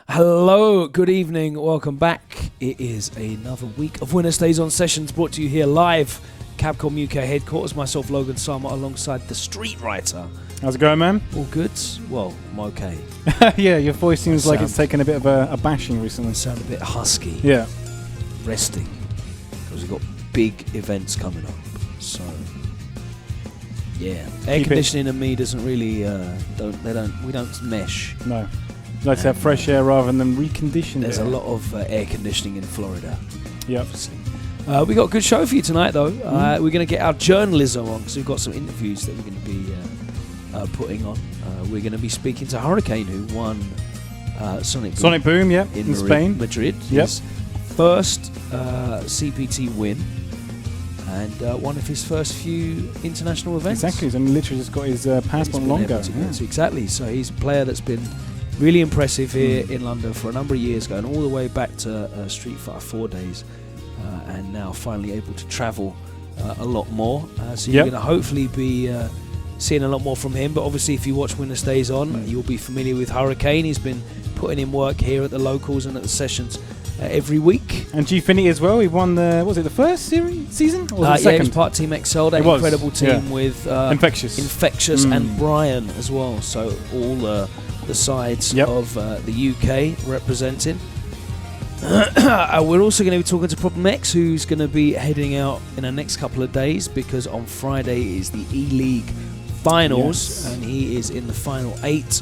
Hello, good evening, welcome back. It is another week of WinnerStaysOn Sessions brought to you here live, Capcom UK headquarters. Myself, Logan Sama, alongside the Street Writer. How's it going, man? All good? Well, I'm okay. Yeah, your voice seems like it's taken a bit of a bashing recently. Sound a bit husky. Yeah. Resting. Because we've got big events coming up. So, yeah. Air conditioning and me doesn't really, we don't mesh. No. Like to have fresh air rather than reconditioned There's air. a lot of air conditioning in Florida. Yep. Obviously. We got a good show for you tonight, though. We're going to get our journalism on because we've got some interviews that we're going to be putting on. We're going to be speaking to Hurricane, who won Sonic Boom, yeah, in Spain. Madrid. Yep. His first CPT win and one of his first few international events. Exactly. He's only literally just got his passport longer. Yeah. Exactly. So he's a player that's been really impressive here in London for a number of years, going all the way back to Street Fighter 4 days, and now finally able to travel a lot more. So you're going to hopefully be seeing a lot more from him. But obviously, if you watch Winner Stays On, you'll be familiar with Hurricane. He's been putting in work here at the locals and at the sessions every week. And Gfinity as well. He won the first season? Or was it Yeah, he second? was part Team XL, that incredible team with Infectious and Brian as well. So all the sides of the UK representing. We're also going to be talking to Problem X, who's going to be heading out in the next couple of days because on Friday is the E-League finals, and he is in the final 8.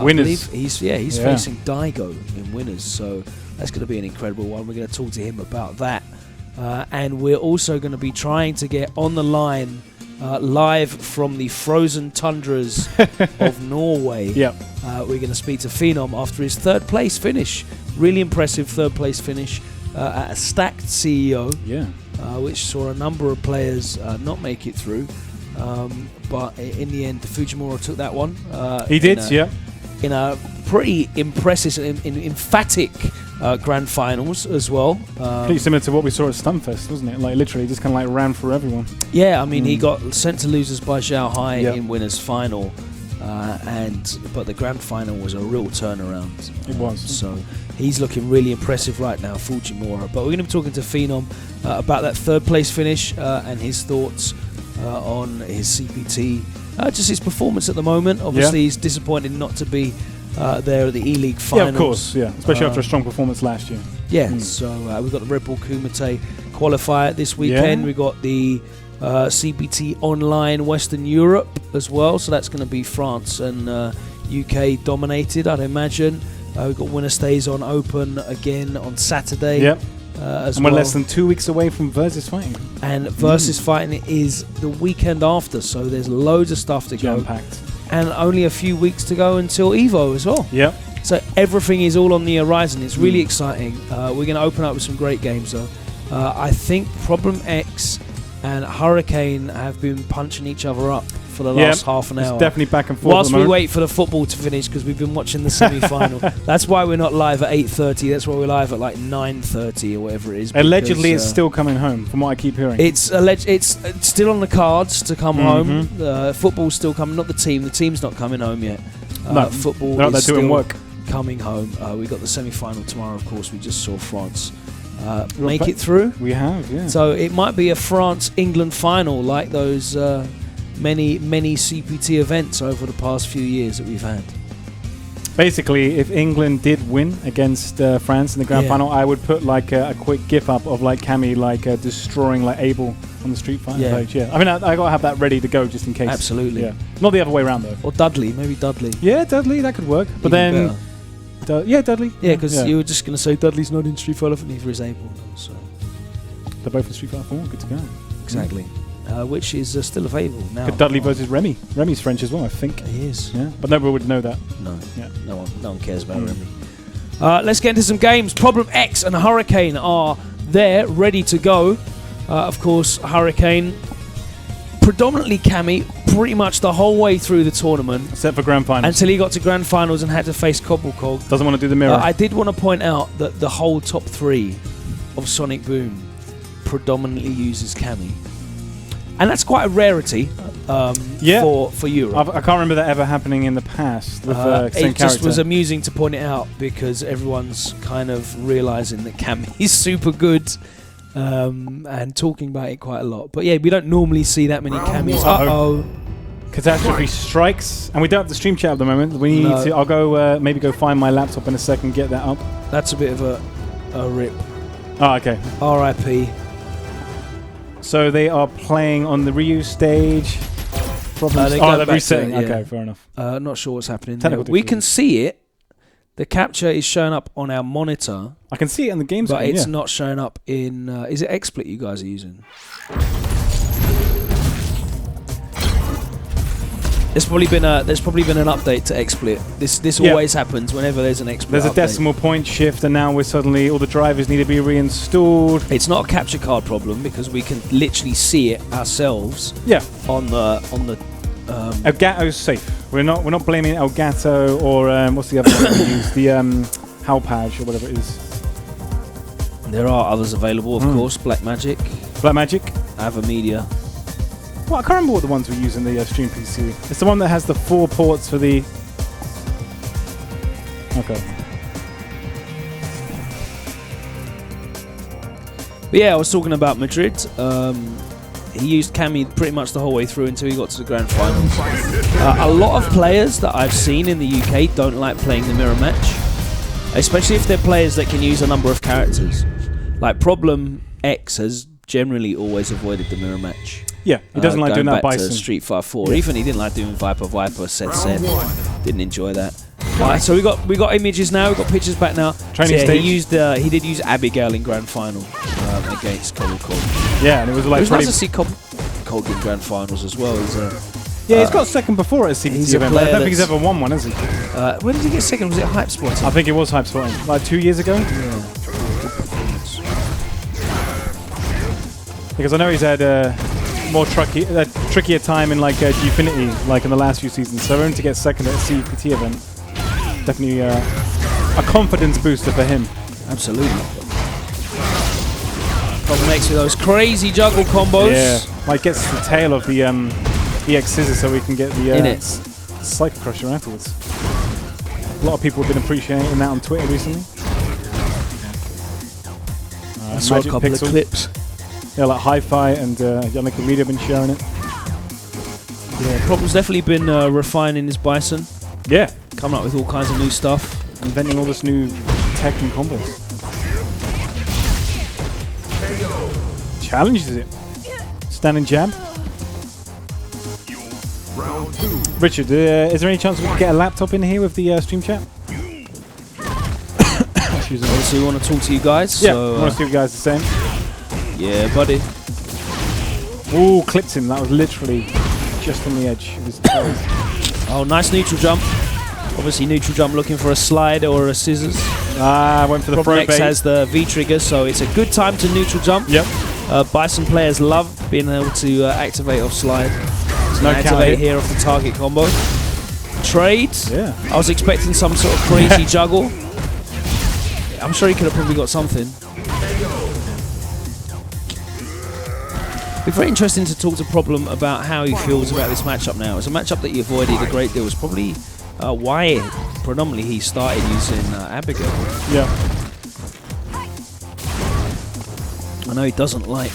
Winners. He's facing Daigo in Winners, so that's going to be an incredible one. We're going to talk to him about that, and we're also going to be trying to get on the line live from the frozen tundras of Norway. Yep. We're going to speak to Phenom after his third place finish. Really impressive third place finish at a stacked CEO, which saw a number of players not make it through. But in the end, Fujimura took that one. He did, in a pretty impressive and emphatic grand finals as well. Pretty similar to what we saw at Stunfest, wasn't it? Like literally just kind of like ran for everyone. Yeah, I mean, he got sent to losers by Zhao Hai in Winners final. But the grand final was a real turnaround. It was. So he's looking really impressive right now, Fujimura. But we're going to be talking to Phenom about that third place finish and his thoughts on his CPT. Just his performance at the moment. Obviously, he's disappointed not to be there at the E-League finals. Yeah, of course, especially after a strong performance last year. Yeah, so we've got the Red Bull Kumite qualifier this weekend. We've got the CPT Online Western Europe as well, so that's going to be France and UK dominated, I'd imagine. We've got Winner Stays On Open again on Saturday. Yep. And we're less than 2 weeks away from Versus Fighting. And Versus Fighting is the weekend after, so there's loads of stuff to go. Jam-packed. And only a few weeks to go until Evo as well. Yep. So everything is all on the horizon. It's really exciting. We're going to open up with some great games, though. I think Problem X and Hurricane have been punching each other up for the last half an hour. It's definitely back and forth. Whilst we wait for the football to finish, because we've been watching the semi-final. That's why we're not live at 8:30. That's why we're live at like 9:30 or whatever it is. Allegedly, it's still coming home, from what I keep hearing. It's still on the cards to come home. Football's still coming. Not the team. The team's not coming home yet. No, football is doing still work. Coming home. We got the semi-final tomorrow. Of course, we just saw France make it through. We have, yeah. So it might be a France-England final, like those many CPT events over the past few years that we've had. Basically, if England did win against France in the grand final, I would put like a quick gif up of like Cammy destroying like Abel on the Street Fighter page. Yeah, I mean, I got to have that ready to go just in case. Absolutely. Yeah, not the other way around though. Or Dudley, maybe Dudley. Yeah, Dudley, that could work. But then, Dudley. Yeah, because you were just going to say Dudley's not in Street Fighter, but neither is Abel. So they're both in Street Fighter 4. Good to go. Exactly. Which is still available now. Could Dudley versus Remy. Remy's French as well, I think. He is. Yeah, but nobody would know that. No. Yeah. No one cares about Remy. Let's get into some games. Problem X and Hurricane are there, ready to go. Of course, Hurricane, predominantly Cammy, pretty much the whole way through the tournament. Except for grand finals. Until he got to grand finals and had to face Cobblecog. Doesn't want to do the mirror. I did want to point out that the whole top 3 of Sonic Boom predominantly uses Cammy. and that's quite a rarity for Europe. I can't remember that ever happening in the past with it just was amusing to point it out because everyone's kind of realising that Cammy's super good and talking about it quite a lot. But yeah, we don't normally see that many Cammys. Catastrophe strikes, and we don't have the stream chat at the moment. We need to. I'll go maybe go find my laptop in a second, get that up. That's a bit of a rip. Oh, okay. R.I.P. So they are playing on the Ryu stage. They're resetting. Okay, fair enough. Not sure what's happening there. We can see it. The capture is showing up on our monitor. I can see it in the game screen, but it's not showing up in... is it XSplit you guys are using? There's probably been an update to XSplit. This always happens whenever there's an XSplit There's a decimal point shift, and now we're suddenly all the drivers need to be reinstalled. It's not a capture card problem because we can literally see it ourselves. Yeah. On the Elgato's safe. We're not blaming Elgato or what's the other one we use? The Halpage or whatever it is. There are others available, of course. Blackmagic, AvaMedia. Well, I can't remember what the ones we use in the Stream PC. It's the one that has the 4 ports for the... Okay. But yeah, I was talking about Madrid. He used Cammy pretty much the whole way through until he got to the grand finals. A lot of players that I've seen in the UK don't like playing the mirror match, especially if they're players that can use a number of characters. Like Problem X has generally always avoided the mirror match. Yeah, he doesn't like doing that Bison. To Street Fighter 4. Even he didn't like doing Viper, Set. Didn't enjoy that. Alright, so we got images now. We got pictures back now. Training stage. He did use Abigail in grand final against Cole. Yeah, and it was like. It was nice to see Cole in grand finals as well. He's got second before at a CPT event. I don't think he's ever won one, has he? When did he get second? Was it Hype Spotting? I think it was Hype Spotting. Like 2 years ago. Yeah. Because I know he's had trickier time in like Gfinity, like in the last few seasons. So only to get second at a CPT event, definitely a confidence booster for him. Absolutely. Problem X with those crazy juggle combos. Yeah, like gets the tail of the EX scissors so we can get the Psycho Crusher afterwards. A lot of people have been appreciating that on Twitter recently. I saw a couple of clips. Yeah, like Hi-Fi and Yannick Media have been sharing it. Yeah, Problem's definitely been refining his Bison. Yeah. Coming up with all kinds of new stuff. Inventing all this new tech and combos. Challenges it. Standing jab. Richard, is there any chance we can get a laptop in here with the stream chat? Obviously, we want to talk to you guys. Yeah, so, I want to see you guys the same. Yeah, buddy. Ooh, clipped him. That was literally just on the edge of his toes. Oh, nice neutral jump. Obviously, neutral jump looking for a slide or a scissors. Went for the throw bait. X has the V trigger, so it's a good time to neutral jump. Yep. Bison players love being able to activate off slide. So no activate here off the target combo. Trade. Yeah. I was expecting some sort of crazy juggle. I'm sure he could have probably got something. It'd be very interesting to talk to Problem about how he feels about this matchup now. It's a matchup that he avoided a great deal. It's probably why predominantly he started using Abigail. Yeah. I know he doesn't like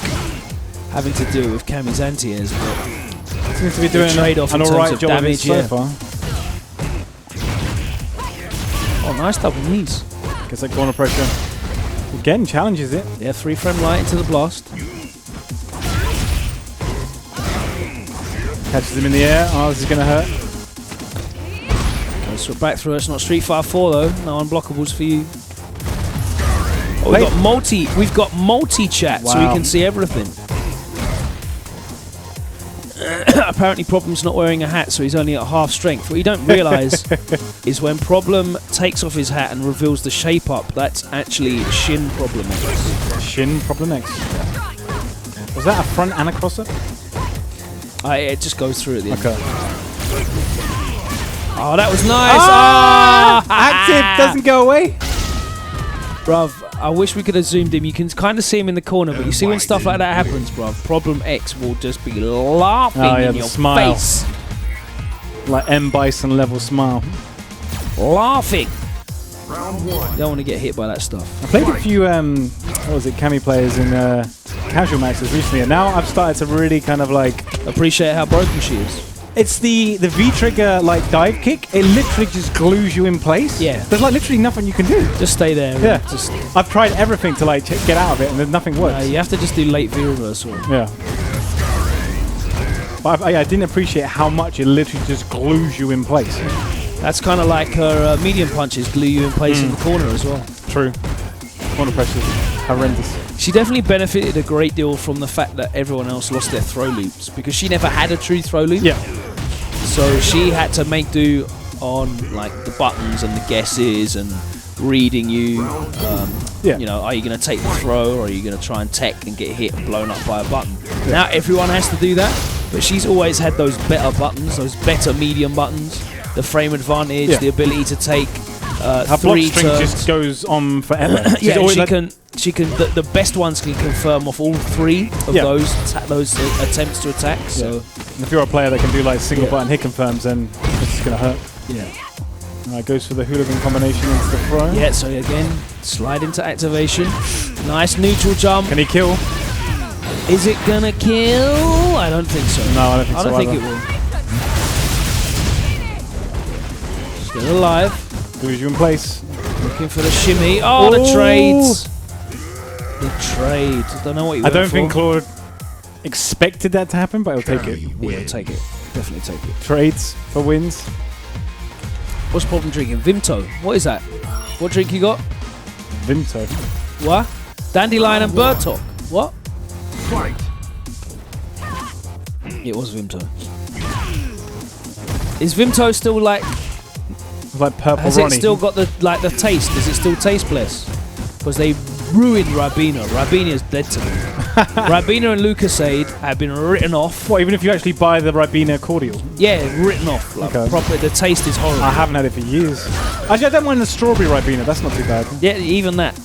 having to do with Cammy's anti-airs, but seems to be doing trade-off an alright job damage so far. Oh, nice double knees. Gets that corner pressure. Again, challenges it. Yeah, 3-frame light into the blast. Catches him in the air. Oh, this is going to hurt. Okay, so we're back through. It's not Street Fighter 4 though. No unblockables for you. Oh, we've got multi-chat, so we can see everything. Apparently Problem's not wearing a hat, so he's only at half strength. What you don't realise is when Problem takes off his hat and reveals the shape up, that's actually Shin Problem X. Shin Problem X. Was that a front and a crosser? It just goes through at the end. Okay. Oh, that was nice! Active doesn't go away. Bruv, I wish we could have zoomed him. You can kind of see him in the corner, but you see when stuff like that happens, bruv, Problem X will just be laughing in your face. Like M. Bison level smile. Laughing. Round 1. You don't want to get hit by that stuff. I played a few, Kami players in casual matches recently, and now I've started to really kind of like appreciate how broken she is. It's the V-trigger like dive kick. It literally just glues you in place. Yeah. There's like literally nothing you can do. Just stay there. Yeah. Just I've tried everything to like get out of it, and then nothing works. You have to just do late V reversal. Yeah. But I didn't appreciate how much it literally just glues you in place. That's kind of like her medium punches glue you in place in the corner as well. True. Corner pressure is horrendous. She definitely benefited a great deal from the fact that everyone else lost their throw loops because she never had a true throw loop. Yeah. So she had to make do on like the buttons and the guesses and reading you. You know, are you going to take the throw or are you going to try and tech and get hit and blown up by a button? Yeah. Now everyone has to do that, but she's always had those better buttons, those better medium buttons, the frame advantage, the ability to take her 3 block string turns. just goes on forever. Yeah, she can. The best ones can confirm off all 3 of those attempts to attack. So if you're a player that can do like single button hit confirms, then it's just gonna hurt. Yeah. Alright, goes for the hooligan combination into the throw. Yeah. So again, slide into activation. Nice neutral jump. Can he kill? Is it gonna kill? I don't think so. No, I don't think so. I don't think it will. Still alive. Glues you in place. Looking for the shimmy. Oh, the trades. The trades. I don't know what you. I don't think Claude expected that to happen, but he'll take it. Yeah, he'll take it. Definitely take it. Trades for wins. What's Problem drinking? Vimto. What is that? What drink you got? Vimto. What? Dandelion and bird talk. What? It was Vimto. Is Vimto still like purple? Has it still got the taste? Does it still taste bliss? Because they ruined Ribena. Ribena is dead to me. Ribena and Lucasade have been written off. What, even if you actually buy the Ribena cordial? Yeah, written off. Like proper, the taste is horrible. I haven't had it for years. Actually, I don't mind the strawberry Ribena. That's not too bad. Yeah, even that.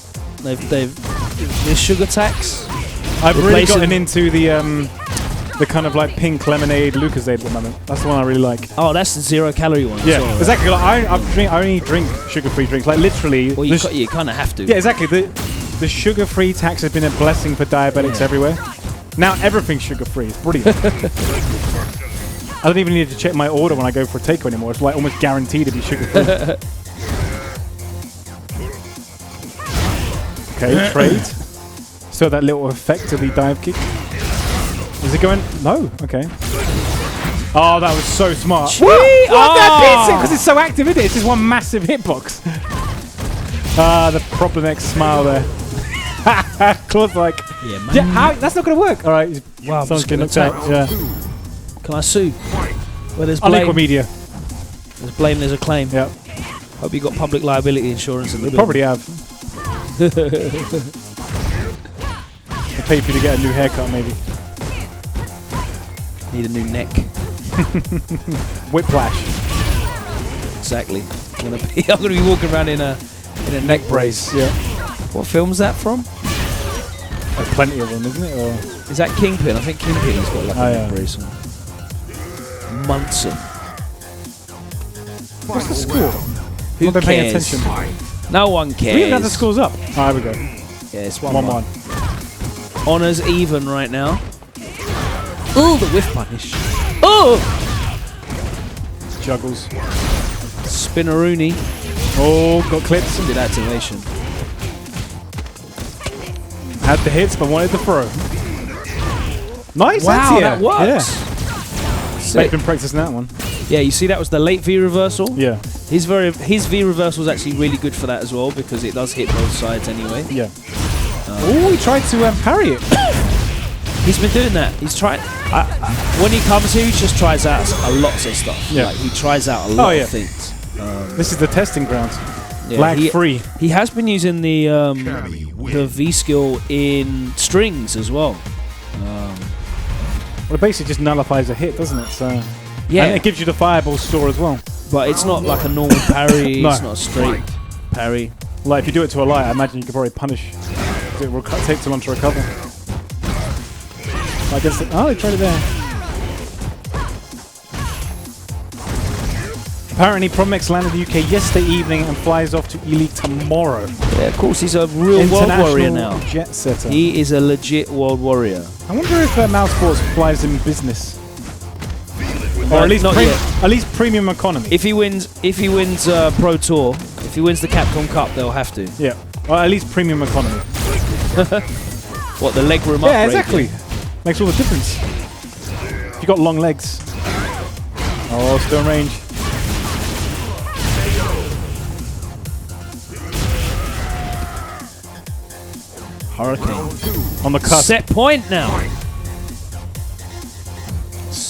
They've the sugar tax. I've really gotten into the kind of like pink lemonade Lucasade at the moment. That's the one I really like. Oh, that's the 0 calorie one. Yeah, exactly. Like, I only drink sugar-free drinks. Like literally. Well, you kind of have to. Yeah, exactly. The sugar-free tax has been a blessing for diabetics everywhere. Now everything's sugar-free. It's brilliant. I don't even need to check my order when I go for a takeaway anymore. It's like almost guaranteed to be sugar-free. Okay, trade. So that little effect of the dive kick. Is it going? No. Okay. Oh, that was so smart. Woo! That beats it because it's so active, isn't it? It's just one massive hitbox. The Problem X smile there. Claude's like, how? That's not going to work. All right. Wow, someone's getting knocked out. Yeah. Can I sue? Well, there's blame. Unequal media. There's blame. There's a claim. Yeah. Hope you got public liability insurance in the They probably have. They'll pay for you to get a new haircut, maybe. Need a new neck. Whiplash. Exactly. I'm gonna be walking around in a neck brace. Yeah. What film's that from? There's plenty of them, isn't it? Or is that Kingpin? I think Kingpin's got like a neck brace on. Munson. What's the score? Who cares? Paying attention. No one cares. We even have the scores up. Oh, here we go. Yeah, it's 1-1. Honours even right now. Oh, the whiff punish. Oh! Juggles. Spinneroonie. Oh, got clips. Good activation. Had the hits, but wanted the throw. Nice. Wow, that works. Yeah. They've been practicing that one. Yeah, you see that was the late V reversal. Yeah. His V reversal is actually really good for that as well because it does hit both sides anyway. Yeah. Oh, he tried to parry it. He's been doing that. He's trying. When he comes here, he just tries out lots of stuff. Yeah. Like, he tries out a lot of things. This is the testing grounds. Yeah, Lag free. He has been using the V skill in strings as well. Well, it basically just nullifies a hit, doesn't it? So yeah, and it gives you the fireball store as well. But it's not like a normal parry. No. It's not a straight parry. Like, if you do it to a light, I imagine you could probably punish. It will take too long to recover. I guess. Oh, they tried it there. Apparently, Problem X landed in the UK yesterday evening and flies off to E-League tomorrow. Yeah, of course, he's a real world warrior now. Jet setter. He is a legit world warrior. I wonder if Mouse Sports flies in business. Or at least premium economy. If he wins Pro Tour, if he wins the Capcom Cup, they'll have to. Yeah. Or at least premium economy. What, the leg room upgrade? Yeah, exactly. Makes all the difference. If you got long legs. Oh, still in range. Hurricane. On the cusp. Set point now.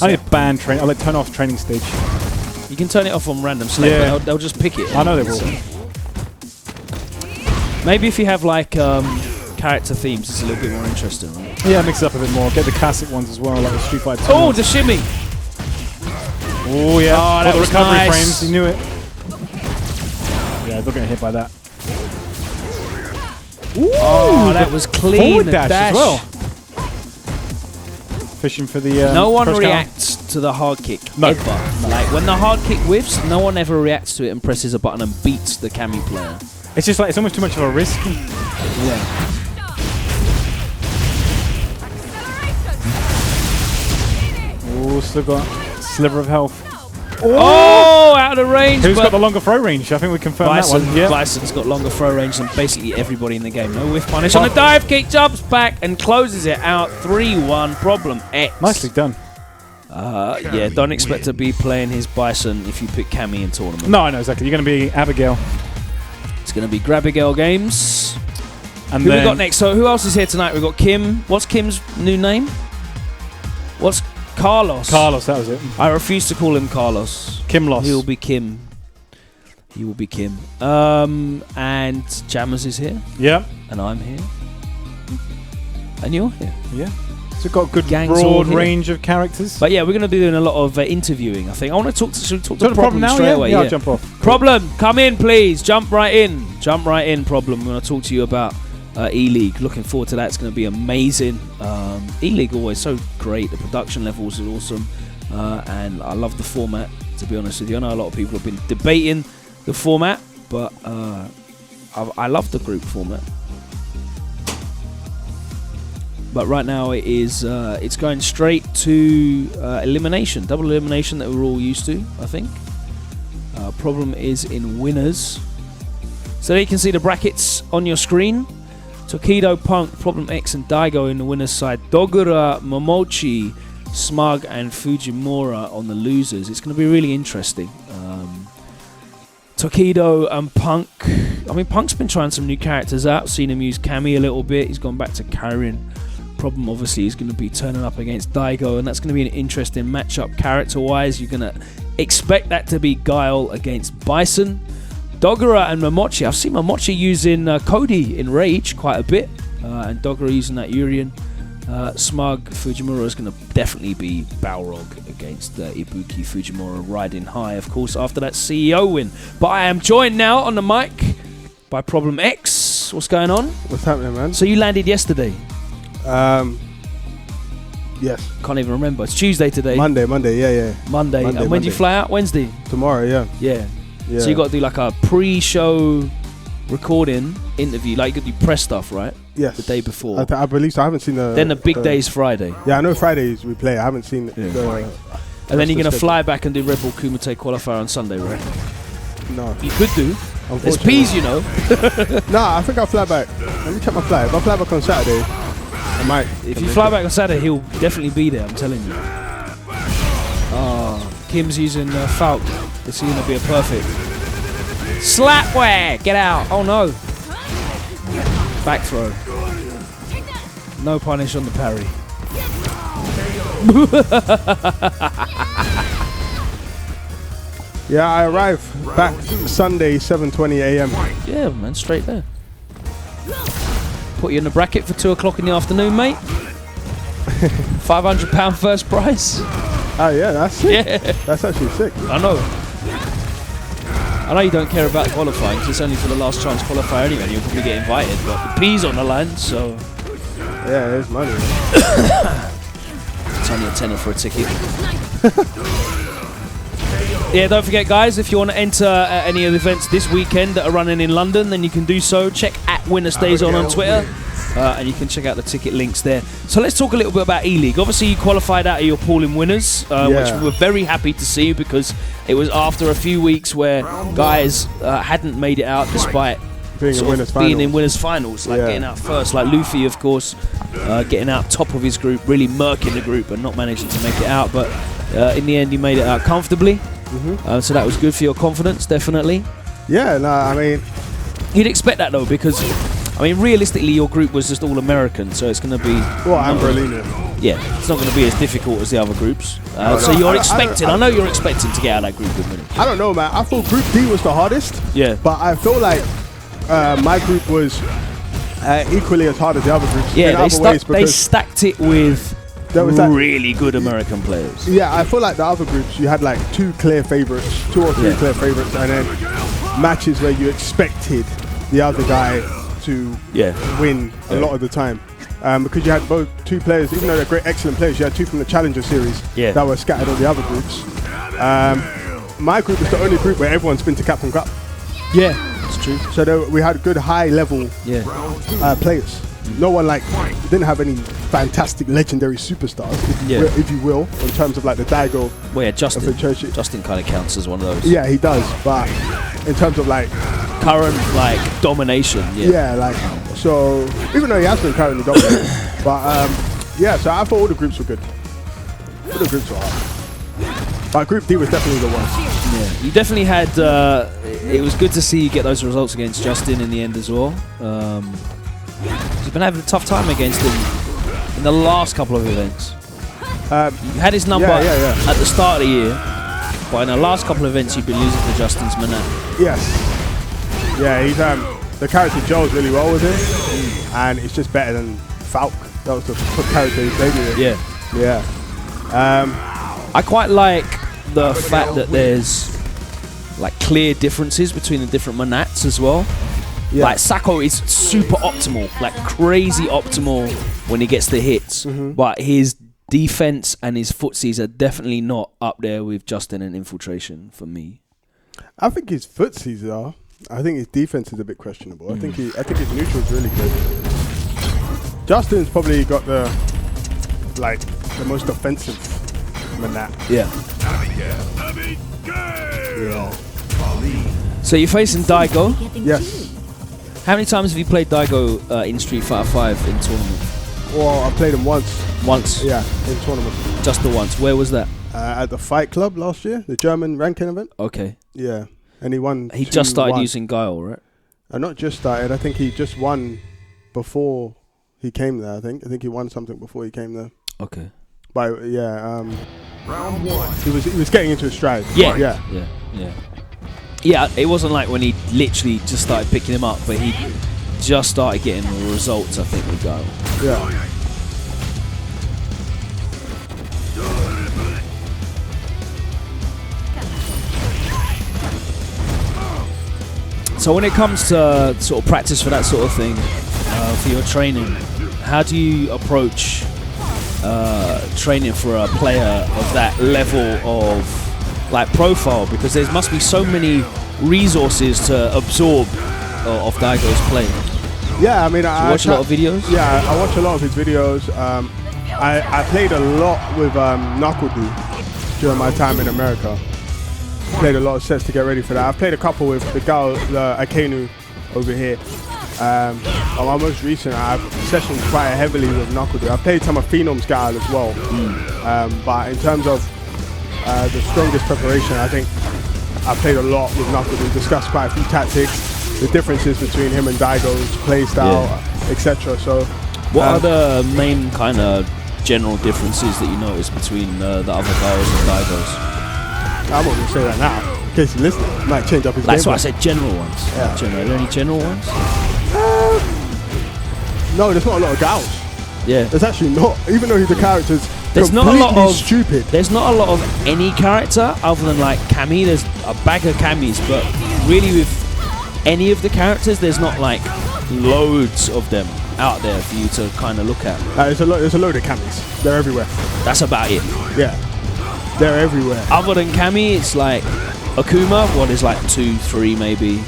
I need to ban training. I'll turn off training stage. You can turn it off on random select, Yeah. but they'll just pick it. I know they will. Maybe if you have like character themes, it's a little bit more interesting, right? Yeah, mix it up a bit more. Get the classic ones as well, like the Street Fighter 2. Oh, the shimmy! Oh, yeah. Oh, that the was recovery nice. frames. You knew it. Yeah, they're getting hit by that. Ooh, oh, that was clean. Forward dash as well. Fishing for the. No one reacts to the hard kick ever. No. Like when the hard kick whiffs, no one ever reacts to it and presses a button and beats the Kami player. It's just like it's almost too much of a risk. Yeah. Oh, still got a sliver of health. Oh, out of range. Who's got the longer throw range? I think we confirmed that one. Yeah. Bison's got longer throw range than basically everybody in the game. No whiff punish on a dive kick, jumps back and closes it out. 3-1. Problem X. Nicely done. Yeah, don't expect to be playing his Bison if you pick Kami in tournament. No, I know exactly. You're going to be Abigail. It's going to be Grabigail games. And who we got next? So who else is here tonight? We've got Kim. What's Kim's new name? What's Karlos? Karlos, that was it. I refuse to call him Karlos. Kimlos. He'll be Kim. He will be Kim. And Jammers is here. Yeah. And I'm here. And you're here. Yeah. So we've got a good Gang's broad range of characters. But yeah, we're going to be doing a lot of interviewing, I think. I want to talk to, should we talk to Problem now? straight away? Yeah, I'll jump off. Problem, come in, please. Jump right in. Jump right in, Problem. I'm going to talk to you about E-League. Looking forward to that. It's going to be amazing. E-League always so great. The production levels are awesome. And I love the format, to be honest with you. I know a lot of people have been debating the format, but I love the group format. But right now it is it's going straight to elimination, double elimination that we're all used to, I think. Problem is in winners. So there you can see the brackets on your screen. Tokido, Punk, Problem X and Daigo in the winners side. Dogura, Momochi, Smug and Fujimura on the losers. It's going to be really interesting. Tokido and Punk. I mean, Punk's been trying some new characters out. Seen him use Kami a little bit. He's gone back to Karen. Problem obviously is going to be turning up against Daigo, and that's going to be an interesting matchup character-wise. You're going to expect that to be Guile against Bison. Dogura and Momochi. I've seen Momochi using Cody in Rage quite a bit, and Dogura using that Urien. Smug, Fujimura is going to definitely be Balrog against Ibuki Fujimura riding high, of course, after that CEO win. But I am joined now on the mic by Problem X. What's going on? What's happening, man? So you landed yesterday? Yes. Can't even remember. It's Tuesday today. Monday, yeah. Monday. And when do you fly out? Wednesday? Tomorrow, yeah. Yeah. So you got to do like a pre-show recording interview, like you press stuff, right? Yes. The day before. I believe so. I haven't seen the... Then the big day is Friday. Yeah, I know Fridays we play. I haven't seen and then you're going to fly back and do Red Bull Kumite qualifier on Sunday, right? No. You could do. There's peas, you know. Nah, I think I'll fly back. Let me check my flight. If I fly back on Saturday, I might. If you fly back on Saturday, he'll definitely be there, I'm telling you. Kim's using Falk. It's going to be a perfect. Slapware! Get out! Oh no. Back throw. No punish on the parry. Yeah, I arrive back Sunday, 7:20 a.m. Yeah, man, straight there. Put you in the bracket for 2 o'clock in the afternoon, mate. £500 first prize. Oh yeah, that's sick. Yeah. That's actually sick. I know. I know you don't care about qualifying because it's only for the last chance qualifier anyway, and you'll probably get invited, but the P's on the line, so... Yeah, it's money. It's only a tenner for a ticket. Yeah, don't forget, guys, if you want to enter any of the events this weekend that are running in London, then you can do so. Check at WinnerStaysOn on Twitter, and you can check out the ticket links there. So let's talk a little bit about E-League. Obviously, you qualified out of your pool in winners, which we were very happy to see because it was after a few weeks where guys hadn't made it out despite being in winners finals, like getting out first, like Luffy, of course, getting out top of his group, really murking the group and not managing to make it out, but in the end he made it out comfortably. So that was good for your confidence, definitely. Yeah, no, I mean, you'd expect that though, because I mean realistically your group was just all American, so it's going to be Berliner. Yeah, it's not going to be as difficult as the other groups. So you're expecting, I know you're expecting to get out of that group in winners. I don't know, man. I thought Group D was the hardest. Yeah. But I feel like my group was equally as hard as the other groups. Yeah, they stacked it with really good American players. Yeah, I feel like the other groups, you had like two or three clear favorites, and then matches where you expected the other guy to win a lot of the time. Because you had both two players, even though they're great, excellent players, you had two from the Challenger Series that were scattered on the other groups. My group is the only group where everyone's been to Capcom Cup. Yeah, it's true. So we had good high-level players. No one didn't have any fantastic legendary superstars, if you will, in terms of like the Daigo. Well, yeah, Justin kind of counts as one of those. Yeah, he does. But in terms of like current domination, so even though he has been currently dominating, but so I thought all the groups were good. All the groups were hard. But Group D was definitely the one. Yeah, you definitely had. It was good to see you get those results against Justin in the end as well. You've been having a tough time against him in the last couple of events. You had his number at the start of the year, but in the last couple of events you've been losing to Justin's Manat. Yes. Yeah, he's the character gels really well with him, and it's just better than Falk. That was the character he debuted in. Yeah. I quite like the fact that there's like clear differences between the different Manats as well. Yeah. Like Sako is super optimal, like crazy optimal when he gets the hits, but his defense and his footsies are definitely not up there with Justin and Infiltration for me. I think his footsies are. I think his defense is a bit questionable. I think his neutral is really good. Justin's probably got the most offensive Manat. Yeah. So you're facing Daigo. Yes. How many times have you played Daigo in Street Fighter 5 in tournament? Well, I played him once. Once? Yeah, in tournament. Just the once. Where was that? At the Fight Club last year, the German ranking event. Okay. Yeah, and he won. He just started using Guile, right? Not just started. I think he just won before he came there. I think he won something before he came there. Okay. But yeah, round one. He was getting into his stride. Yeah. Yeah, it wasn't like when he literally just started picking him up, but he just started getting the results, I think, with Guile. Yeah. So when it comes to sort of practice for that sort of thing, for your training, how do you approach training for a player of that level of profile? Because there must be so many resources to absorb of Daigo's play. Yeah, I mean, I watch a lot of videos. Yeah, I watch a lot of his videos. I played a lot with Nakudu during my time in America. Played a lot of sets to get ready for that. I've played a couple with the Akenu over here. On my most recent, I've sessioned quite heavily with Nakudu. I played some of Phenom's Guile as well. But in terms of the strongest preparation, I think I played a lot with Nakudu, discussed quite a few tactics, the differences between him and Daigo's play style, etc. So, what are the main kind of general differences that you notice between the other Guiles and Daigo's? I'm not going to say that now, in case you listen. It might change up his game. That's why I said general ones. Yeah. Are there any general ones? No, there's not a lot of Guiles. Yeah. There's actually not, even though the character's there's not a lot of stupid. There's not a lot of any character other than like Cammy. There's a bag of Cammys, but really with any of the characters, there's not like loads of them out there for you to kind of look at. There's a load of camis. They're everywhere. That's about it. Yeah, they're everywhere. Other than Cammy, it's like Akuma. What is like 2, 3 maybe.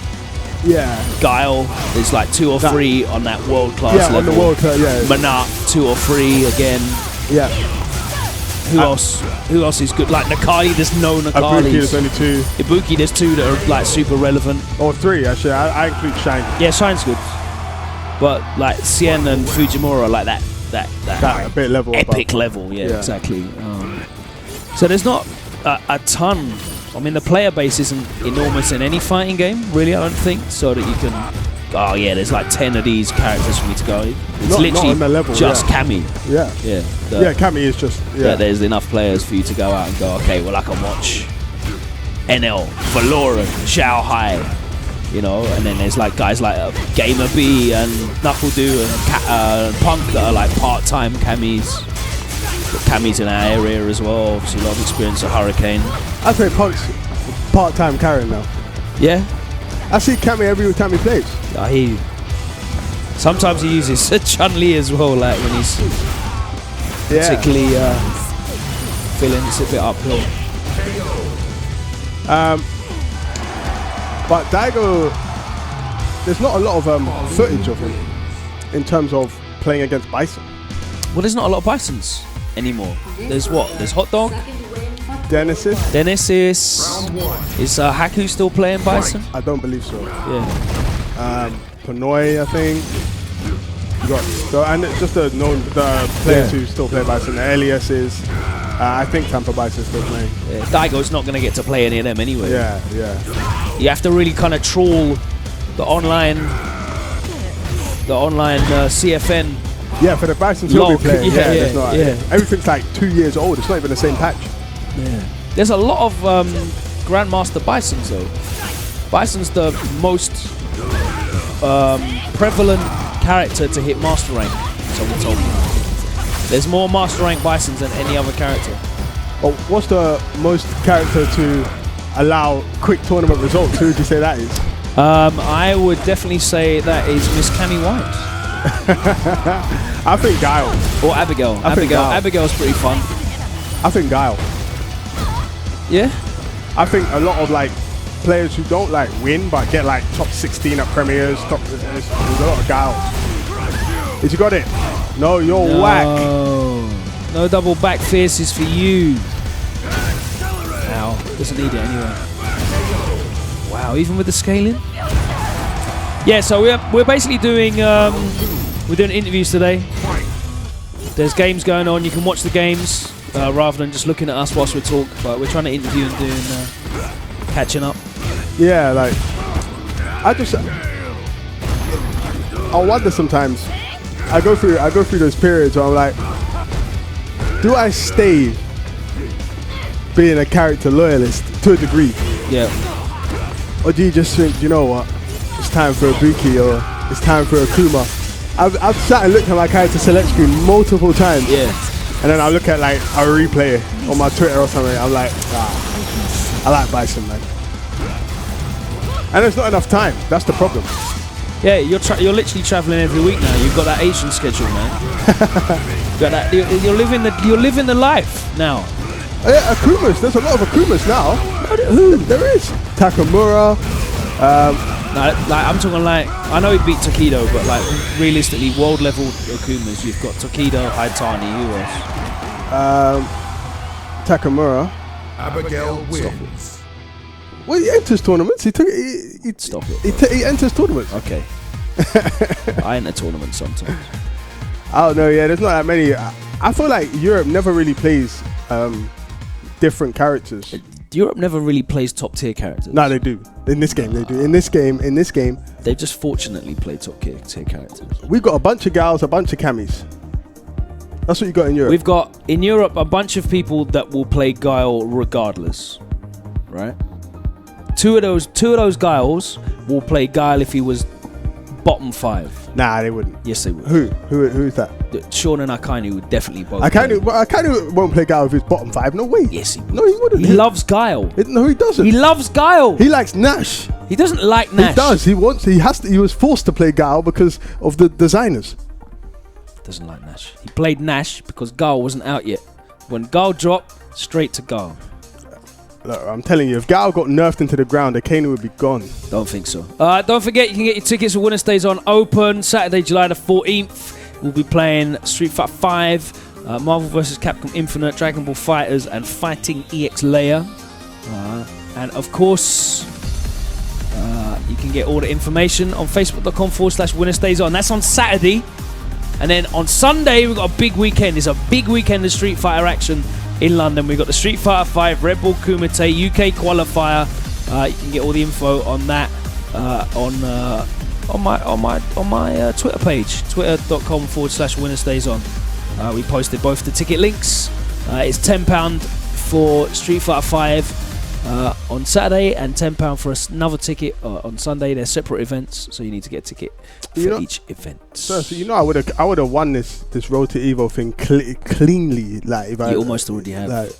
Yeah. Guile, there's like 2 or 3 on that world class level. On the world class, yeah. Manat, 2 or 3 again. Yeah. Who else is good? Like Nakali, there's no Nakalis. Ibuki, there's only 2. Ibuki, there's 2 that are like super relevant. Or 3, actually. I include Shine. Yeah, Shine's good. But like Cien and Fujimura, like that a bit level epic above. level. Yeah, exactly. So there's not a ton. I mean, the player base isn't enormous in any fighting game, really, I don't think, so that you can... Oh, yeah, there's like 10 of these characters for me to go. It's not literally on the level, just Cammy. Yeah. Yeah. Cammy is just... Yeah. There's enough players for you to go out and go, okay, well, I can watch NL, Valorant, Xiao Hai, you know, and then there's like guys like Gamer B and Knuckle-Doo and Punk that are like part-time Cammies. Cammy's in our area as well, obviously a lot of experience at Hurricane. I'd say Punk's part-time carrying now. Yeah? I see Cammy every time he plays. I hear you. Sometimes he uses Chun-Li as well, like when he's particularly feeling it's a bit uphill. But Daigo, there's not a lot of footage of him in terms of playing against Bison. Well, there's not a lot of Bisons anymore. There's what? There's Hot Dog. Dennis is Haku still playing Bison? I don't believe so. Yeah. Panoy, I think. You got and it's just the players who still play Bison. The aliases. I think Tampa Bison's still playing. Yeah. Daigo's not going to get to play any of them anyway. Yeah. You have to really kind of trawl the online CFN. Yeah, for the Bison he'll be playing. Yeah. Everything's like 2 years old. It's not even the same patch. Yeah. There's a lot of Grandmaster Bisons though. Bison's the most prevalent character to hit Master Rank, someone told me. There's more Master Rank Bisons than any other character. Oh, what's the most character to allow quick tournament results? Who would you say that is? I would definitely say that is Miss Cammy White. I think Guile. Or Abigail. Abigail's pretty fun. I think Guile. Yeah? I think a lot of like players who don't like win but get like top 16 at premieres, there's a lot of Guiles. Did you got it? No, you're whack. No double back fierces for you. Ow. Doesn't need it anyway. Wow, even with the scaling? Yeah, so we're basically doing we're doing interviews today. There's games going on. You can watch the games rather than just looking at us whilst we talk. But we're trying to interview and doing catching up. Yeah, like I wonder sometimes. I go through those periods where I'm like, do I stay being a character loyalist to a degree? Yeah. Or do you just think, you know what, it's time for a Buki or it's time for a Kuma? I've sat and looked at my character select screen multiple times. Yeah. And then I look at like a replay on my Twitter or something. I'm like, I like Bison, man. And there's not enough time. That's the problem. Yeah, you're literally traveling every week now. You've got that Asian schedule, man. You're living the life now. Yeah, Akumas. There's a lot of Akumas now. Who? There is Takamura. Like I'm talking like I know he beat Tokido, but like realistically, world level Akumas. You've got Tokido, Haitani. Who else? Takamura. Abigail wins. Well, he enters tournaments. Stop it. He enters tournaments. Okay. I enter tournaments sometimes. I don't know. Yeah, there's not that many. I feel like Europe never really plays different characters. Europe never really plays top tier characters. No, they do. In this game, they do. In this game, they just fortunately play top tier characters. We've got a bunch of gals, a bunch of camis. That's what you got in Europe. We've got in Europe a bunch of people that will play Guile regardless, right? Two of those Guiles will play Guile if he was bottom 5. Nah, they wouldn't. Yes, they would. Who's that? Sean and Akainu would definitely both. Akainu won't play Guile if he's bottom 5. No way. Yes, he would. No, he wouldn't. He loves Guile. No, he doesn't. He loves Guile. He likes Nash. He doesn't like Nash. He does. He has to. He was forced to play Gao because of the designers. Doesn't like Nash. He played Nash because Gao wasn't out yet. When Gao dropped, straight to Gao. Look, I'm telling you, if Gao got nerfed into the ground, Akainu would be gone. Don't think so. Don't forget, you can get your tickets for Winner Stays On Open Saturday, July the 14th. We'll be playing Street Fighter 5, Marvel vs. Capcom Infinite, Dragon Ball Fighters, and Fighting EX Layer. And of course, you can get all the information on facebook.com/WinnerStaysOn. That's on Saturday. And then on Sunday, we've got a big weekend. It's a big weekend of Street Fighter action in London. We've got the Street Fighter 5 Red Bull Kumite UK qualifier. You can get all the info on that on my Twitter page, twitter.com/WinnerStaysOn. We posted both the ticket links. It's £10 for Street Fighter 5 on Saturday and £10 for another ticket on Sunday. They're separate events, so you need to get a ticket for each event. So I would have won this Road to Evo thing cleanly. Like if you almost already have.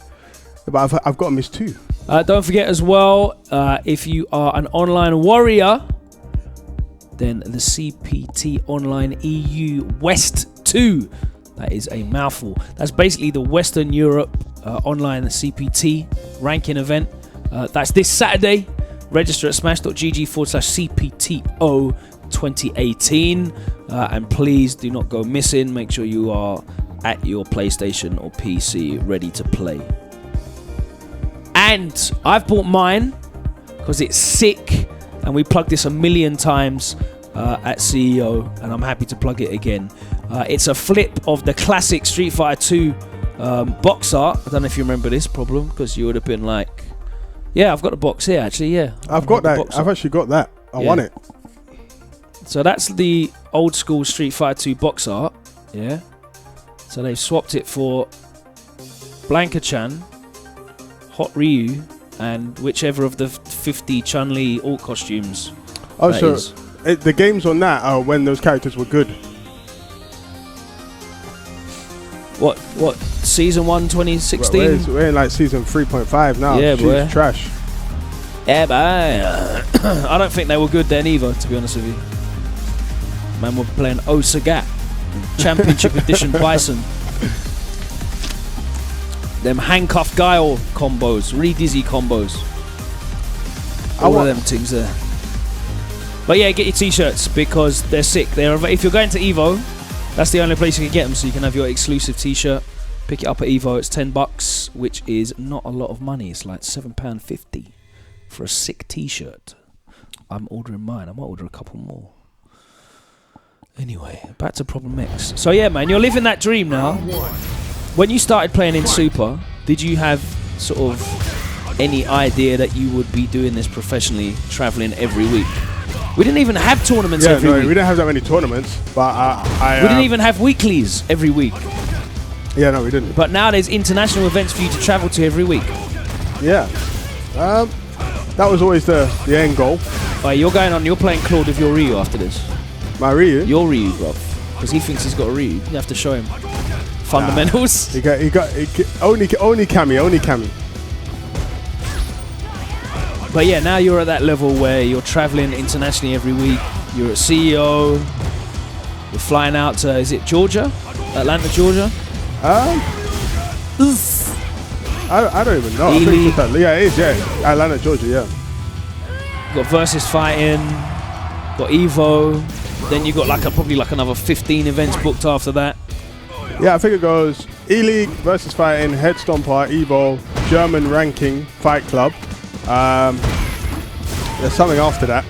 But I've got to miss 2. Don't forget as well, if you are an online warrior, then the CPT Online EU West 2. That is a mouthful. That's basically the Western Europe online CPT ranking event. That's this Saturday. Register at smash.gg/CPTO 2018. And please do not go missing. Make sure you are at your PlayStation or PC ready to play. And I've bought mine because it's sick. And we plugged this a million times at CEO. And I'm happy to plug it again. It's a flip of the classic Street Fighter 2 box art. I don't know if you remember this problem, because you would have been like, yeah, I've got the box here actually, yeah. I've got that. I've actually got that. I want it. So that's the old school Street Fighter 2 box art, yeah. So they've swapped it for Blanka-chan, Hot Ryu, and whichever of the 50 Chun-Li alt costumes. Oh, so the games on that are when those characters were good. What? Season 1, 2016? We're in like season 3.5 now. Yeah, boy. Trash. Yeah, but I don't think they were good then either, to be honest with you. Man, we're playing Osagat, Championship Edition Bison. Them handcuff guile combos, really dizzy combos. All of them things there. But yeah, get your t-shirts because they're sick. If you're going to Evo, that's the only place you can get them, so you can have your exclusive t-shirt. Pick it up at Evo. It's $10, which is not a lot of money. It's like £7.50 for a sick t-shirt. I'm ordering mine. I might order a couple more. Anyway, back to Problem X. So yeah, man, you're living that dream now. When you started playing in Super, did you have sort of any idea that you would be doing this professionally, traveling every week? We didn't even have tournaments every week. We didn't have that many tournaments, but we didn't even have weeklies every week. Yeah, no, we didn't. But now there's international events for you to travel to every week. Yeah. That was always the end goal. Right, you're playing Claude with your Ryu after this. My Ryu? Your Ryu, bro. Because he thinks he's got a Ryu. You have to show him fundamentals. He got only Cammy. But yeah, now you're at that level where you're traveling internationally every week. You're at CEO. You're flying out to, is it Georgia? Atlanta, Georgia? I don't even know. Yeah, it is, yeah. Atlanta, Georgia, yeah. You got Versus Fighting, got Evo, then you got probably another 15 events booked after that. Yeah, I think it goes E-League, Versus Fighting, Head Stomper, Evo, German Ranking, Fight Club. There's something after that.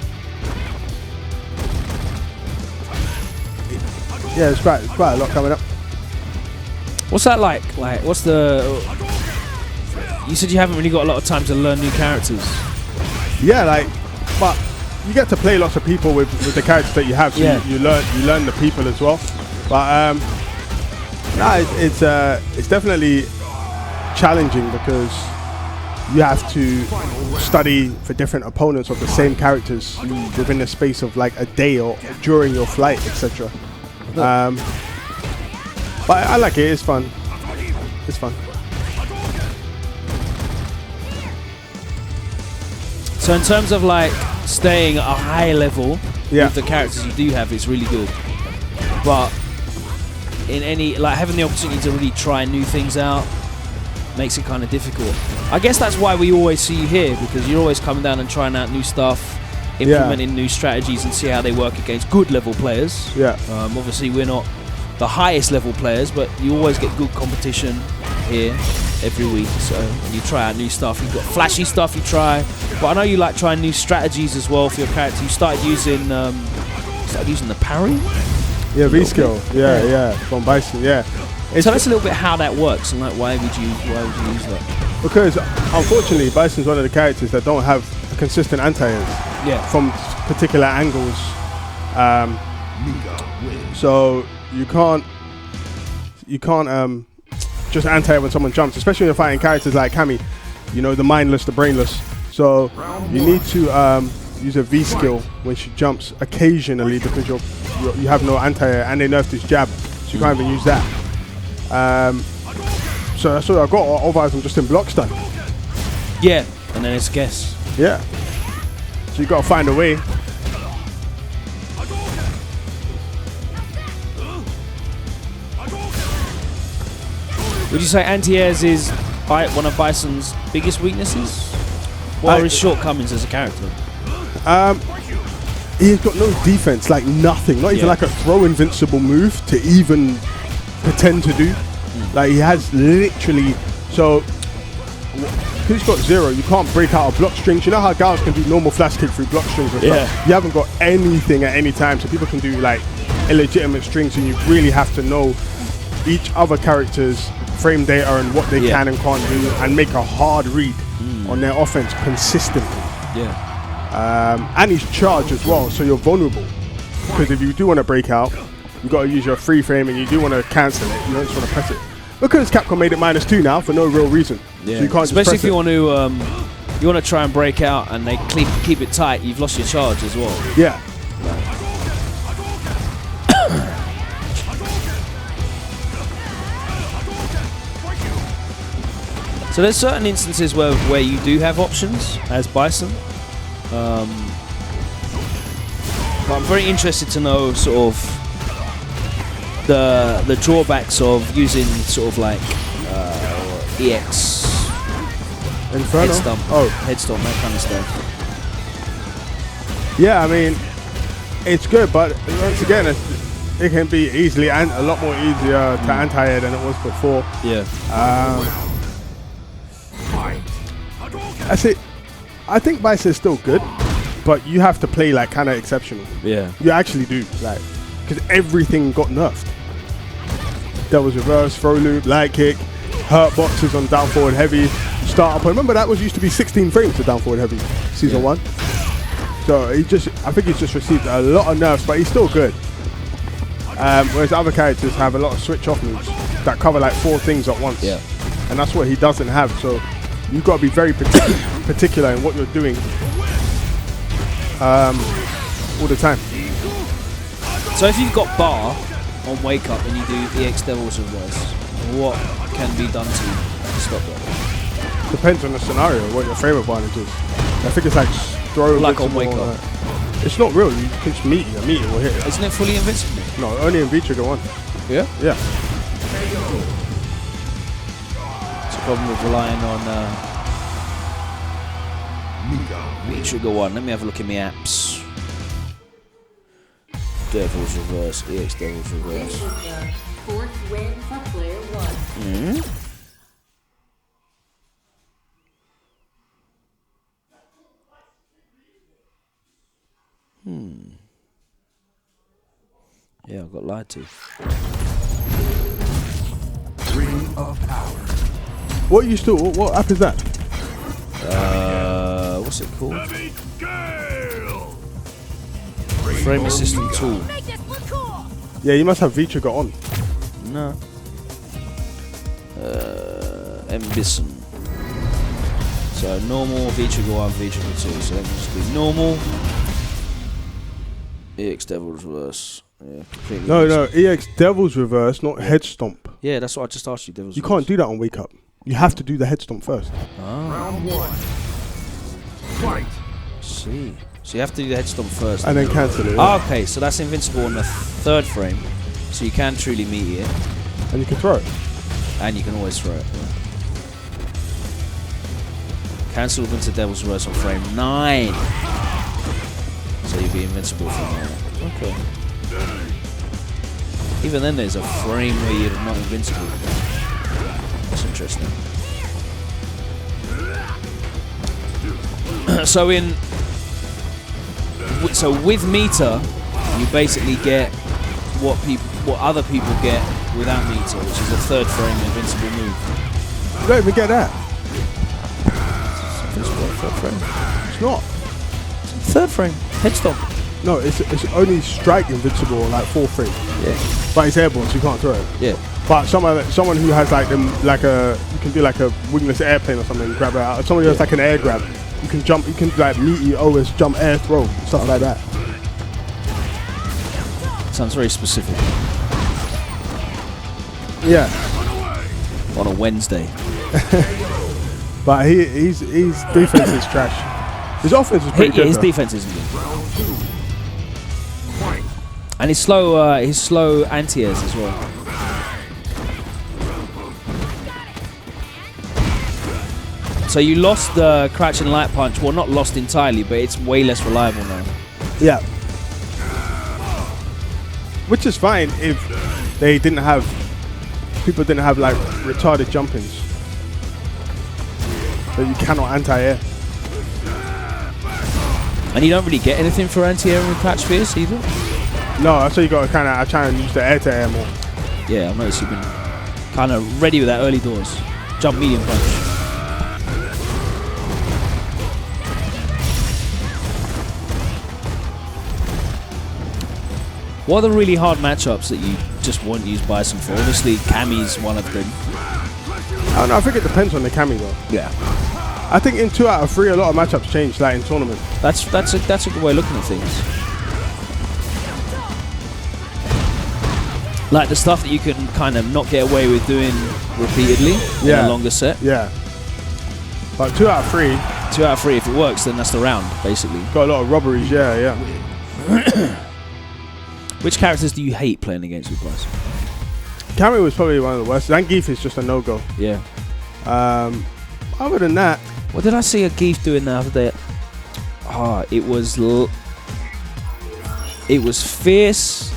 Yeah, it's quite a lot coming up. What's that like? You said you haven't really got a lot of time to learn new characters. Yeah, but you get to play lots of people with the characters that you have, so you learn the people as well. But it's definitely challenging because you have to study for different opponents of the same characters within the space of like a day or during your flight, etc. But I like it. It's fun. It's fun. So in terms of staying at a high level with the characters you do have is really good. But in any, like, having the opportunity to really try new things out makes it kind of difficult. I guess that's why we always see you here, because you're always coming down and trying out new stuff, implementing new strategies and see how they work against good level players. Obviously we're not the highest level players, but you always get good competition here every week. So you try out new stuff. You've got flashy stuff you try, but I know you like trying new strategies as well for your character. You started using the parry. Yeah, V skill. Yeah, from Bison. Yeah. Tell us a little bit how that works and like why would you use that? Because unfortunately, Bison's one of the characters that don't have a consistent anti-air from particular angles. So you can't just anti-air when someone jumps, especially when you're fighting characters like Cammy, you know, the mindless, the brainless. So you need to use a V skill when she jumps occasionally, because you have no anti-air, and they nerfed this jab, so you can't even use that. So that's what I got. Otherwise, I'm just in block stun. Yeah, and then it's guess. Yeah. So you got to find a way. Would you say anti-airs is one of Bison's biggest weaknesses? What are his shortcomings as a character? He's got no defense, like nothing. Not even like a throw invincible move to even pretend to do. Like he has literally, so because he's got 0, you can't break out of block strings. You know how Gals can do normal flash kick through block strings and stuff? You haven't got anything at any time, so people can do like illegitimate strings, and you really have to know each other character's frame data and what they can and can't do, and make a hard read on their offense consistently. And he's charged as well, so you're vulnerable, because if you do want to break out, you got to use your free frame, and you do want to cancel it. You don't just want to press it, because Capcom made it -2 now for no real reason. So you can't especially just if you want to try and break out and they keep it tight. You've lost your charge as well. Yeah. So there's certain instances where you do have options as Bison. But I'm very interested to know sort of the drawbacks of using sort of like EX Inferno? head stomp, that kind of stuff. Yeah, I mean, it's good, but once again, it can be easily and a lot more easier to anti-air than it was before. That's it. I think Bison is still good, but you have to play like kind of exceptional. You actually do, like, because everything got nerfed. There was reverse, throw loop, light kick, hurt boxes on down forward heavy, start up. Remember that used to be 16 frames to down forward heavy, season 1. So I think he's just received a lot of nerfs, but he's still good. Whereas other characters have a lot of switch off moves that cover like 4 things at once. And that's what he doesn't have. So you've got to be very particular in what you're doing all the time. So if you've got bar on wake up and you do EX Devil's Reverse, what can be done to stop that? Depends on the scenario, what your frame advantage is. I think it's like throw like on wake up. It's not real, you can just meet it will hit it. Isn't it fully invincible? No, only in V-Trigger 1. Yeah? Yeah. It's a problem with relying on V-Trigger 1. Let me have a look in the apps. Devil's Reverse, EX Devil's Reverse. Fourth win for player 1. Yeah, I got lied to. Ring of Power. What app is that? What's it called? Frame Assistant Tool. Yeah, you must have V-Trigger on. No. Mbison. So normal, V-Trigger 1, V-Trigger 2. So let me just do normal. EX Devil's Reverse. Yeah, completely. No, EX Devil's Reverse, not Head Stomp. Yeah, that's what I just asked you, Devil's You Reverse. can't do that on Wake Up. You have to do the Head Stomp first. Round 1. Fight. See. So you have to do the head stomp first. And then cancel it. Oh, okay, so that's invincible on the 3rd frame. So you can truly meet it. And you can throw it. And you can always throw it. Yeah. Cancel into Devil's Reverse on frame 9. So you'll be invincible from there. Okay. Even then there's a frame where you're not invincible. That's interesting. So with meter, you basically get what other people get without meter, which is a 3rd frame invincible move. You don't even get that. Third frame. It's not. 3rd frame. Head stomp. No, it's only strike invincible on like 4th frame. Yeah. But it's airborne, so you can't throw it. Yeah. But someone who has like them, you can do like a wingless airplane or something, and grab it out. Someone who has like an air grab, you can jump, you can like meaty, always jump, air throw, stuff like that. Sounds very specific. Yeah. On a Wednesday. But his defense is trash. His offense is pretty good. His defense isn't good. And his slow anti-airs as well. So you lost the crouching light punch. Well, not lost entirely, but it's way less reliable now. Yeah. Which is fine if people didn't have like retarded jump-ins. But you cannot anti-air. And you don't really get anything for anti-air with Patch Fierce either? No, that's why you got to try and use the air-to-air more. Yeah, I've noticed you've been kind of ready with that early doors. Jump medium punch. What are the really hard matchups that you just won't use Bison for? Obviously, Cammy's one of them. I don't know, I think it depends on the Cammy though. Yeah. I think in 2 out of 3, a lot of matchups change, like in tournament. That's a good way of looking at things. Like the stuff that you can kind of not get away with doing repeatedly in a longer set. Yeah. But 2 out of 3. 2 out of 3, if it works, then that's the round, basically. Got a lot of robberies, yeah. Which characters do you hate playing against with Bison? Cammy was probably one of the worst. Zangief is just a no-go. Yeah. Other than that, What did I see a Geef doing the other day? It was fierce.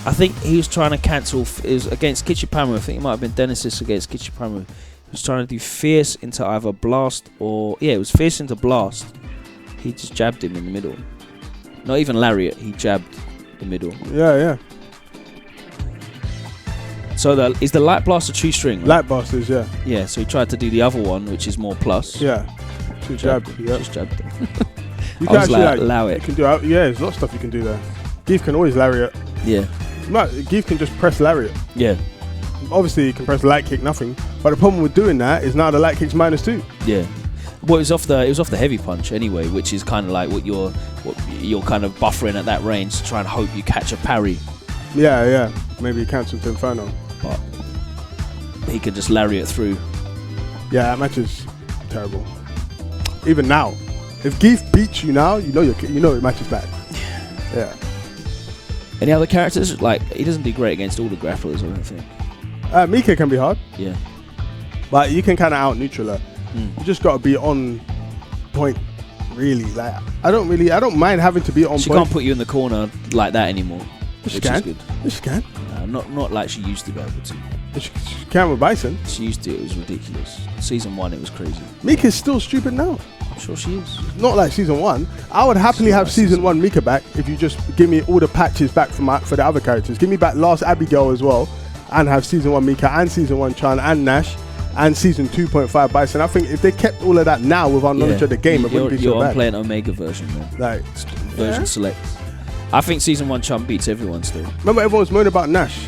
I think he was trying to cancel. It was against Kichipamu. I think it might have been Denesis against Kichipamu. He was trying to do fierce into either blast or it was fierce into blast. He just jabbed him in the middle. Not even lariat. He jabbed the middle. yeah. So is the light blast a true string? Right? Light blasters, yeah. Yeah. So he tried to do the other one, which is more plus. Yeah. Just jabbed. Yeah. Just jabbed him. You I can was actually like, allow it. You can do there's a lot of stuff you can do there. Geef can always lariat. Yeah. Geef can just press lariat. Yeah. Obviously, you can press light kick, nothing. But the problem with doing that is now the light kick's -2. Yeah. Well, it was off the heavy punch anyway, which is kind of like what you're kind of buffering at that range to try and hope you catch a parry. Yeah. Maybe cancel to Inferno. But he could just lariat through. Yeah, that match is terrible. Even now, if Geef beats you now, you know your match is bad. Yeah. Any other characters? Like, he doesn't do great against all the grapplers, I don't think. Mika can be hard. Yeah. But you can kind of out-neutral her. You just got to be on point, really. Like, I don't mind having to be on point. She can't put you in the corner like that anymore. She can. She can. Not like she used to be able to. She can with Bison. She used to. It was ridiculous. Season 1, it was crazy. Mika's still stupid now. I'm sure she is. Not like season 1. I would happily have season 1 Mika back if you just give me all the patches back for the other characters. Give me back Last Abigail as well, and have season 1 Mika and season 1 Chan and Nash and season 2.5 Bison. I think if they kept all of that now with our knowledge of the game, it wouldn't be so bad. You're playing Omega version, man. Like version select. I think season 1 Chum beats everyone still. Remember, everyone was moaning about Nash.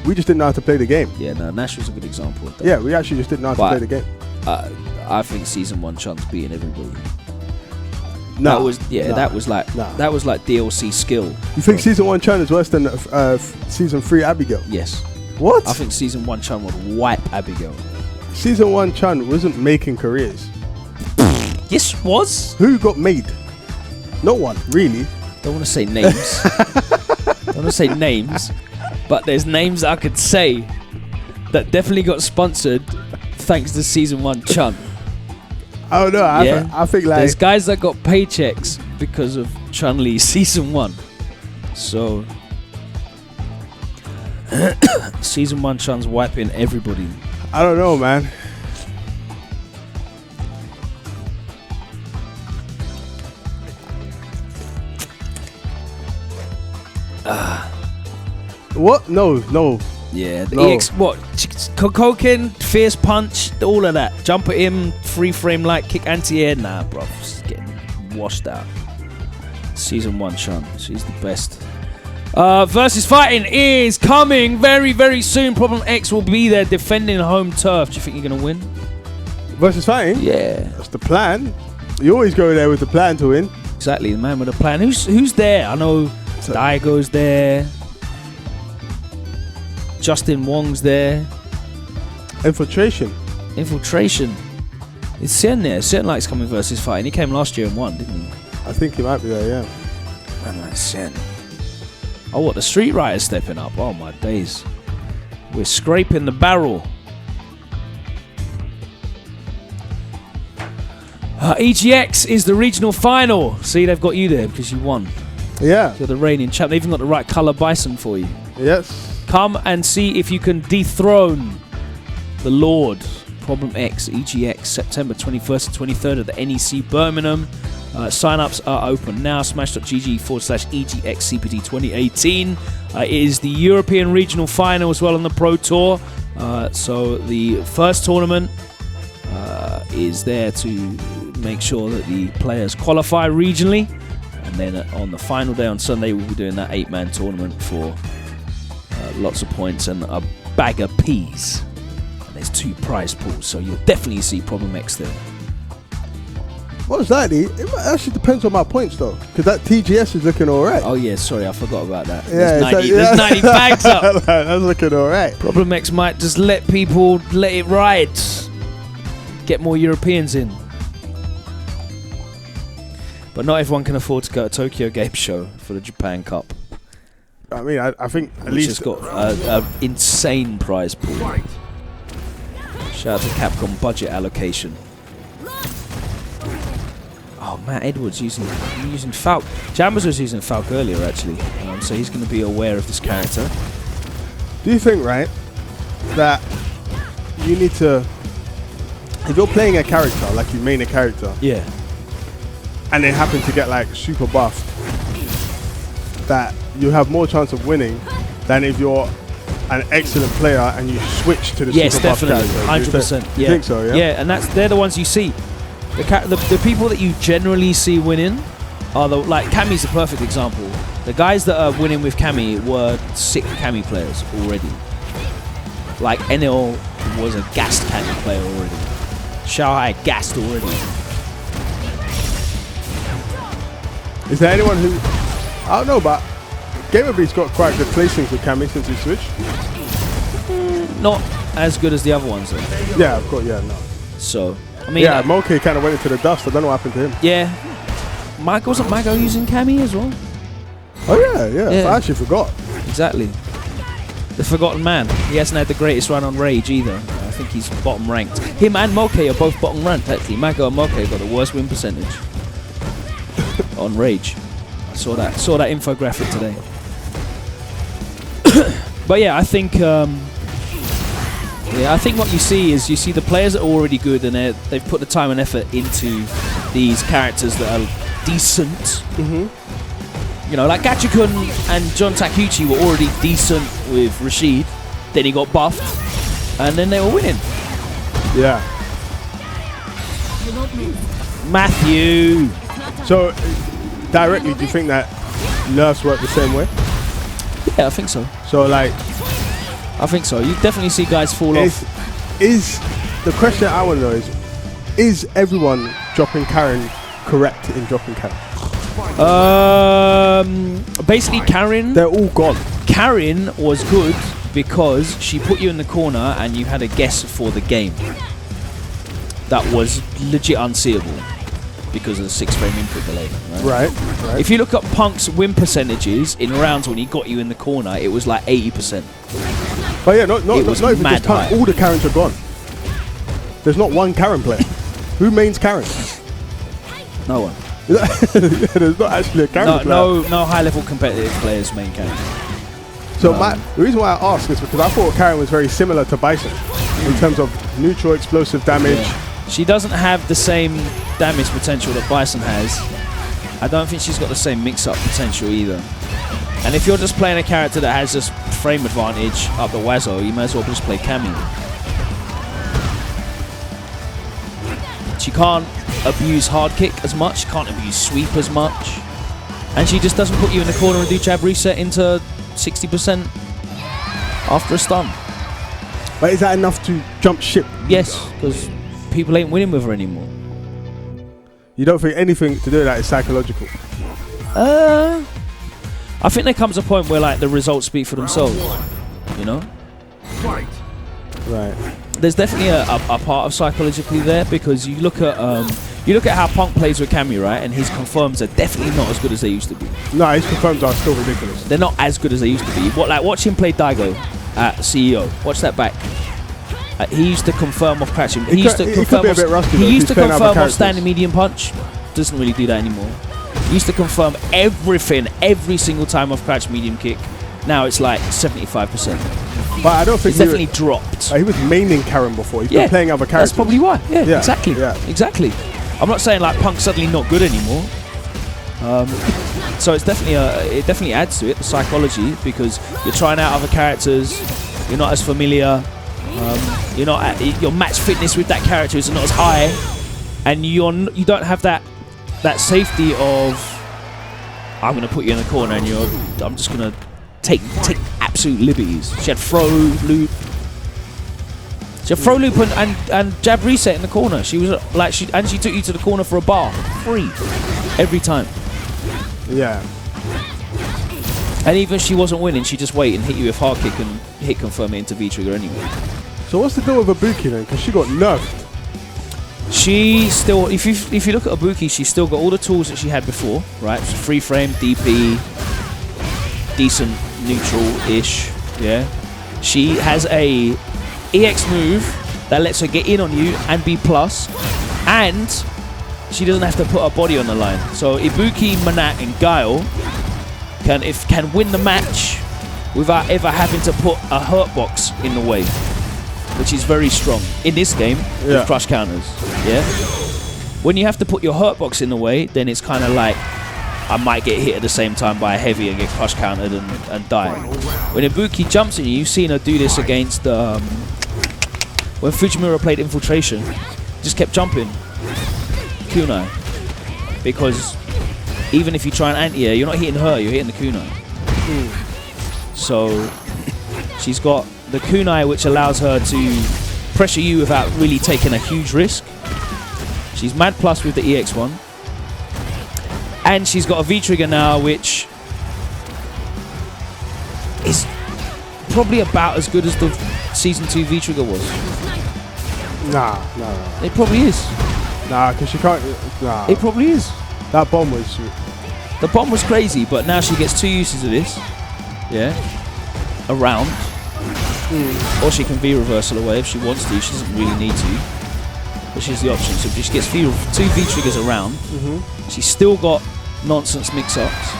We just didn't know how to play the game. Yeah, no, Nash was a good example of that. Yeah, we actually just didn't know how to play the game. I think season 1 Chun's beating everybody. No, that was like DLC skill. You think season 1 Chun is worse than season 3 Abigail? Yes. What? I think season 1 Chun would wipe Abigail. Season 1 Chun wasn't making careers. Yes, was. Who got made? No one, really. Don't want to say names. Don't want to say names, but there's names I could say that definitely got sponsored thanks to Season 1 Chun. I don't know. I think like... There's guys that got paychecks because of Chun-Li Season 1. So... Season 1 Chun's wiping everybody. I don't know, man. What? No. Yeah, the No. EX, what? Kokoken, Fierce Punch, all of that. Jump at him, free frame light kick, anti-air. Nah, bro. Just getting washed out. Season 1 Chun. She's the best. Versus fighting is coming very, very soon. Problem X will be there defending home turf. Do you think you're going to win? Versus fighting? Yeah. That's the plan. You always go there with the plan to win. Exactly, the man with a plan. Who's there? I know Daigo's there. Justin Wong's there. Infiltration. It's Sen there. Sen likes coming versus fighting. He came last year and won, didn't he? I think he might be there, yeah. Man like Sen. Oh, what? The Street Riders stepping up. Oh, my days. We're scraping the barrel. EGX is the regional final. See, they've got you there because you won. Yeah. You're the reigning champ. They've even got the right colour bison for you. Yes. Come and see if you can dethrone the Lord. Problem X, EGX, September 21st and 23rd at the NEC Birmingham. Sign-ups are open now. Smash.gg/EGX CPT 2018. It is the European Regional Final as well on the Pro Tour. So the first tournament is there to make sure that the players qualify regionally. And then on the final day on Sunday, we'll be doing that 8-man tournament for lots of points and a bag of peas. And there's 2 prize pools, so you'll definitely see Problem X there. Most likely, it actually depends on my points though, because that TGS is looking alright. Oh yeah, sorry, I forgot about that. Yeah, there's 90 bags up. That's looking alright. Problem X might just let people let it ride. Get more Europeans in. But not everyone can afford to go to Tokyo Game Show for the Japan Cup. I mean, I think at Which least has got an insane prize pool. Shout out to Capcom budget allocation. Oh, Matt Edwards using Falk. Jambers was using Falk earlier actually, so he's going to be aware of this character. Do you think, right, that you need to, if you're playing a character, like you main a character, Yeah. and they happen to get like super buffed, that you have more chance of winning than if you're an excellent player and you switch to the super buff character? 100%. You think so, yeah? Yeah, and they're the ones you see. The people that you generally see winning are like Cammy's the perfect example. The guys that are winning with Cammy were sick Cammy players already. Like NL was a gassed Cammy player already. Shanghai gassed already. Is there anyone who, I don't know, but Gamerbeat's got quite good placings with Cammy since he switched. Not as good as the other ones though. Yeah, of course, yeah, no. So, I mean... Yeah, Moke kind of went into the dust. I don't know what happened to him. Yeah. Wasn't Mago using Cammy as well? Oh, yeah. I actually forgot. Exactly. The forgotten man. He hasn't had the greatest run on Rage either. I think he's bottom ranked. Him and Moke are both bottom ranked actually. Mago and Moke got the worst win percentage on Rage. I saw that infographic today. But yeah, I think what you see is the players that are already good and they've put the time and effort into these characters that are decent. Mm-hmm. You know, like Gachikun and John Takuchi were already decent with Rashid. Then he got buffed, and then they were winning. Yeah. Matthew. So, directly, do you think that nerfs work the same way? Yeah, I think so. So, like... I think so. You definitely see guys fall off. Is the question I want to know is everyone dropping Karen correct in dropping Karen? Basically, Karen... They're all gone. Karen was good because she put you in the corner and you had a guess for the game. That was legit unseeable. because of the 6-frame input delay. Right. If you look at Punk's win percentages in rounds when he got you in the corner, it was like 80%. But yeah, not even mad just Punk. high. All the Karens are gone. There's not one Karen player. Who mains Karen? No one. There's not actually a Karen player. No high-level competitive players main Karen. So the reason why I ask is because I thought Karen was very similar to Bison in terms of neutral explosive damage. Yeah. She doesn't have the same damage potential that Bison has. I don't think she's got the same mix-up potential either. And if you're just playing a character that has just frame advantage up the WSO, you might as well just play Cammy. She can't abuse hard kick as much, can't abuse sweep as much. And she just doesn't put you in the corner and do jab reset into 60% after a stun. But is that enough to jump ship? Yes, because people ain't winning with her anymore. You don't think anything to do with that is psychological? I think there comes a point where like the results speak for themselves, you know? Fight. Right. There's definitely a part of psychologically there, because you look at how Punk plays with Cammy, right? And his confirms are definitely not as good as they used to be. No, his confirms are still ridiculous. They're not as good as they used to be. Watch him play Daigo at CEO. Watch that back. He used to confirm off crouching. He used to confirm off standing medium punch. Doesn't really do that anymore. He used to confirm everything every single time off crouch medium kick. Now it's like 75%. But I don't think it's definitely dropped. He was maining Karen before. He's been playing other characters. That's probably why. Yeah. Exactly. I'm not saying like Punk's suddenly not good anymore. So it's definitely it definitely adds to it, the psychology, because you're trying out other characters. You're not as familiar. You're not at, your match fitness with that character is not as high, and you don't have that safety of I'm going to put you in the corner and I'm just going to take absolute liberties. She had throw loop. She had throw loop and jab reset in the corner. She was like she took you to the corner for a bar, free, every time. Yeah. And even if she wasn't winning, she just wait and hit you with hard kick and hit confirm it into V trigger anyway. So what's the deal with Ibuki then? Because she got nerfed. She still, if you look at Ibuki, she's still got all the tools that she had before, right? So free frame, DP, decent neutral-ish, yeah. She has a EX move that lets her get in on you and be plus, and she doesn't have to put her body on the line. So Ibuki, Manak, and Guile can win the match without ever having to put a hurt box in the way, which is very strong in this game with crush counters. Yeah. When you have to put your hurt box in the way, then it's kind of like I might get hit at the same time by a heavy and get crush countered and die. When Ibuki jumps in, you've seen her do this against when Fujimura played Infiltration, just kept jumping kunai, because even if you try and anti-air, you're not hitting her, you're hitting the kunai. So she's got the kunai, which allows her to pressure you without really taking a huge risk. She's mad plus with the EX1. And she's got a V-trigger now, which is probably about as good as the Season 2 V-trigger was. Nah. It probably is. Nah, because she can't... Nah. It probably is. That bomb was... The bomb was crazy, but now she gets 2 uses of this. Yeah. Around. Or she can V-reversal away if she wants to. She doesn't really need to. But she's the option. So if she gets 2 V-triggers around, she's still got nonsense mix-ups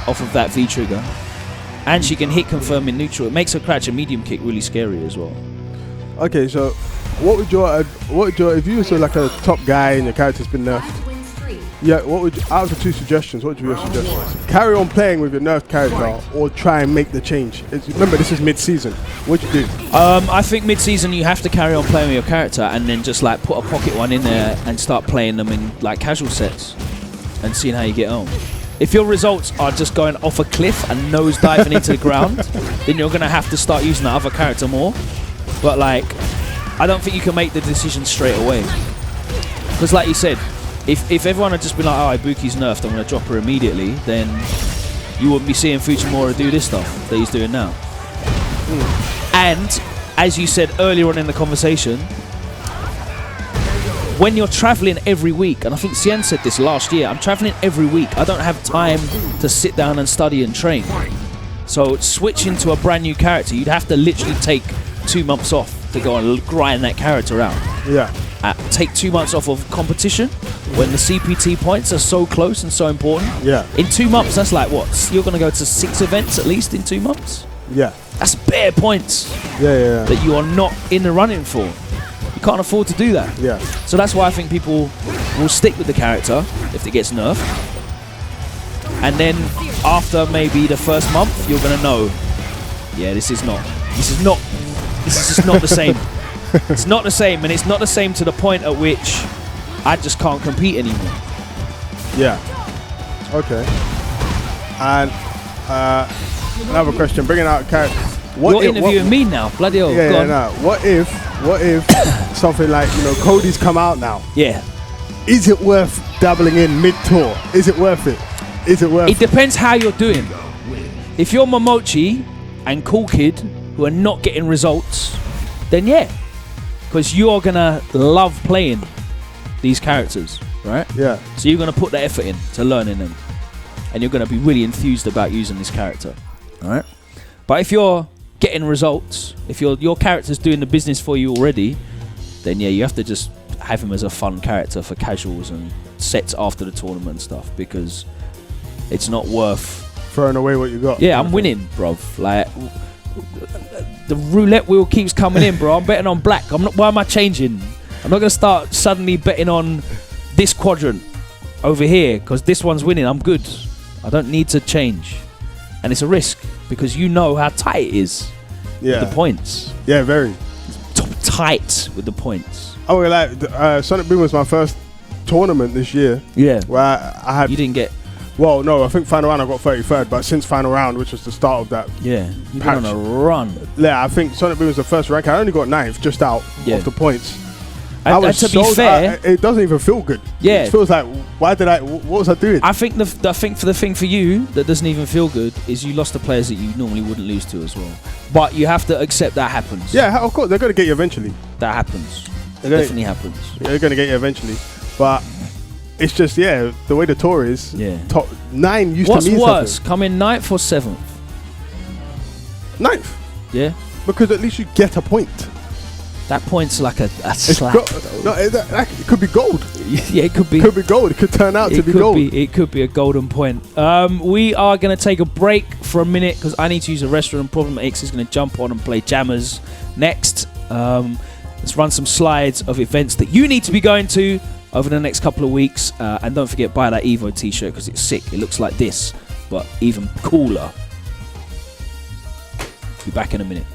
off of that V-trigger. And she can hit confirm in neutral. It makes her crouch a medium kick really scary as well. Okay, so what would your if you were like a top guy and your character's been nerfed? Yeah, what would out of the 2 suggestions? What would be your suggestions? Carry on playing with your nerfed character, or try and make the change. Remember, this is mid-season. What'd you do? I think mid-season you have to carry on playing with your character, and then just like put a pocket one in there and start playing them in like casual sets, and seeing how you get on. If your results are just going off a cliff and nose diving into the ground, then you're gonna have to start using that other character more. But like, I don't think you can make the decision straight away, because like you said, if everyone had just been like, oh, Ibuki's nerfed, I'm going to drop her immediately, then you wouldn't be seeing Fujimura do this stuff that he's doing now. And, as you said earlier on in the conversation, when you're traveling every week, and I think Cien said this last year, I'm traveling every week. I don't have time to sit down and study and train. So switching to a brand new character, you'd have to literally take 2 months off to go and grind that character out. Yeah. Take 2 months off of competition when the CPT points are so close and so important. Yeah. In 2 months, that's like what? You're going to go to 6 events at least in 2 months? Yeah. That's bare points Yeah. that you are not in the running for. You can't afford to do that. Yeah. So that's why I think people will stick with the character if it gets nerfed. And then after maybe the first month, you're going to know, yeah, this is just not the same. It's not the same, and it's not the same to the point at which I just can't compete anymore. Yeah. Okay. And another question, bringing out characters. You're interviewing me now, bloody hell. Yeah, no. What if something like, Cody's come out now? Yeah. Is it worth dabbling in mid-tour? Is it worth it? It depends how you're doing. If you're Momochi and Cool Kid, who are not getting results, then yeah. Because you are going to love playing these characters, right? Yeah. So you're going to put the effort in to learning them. And you're going to be really enthused about using this character, all right? But if you're getting results, if your character's doing the business for you already, then yeah, you have to just have him as a fun character for casuals and sets after the tournament and stuff, because it's not worth throwing away what you got. Yeah, I'm winning, bruv. Like, the roulette wheel keeps coming in, bro. I'm betting on black. Why am I changing? I'm not going to start suddenly betting on this quadrant over here because this one's winning. I'm good. I don't need to change. And it's a risk because you know how tight it is with the points. Yeah, very. Tight with the points. Oh, like Sonic Boom was my first tournament this year. Yeah. Where I had... You didn't get... Well, no, I think final round I got 33rd, but since final round, which was the start of that, you've been on a run. Yeah, I think Sonic Boom was the first rank. I only got 9th, just out of the points. And to be fair, it doesn't even feel good. Yeah, it feels like what was I doing? I think the thing for you that doesn't even feel good is you lost the players that you normally wouldn't lose to as well. But you have to accept that happens. Yeah, of course they're going to get you eventually. That happens. It definitely happens. Yeah, they're going to get you eventually, but. It's just, the way the tour is. Yeah. Top 9 used What's to mean worse, something. coming 9th or 7th? 9th. Yeah. Because at least you get a point. That point's like a slap. It could be gold. Yeah, it could be. It could be gold. It could turn out to be gold. It could be a golden point. We are going to take a break for a minute because I need to use a restroom. Problem X is going to jump on and play Jammers next. Let's run some slides of events that you need to be going to over the next couple of weeks, and don't forget, buy that Evo t-shirt because it's sick. It looks like this, but even cooler. Be back in a minute.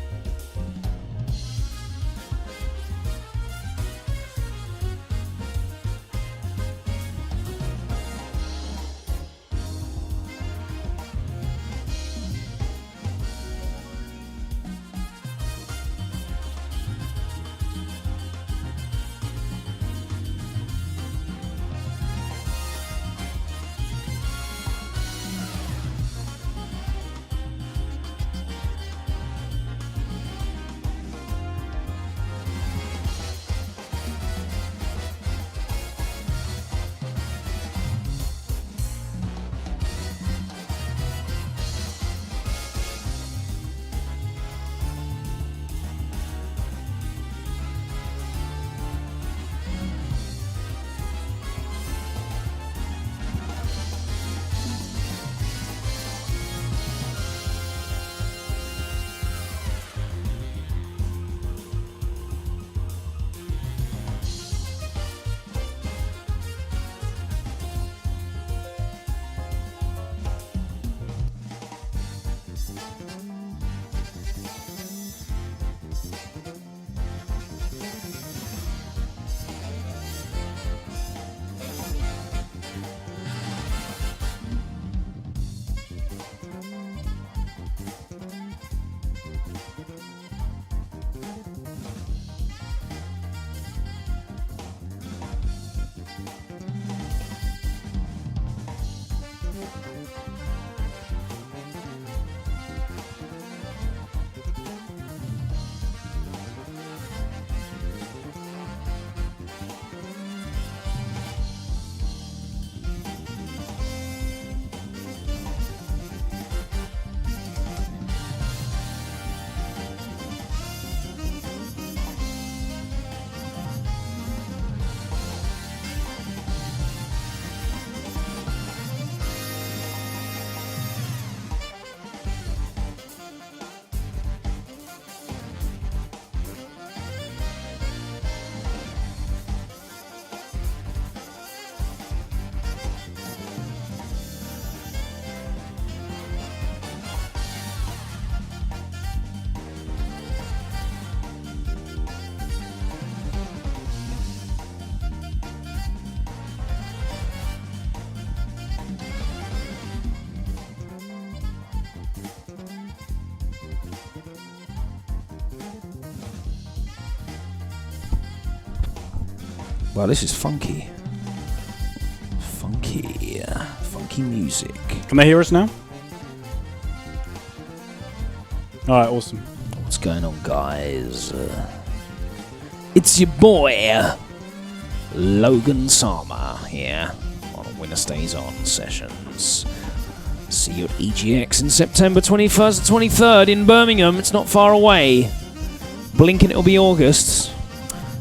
Well, this is funky. Funky music. Can they hear us now? All right, awesome. What's going on, guys? It's your boy, Logan Sama here on WinnerStaysOn Sessions. See you at EGX in September 21st and 23rd in Birmingham. It's not far away. Blinking, it'll be August.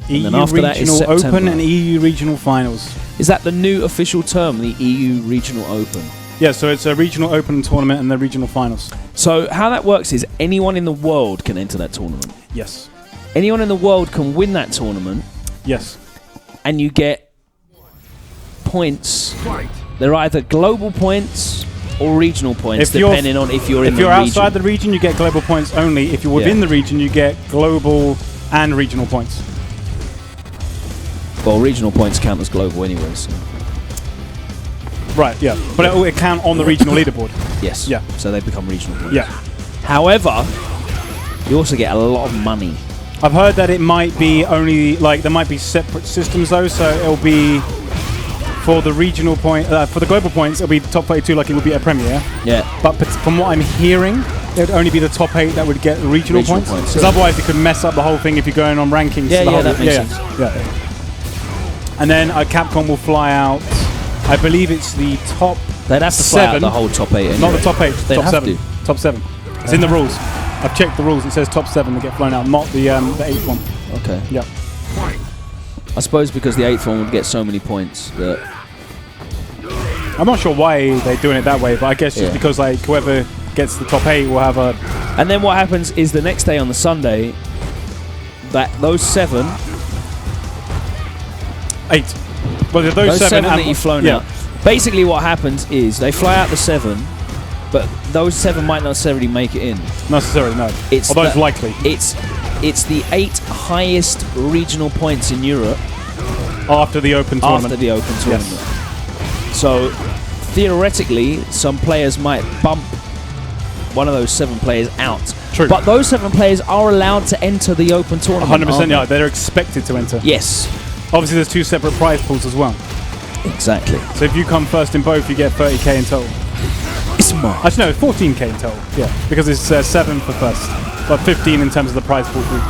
EU and then after that is Regional September. Open and EU Regional Finals. Is that the new official term, the EU Regional Open? Yeah, so it's a Regional Open tournament and the Regional Finals. So how that works is anyone in the world can enter that tournament. Yes. Anyone in the world can win that tournament, Yes. and you get points. They're either global points or regional points, depending on if you're in the region. If you're outside the region, you get global points only. If you're within the region, you get global and regional points. Well, regional points count as global anyway, so. Right, yeah. But it count on the regional leaderboard. Yes. Yeah. So they become regional points. Yeah. However, you also get a lot of money. I've heard that it might be only, like, there might be separate systems though, so it'll be for the regional point, for the global points, it'll be top 32 like it would be at Premier. Yeah. But from what I'm hearing, it would only be the top 8 that would get regional points. Because otherwise it could mess up the whole thing if you're going on rankings. Yeah, that makes sense. Yeah. And then Capcom will fly out, I believe it's the top They'd have to fly out the whole top 8 anyway. Not the top 8, They'd top have 7. to. Top 7. It's in the rules. I've checked the rules. It says top 7 that get flown out, not the 8th one. Okay. Yeah. I suppose because the 8th one would get so many points that... I'm not sure why they're doing it that way, but I guess just because like whoever gets the top 8 will have a... And then what happens is the next day on the Sunday, that those 7... 8. Well, those 7 that you've flown out. Basically what happens is they fly out the 7, but those 7 might not necessarily make it in. Not necessarily, no. Although it's likely. It's the 8 highest regional points in Europe after the Open tournament. After the Open tournament. Yes. So theoretically, some players might bump one of those 7 players out. True. But those 7 players are allowed to enter the Open tournament. 100%, yeah. They're expected to enter. Yes. Obviously, there's 2 separate prize pools as well. Exactly. So if you come first in both, you get 30k in total. It's smart. Actually, no, 14k in total. Yeah, because it's 7 for first, but 15 in terms of the prize pool for each.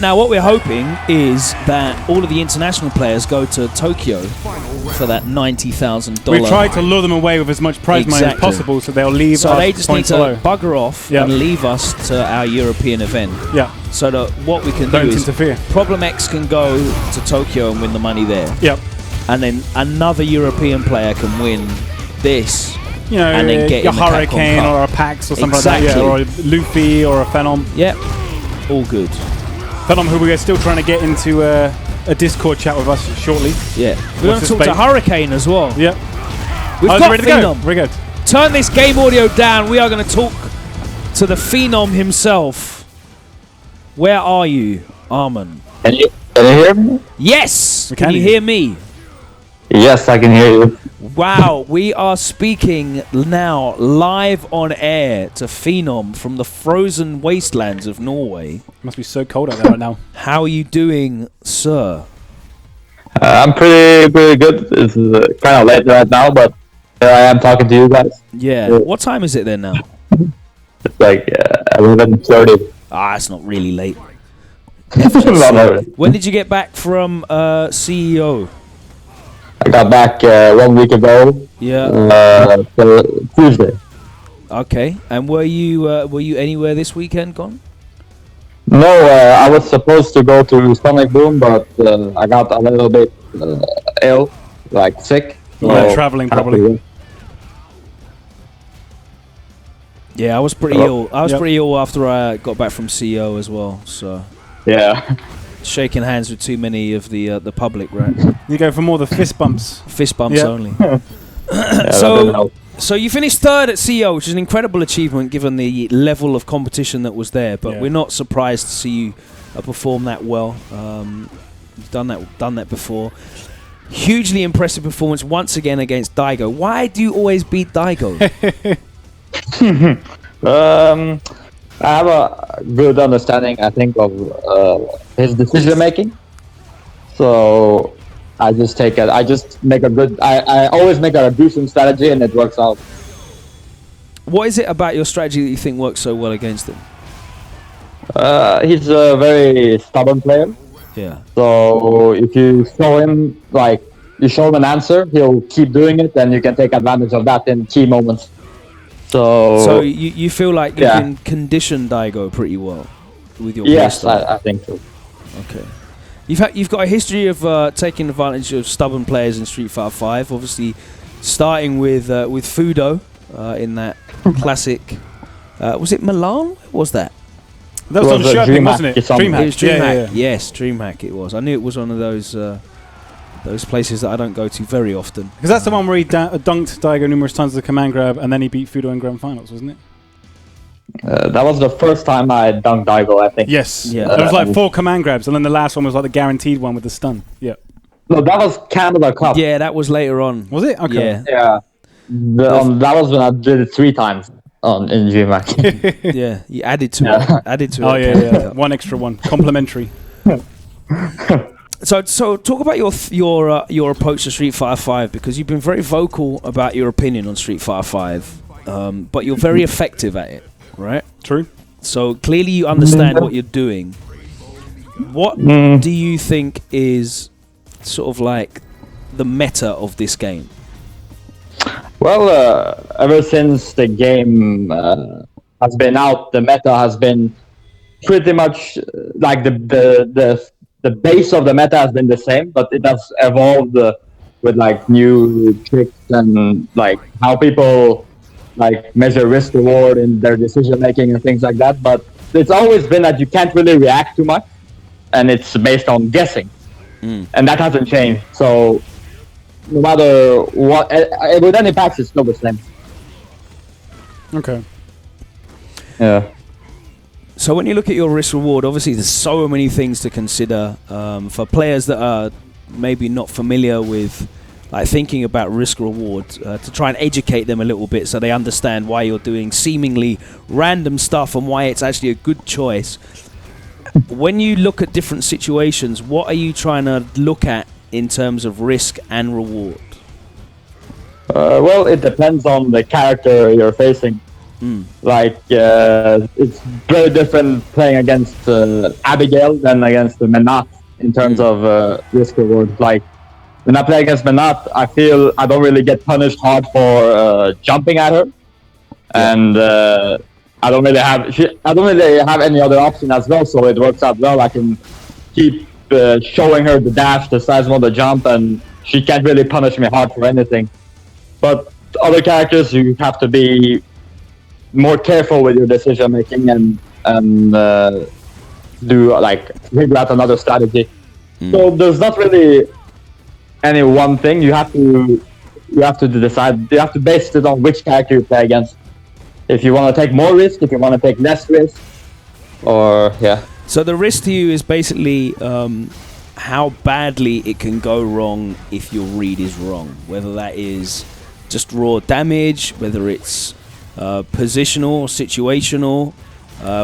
Now, what we're hoping is that all of the international players go to Tokyo for that $90,000. We've tried to lure them away with as much prize money as possible, so they'll leave. So us they just need to below. bugger off and leave us to our European event. Yeah. So that what we can Don't do is interfere. Problem X can go to Tokyo and win the money there. Yep. And then another European player can win this. You know, and then get a in the Capcom Hurricane Cup. or a Pax or something like that, yeah, or a Luffy or a Phenom. Yep. All good. Phenom, who we are still trying to get into a Discord chat with us shortly. Yeah. We're going to talk to Hurricane as well. Yep. We've got ready to Phenom. go. Very good. Turn this game audio down. We are going to talk to the Phenom himself. Where are you, Arman? Can you hear me? Yes! We Can you hear me? Yes, I can hear you. Wow, we are speaking now live on air to Phenom from the frozen wastelands of Norway. Must be so cold out there right now. How are you doing, sir? I'm pretty good. It's kind of late right now, but here I am talking to you guys. Yeah. What time is it then now? It's like 11:30. Ah, it's not really late. No. When did you get back from CEO? I got back 1 week ago. Yeah. Tuesday. Okay. And were you anywhere this weekend gone? No, I was supposed to go to Sonic Boom, but I got a little bit ill, like sick. Yeah, traveling probably. Yeah, I was pretty ill. I was pretty ill after I got back from CEO as well. So yeah, shaking hands with too many of the public, right? You go for more the fist bumps. Fist bumps only. so So you finished third at CEO, which is an incredible achievement given the level of competition that was there. But we're not surprised to see you perform that well. You've done that before. Hugely impressive performance once again against Daigo. Why do you always beat Daigo? I have a good understanding, I think, of his decision making. So I just take it. I just make a good. I always make a decent strategy, and it works out. What is it about your strategy that you think works so well against him? He's a very stubborn player. Yeah. So if you show him you show him an answer, he'll keep doing it, and you can take advantage of that in key moments. So you feel like you can condition Daigo pretty well with your yes, playstyle? I think so. Okay. You've got a history of taking advantage of stubborn players in Street Fighter 5. Obviously, starting with Fudo in that classic. Was it Milan? What was that? That was on Sherping, wasn't it? DreamHack. It was DreamHack. Yeah. Yes, DreamHack it was. I knew it was one of those places that I don't go to very often. Because that's the one where he dunked Daigo numerous times with a command grab, and then he beat Fudo in grand finals, wasn't it? That was the first time I dunked Daigo, I think. Yes. Yeah. There was like 4 command grabs, and then the last one was like the guaranteed one with the stun. Yeah. No, that was Canada Cup. Yeah, that was later on. Was it? Okay. Yeah. Yeah. That was when I did it 3 times in DreamHack. Yeah, you added to it. Added to it. Oh, yeah. One extra one. Complimentary. So talk about your approach to Street Fighter 5, because you've been very vocal about your opinion on Street Fighter 5, but you're very effective at it, right? True. So clearly you understand what you're doing. What do you think is sort of like the meta of this game? Well, ever since the game has been out, the meta has been pretty much like the base of the meta has been the same, but it has evolved with like new tricks and like how people like measure risk reward in their decision making and things like that. But it's always been that you can't really react too much, and it's based on guessing, and that hasn't changed. So no matter what, with any packs, it's still the same. Okay. Yeah. So when you look at your risk reward, obviously there's so many things to consider for players that are maybe not familiar with like thinking about risk reward, to try and educate them a little bit so they understand why you're doing seemingly random stuff and why it's actually a good choice. When you look at different situations, what are you trying to look at in terms of risk and reward? Well, it depends on the character you're facing. Like, it's very different playing against Abigail than against Menat in terms of risk reward. Like, when I play against Menat, I feel I don't really get punished hard for jumping at her, and I don't really have any other option as well. So it works out well. I can keep showing her the dash, the seismo, the jump, and she can't really punish me hard for anything. But other characters, you have to be more careful with your decision making and do like figure out another strategy. So there's not really any one thing. You have to decide. You have to base it on which character you play against. If you want to take more risk, if you want to take less risk, or So the risk to you is basically how badly it can go wrong if your read is wrong. Whether that is just raw damage, whether it's positional, situational,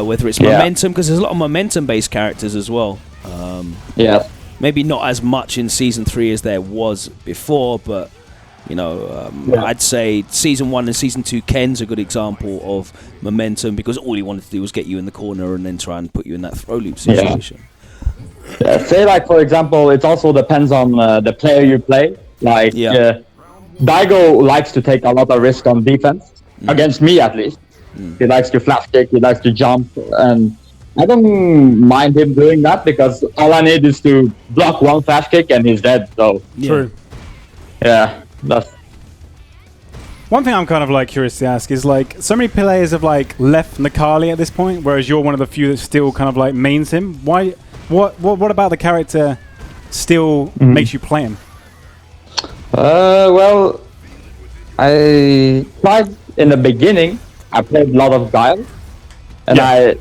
whether it's momentum, because there's a lot of momentum-based characters as well. Maybe not as much in Season 3 as there was before, but you know, I'd say Season 1 and Season 2 Ken's a good example of momentum, because all he wanted to do was get you in the corner and then try and put you in that throw loop situation. Say, like, for example, it also depends on the player you play. Like, Daigo likes to take a lot of risk on defense, against me at least. He likes to flash kick, he likes to jump, and I don't mind him doing that, because all I need is to block one flash kick and he's dead. So True. Yeah, that's one thing I'm kind of like curious to ask is, like, so many players have like left Nakali at this point, whereas you're one of the few that still kind of like mains him. Why? What about the character still makes you play him? Well, I tried in the beginning. I played a lot of Guile, and I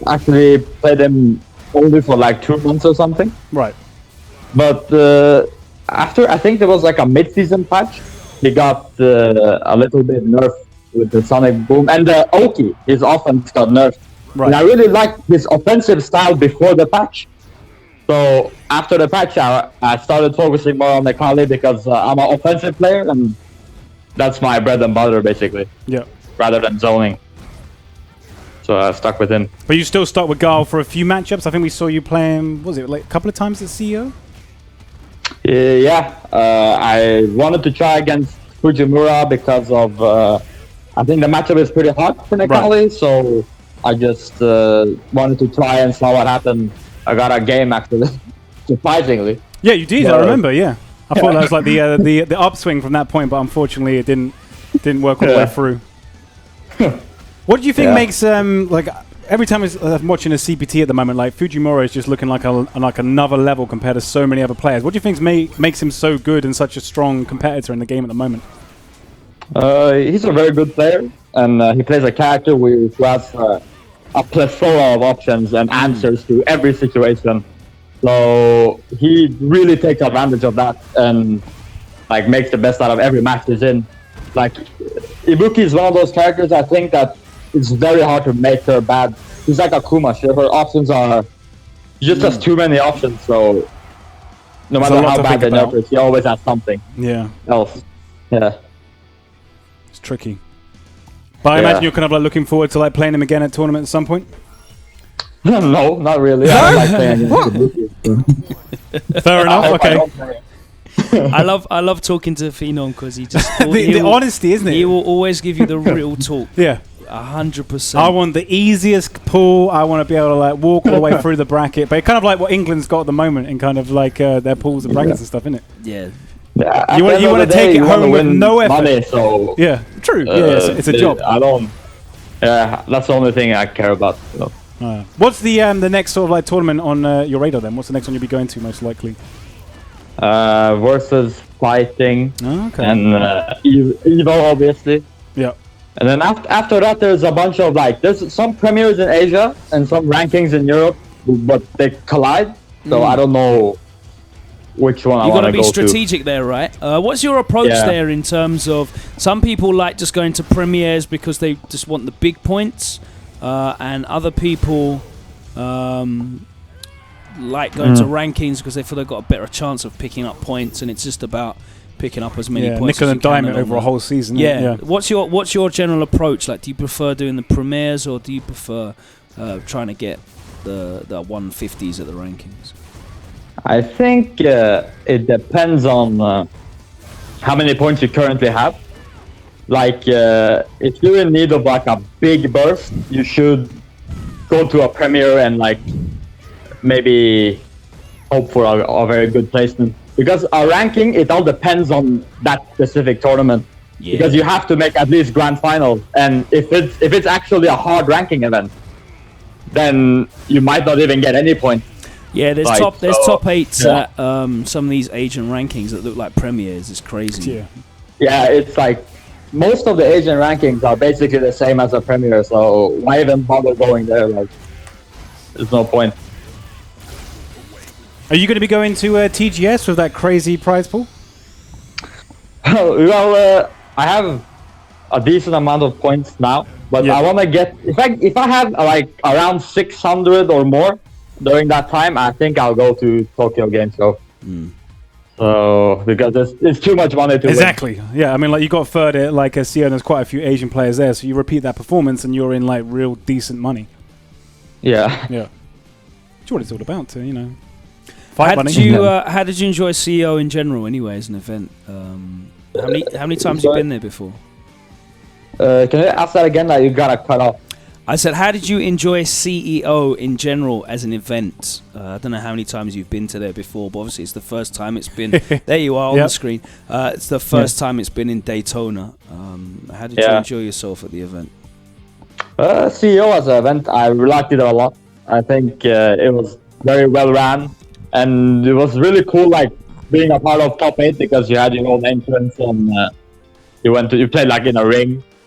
actually played him only for like 2 months or something. Right. But after, I think there was like a mid-season patch, he got a little bit nerfed with the Sonic Boom, and the Oki, his offense got nerfed. Right. And I really liked his offensive style before the patch. So after the patch, I started focusing more on the Kali because I'm an offensive player, and that's my bread and butter, basically. Yeah. Rather than zoning. So I stuck with him. But you still stuck with Gal for a few matchups. I think we saw you playing, was it like a couple of times at CEO? Yeah. I wanted to try against Fujimura because of, I think the matchup is pretty hard for Nekali, Right. so I just wanted to try and see what happened. I got a game actually, surprisingly. Yeah, you did. I Well, remember. Yeah, I thought that was like the upswing from that point, but unfortunately, it didn't work all the way through. What do you think makes like every time I'm watching a CPT at the moment, like Fujimura is just looking like another level compared to so many other players. What do you think makes him so good and such a strong competitor in the game at the moment? He's a very good player, and he plays a character who has a plethora of options and answers to every situation. So he really takes advantage of that and like makes the best out of every match he's in. Like Ibuki is one of those characters I think that it's very hard to make her bad. She's like a Kumash. Her options are she just has too many options. So no matter how bad they nerf her, she always has something. Yeah. Else. Yeah. It's tricky. But I imagine you're kind of like looking forward to like playing him again at tournament at some point. No, not really. I don't like playing against Ibuki. Fair enough. Okay. I love talking to Phenom because he just the honesty, isn't it? He will always give you the real talk. Yeah. 100%. I want the easiest pool. I want to be able to like walk all the way through the bracket. But it's kind of like what England's got at the moment in kind of like their pools and brackets and stuff, isn't it? Yeah. Yeah, You want to take it home with no effort. Money, so Yeah, true. Yeah, it's a job. I don't. Yeah, that's the only thing I care about. So. What's the next sort of like tournament on your radar then? What's the next one you'll be going to most likely? Versus fighting Okay. and Evo, obviously. Yeah. And then after that, there's a bunch of like there's some premieres in Asia and some rankings in Europe, but they collide. So I don't know which one I want to go to. You got to be strategic there, right? What's your approach there in terms of some people like just going to premieres because they just want the big points, and other people like going to rankings because they feel they've got a better chance of picking up points, and it's just about picking up as many points nickel as and diamond over a whole season. Yeah. What's your general approach? Like, do you prefer doing the premieres or do you prefer trying to get the 150s at the rankings? I think it depends on how many points you currently have. Like, if you're in need of like a big burst, you should go to a premiere and like maybe hope for a very good placement. Because our ranking, it all depends on that specific tournament. Yeah. Because you have to make at least grand finals, and if it's actually a hard ranking event, then you might not even get any points. Yeah, there's top 8s at some of these Asian rankings that look like premieres. It's crazy. Yeah, it's like most of the Asian rankings are basically the same as a premier. So why even bother going there? Like, there's no point. Are you going to be going to TGS with that crazy prize pool? Well, I have a decent amount of points now, but I want to get if I have like around 600 or more during that time, I think I'll go to Tokyo Game Show. So because it's too much money to win. Yeah, I mean, like you got third at like a CEO, and there's quite a few Asian players there, so you repeat that performance and you're in like real decent money. Yeah. It's what it's all about, you know. How did you enjoy CEO in general, anyway, as an event? How many times have you been there before? Can you ask that again? Like, you gotta cut off. I said, how did you enjoy CEO in general as an event? I don't know how many times you've been to there before, but obviously it's the first time it's been. There you are on the screen. It's the first time it's been in Daytona. How did you enjoy yourself at the event? CEO as an event, I liked it a lot. I think it was very well ran. And it was really cool, like being a part of top 8 because you had your own entrance and you played like in a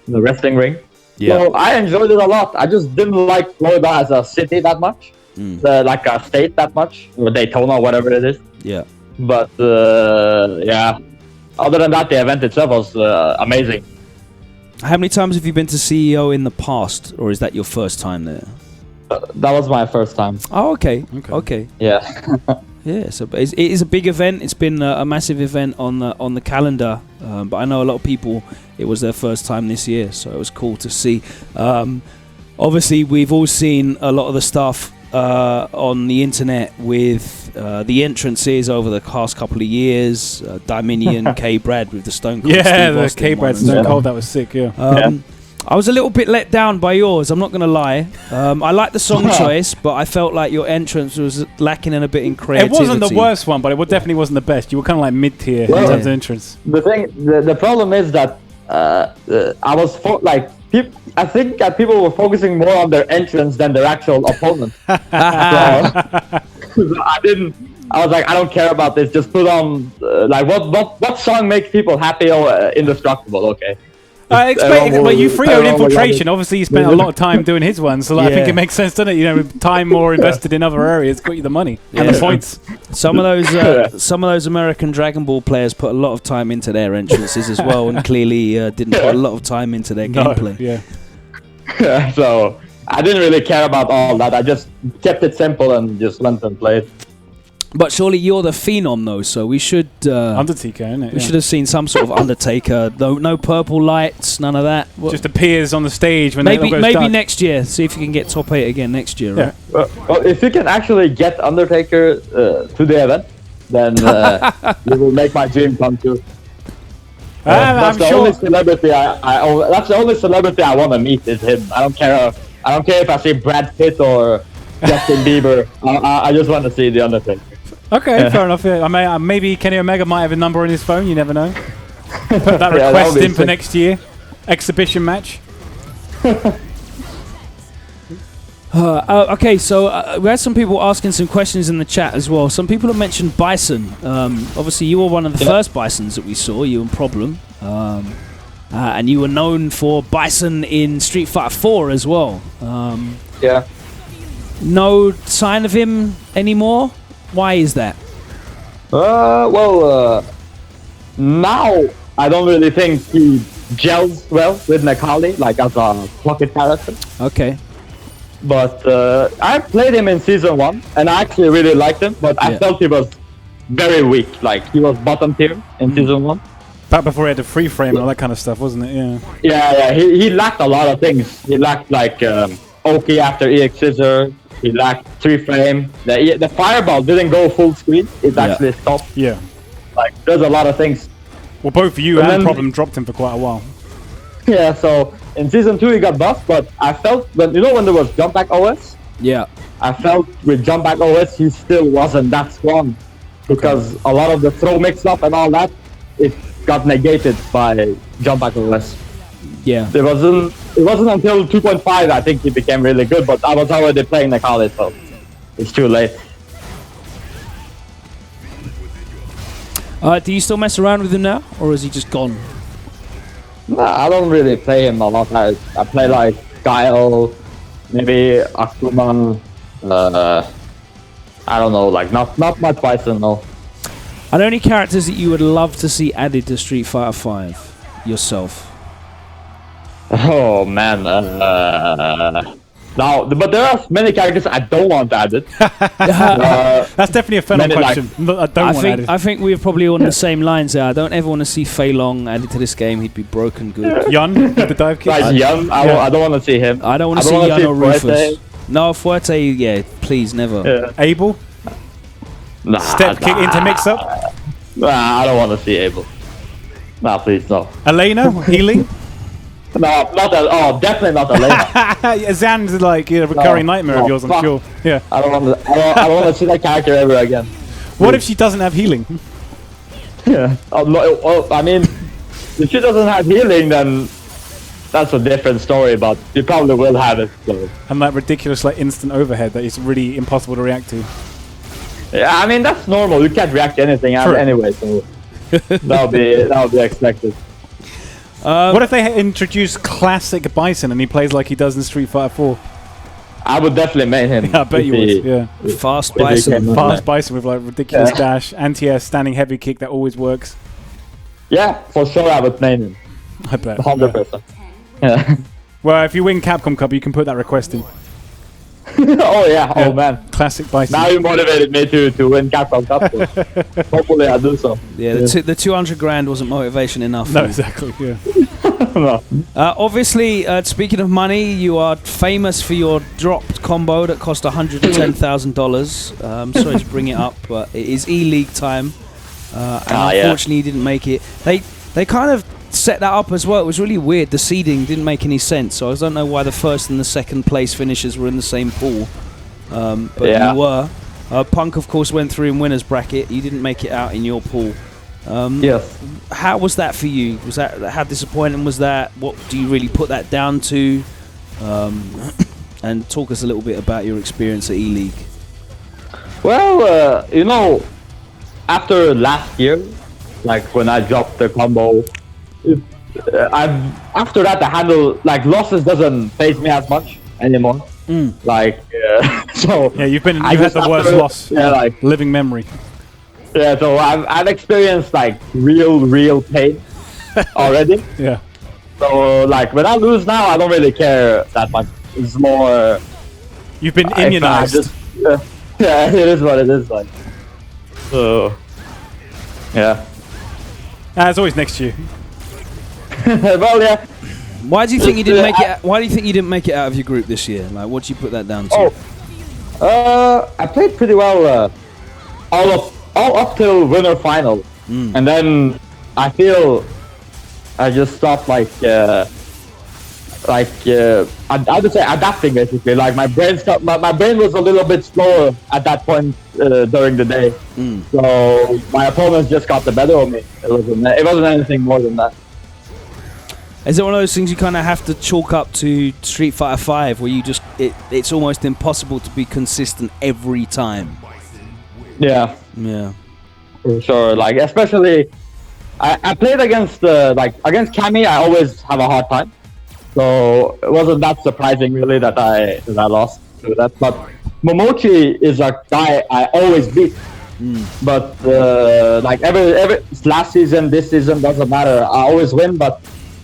wrestling ring. Yeah. So I enjoyed it a lot. I just didn't like Florida as a city that much, like a state that much, or Daytona, whatever it is. Yeah. But other than that, the event itself was amazing. How many times have you been to CEO in the past, or is that your first time there? That was my first time. Oh, okay. Yeah. Yeah, so it is a big event. It's been a massive event on the calendar, but I know a lot of people, it was their first time this year, so it was cool to see. Obviously, we've all seen a lot of the stuff on the internet with the entrances over the past couple of years. Dominion, K-Brad with the Stone Cold. Yeah, Steve the Austin K-Brad one. Stone Cold, that was sick, I was a little bit let down by yours, I'm not going to lie. I like the song choice, but I felt like your entrance was lacking in a bit in creativity. It wasn't the worst one, but it definitely wasn't the best. You were kind of like mid-tier in terms of entrance. The problem is that I was I think that people were focusing more on their entrance than their actual opponent. So I was like, I don't care about this. Just put on what song makes people happy or indestructible? Okay. Explain, but you free-owned Infiltration. Obviously, you spent a lot of time doing his one, so I think it makes sense, doesn't it? You know, with time more invested in other areas, got you the money and the points. Some of those American Dragon Ball players put a lot of time into their entrances as well, and clearly didn't put a lot of time into their gameplay. Yeah. So I didn't really care about all that. I just kept it simple and just went and played. But surely you're the Phenom, though, so we should... Undertaker, isn't it? We should have seen some sort of Undertaker. No purple lights, none of that. Just appears on the stage when maybe dark. next year. See if you can get top 8 again next year. Right? Well, if you can actually get Undertaker to the event, then you will make my dream come true. That's the only celebrity that's the only celebrity I want to meet is him. I don't care if I see Brad Pitt or Justin Bieber. I just want to see the Undertaker. Okay, fair enough. Yeah. Maybe Kenny Omega might have a number on his phone. You never know. Put that request in for next year. Exhibition match. Okay, so we had some people asking some questions in the chat as well. Some people have mentioned Bison. Obviously, you were one of the first Bisons that we saw, you and Problem. And you were known for Bison in Street Fighter 4 as well. Yeah. No sign of him anymore? Why is that? Now I don't really think he gels well with Nakali, like as a pocket character. Okay. But I played him in Season 1, and I actually really liked him, but I felt he was very weak. Like, he was bottom tier in Season 1. Back before he had the free frame and all that kind of stuff, wasn't it? Yeah. He lacked a lot of things. He lacked, like, Oki after EX Scissor. He lacked 3-frame. The fireball didn't go full screen. It actually stopped. Yeah. Like, there's a lot of things. Well, both you and Problem dropped him for quite a while. Yeah, so in Season 2 he got buffed, but I felt, when there was Jump Back OS? Yeah. I felt with Jump Back OS he still wasn't that strong. Because a lot of the throw mix-up and all that, it got negated by Jump Back OS. Yeah. It wasn't until 2.5 I think he became really good, but I was already playing Nakali, so it's too late. Do you still mess around with him now, or is he just gone? Nah, I don't really play him a lot. I play like Guile, maybe Akuma, I don't know, like not much Bison, no. Are there any characters that you would love to see added to Street Fighter 5 yourself? Oh man, now, but there are many characters I don't want added. That's definitely a Phenom question. I think we're probably on the same lines there. I don't ever want to see Fei Long added to this game. He'd be broken good. Yun with the dive kick. Like Yun, I don't want to see him. I don't want to see Yun or Rufus. No, Fuerte, yeah, please, never. Yeah. Abel? Step kick into mix-up? Nah, I don't want to see Abel. Nah, please, no. Elena, healing? No, definitely not Elena. Zan's like a recurring nightmare of yours, I'm sure. Yeah. I don't want to see that character ever again. What if she doesn't have healing? Yeah. I mean, if she doesn't have healing, then that's a different story, but she probably will have it. So. And that ridiculous like instant overhead that is really impossible to react to. Yeah, I mean that's normal. You can't react to anything anyway, so that would be expected. What if they introduce classic Bison and he plays like he does in Street Fighter 4? I would definitely main him. Yeah, I bet you would. Yeah. Fast Bison. Fast Bison with like ridiculous dash, anti-air standing heavy kick that always works. Yeah, for sure I would main him. I bet. 100%. Yeah. Well, if you win Capcom Cup, you can put that request in. Oh yeah, oh man. Classic Bison. Now you motivated me to win Capcom Cup. So hopefully I do so. Yeah, the 200 grand wasn't motivation enough. No, exactly. Yeah. No. Obviously, speaking of money, you are famous for your dropped combo that cost $110,000. Sorry to bring it up, but it is E-League time, and unfortunately, you didn't make it. They kind of set that up as well. It was really weird. The seeding didn't make any sense, so I don't know why the first and the second place finishers were in the same pool. But you were. Punk, of course, went through in winners bracket. You didn't make it out in your pool. Yes. How was that for you? Was that how disappointing was that? What do you really put that down to? And talk us a little bit about your experience at E-League. Well, after last year, like when I dropped the combo, after that the handle losses doesn't faze me as much anymore. So yeah, you had the worst loss. Yeah, living memory. Yeah, so I've experienced real pain already. Yeah. So when I lose now, I don't really care that much. It's more. You've been immunized. Yeah, it is what it is like. So. Yeah. It's always next to you. Well, yeah. Why do you think you didn't make it? Why do you think you didn't make it out of your group this year? What do you put that down to? I played pretty well all up till winner final, and then I feel I just stopped I would say adapting basically. My brain was a little bit slower at that point during the day, so my opponents just got the better of me. It wasn't anything more than that. Is it one of those things you kind of have to chalk up to Street Fighter 5, where you just it's almost impossible to be consistent every time? Yeah. Yeah. For sure. Especially I played against against Cammy. I always have a hard time, so it wasn't that surprising really that I lost to that. But Momochi is a guy I always beat. But every last season, this season doesn't matter. I always win, but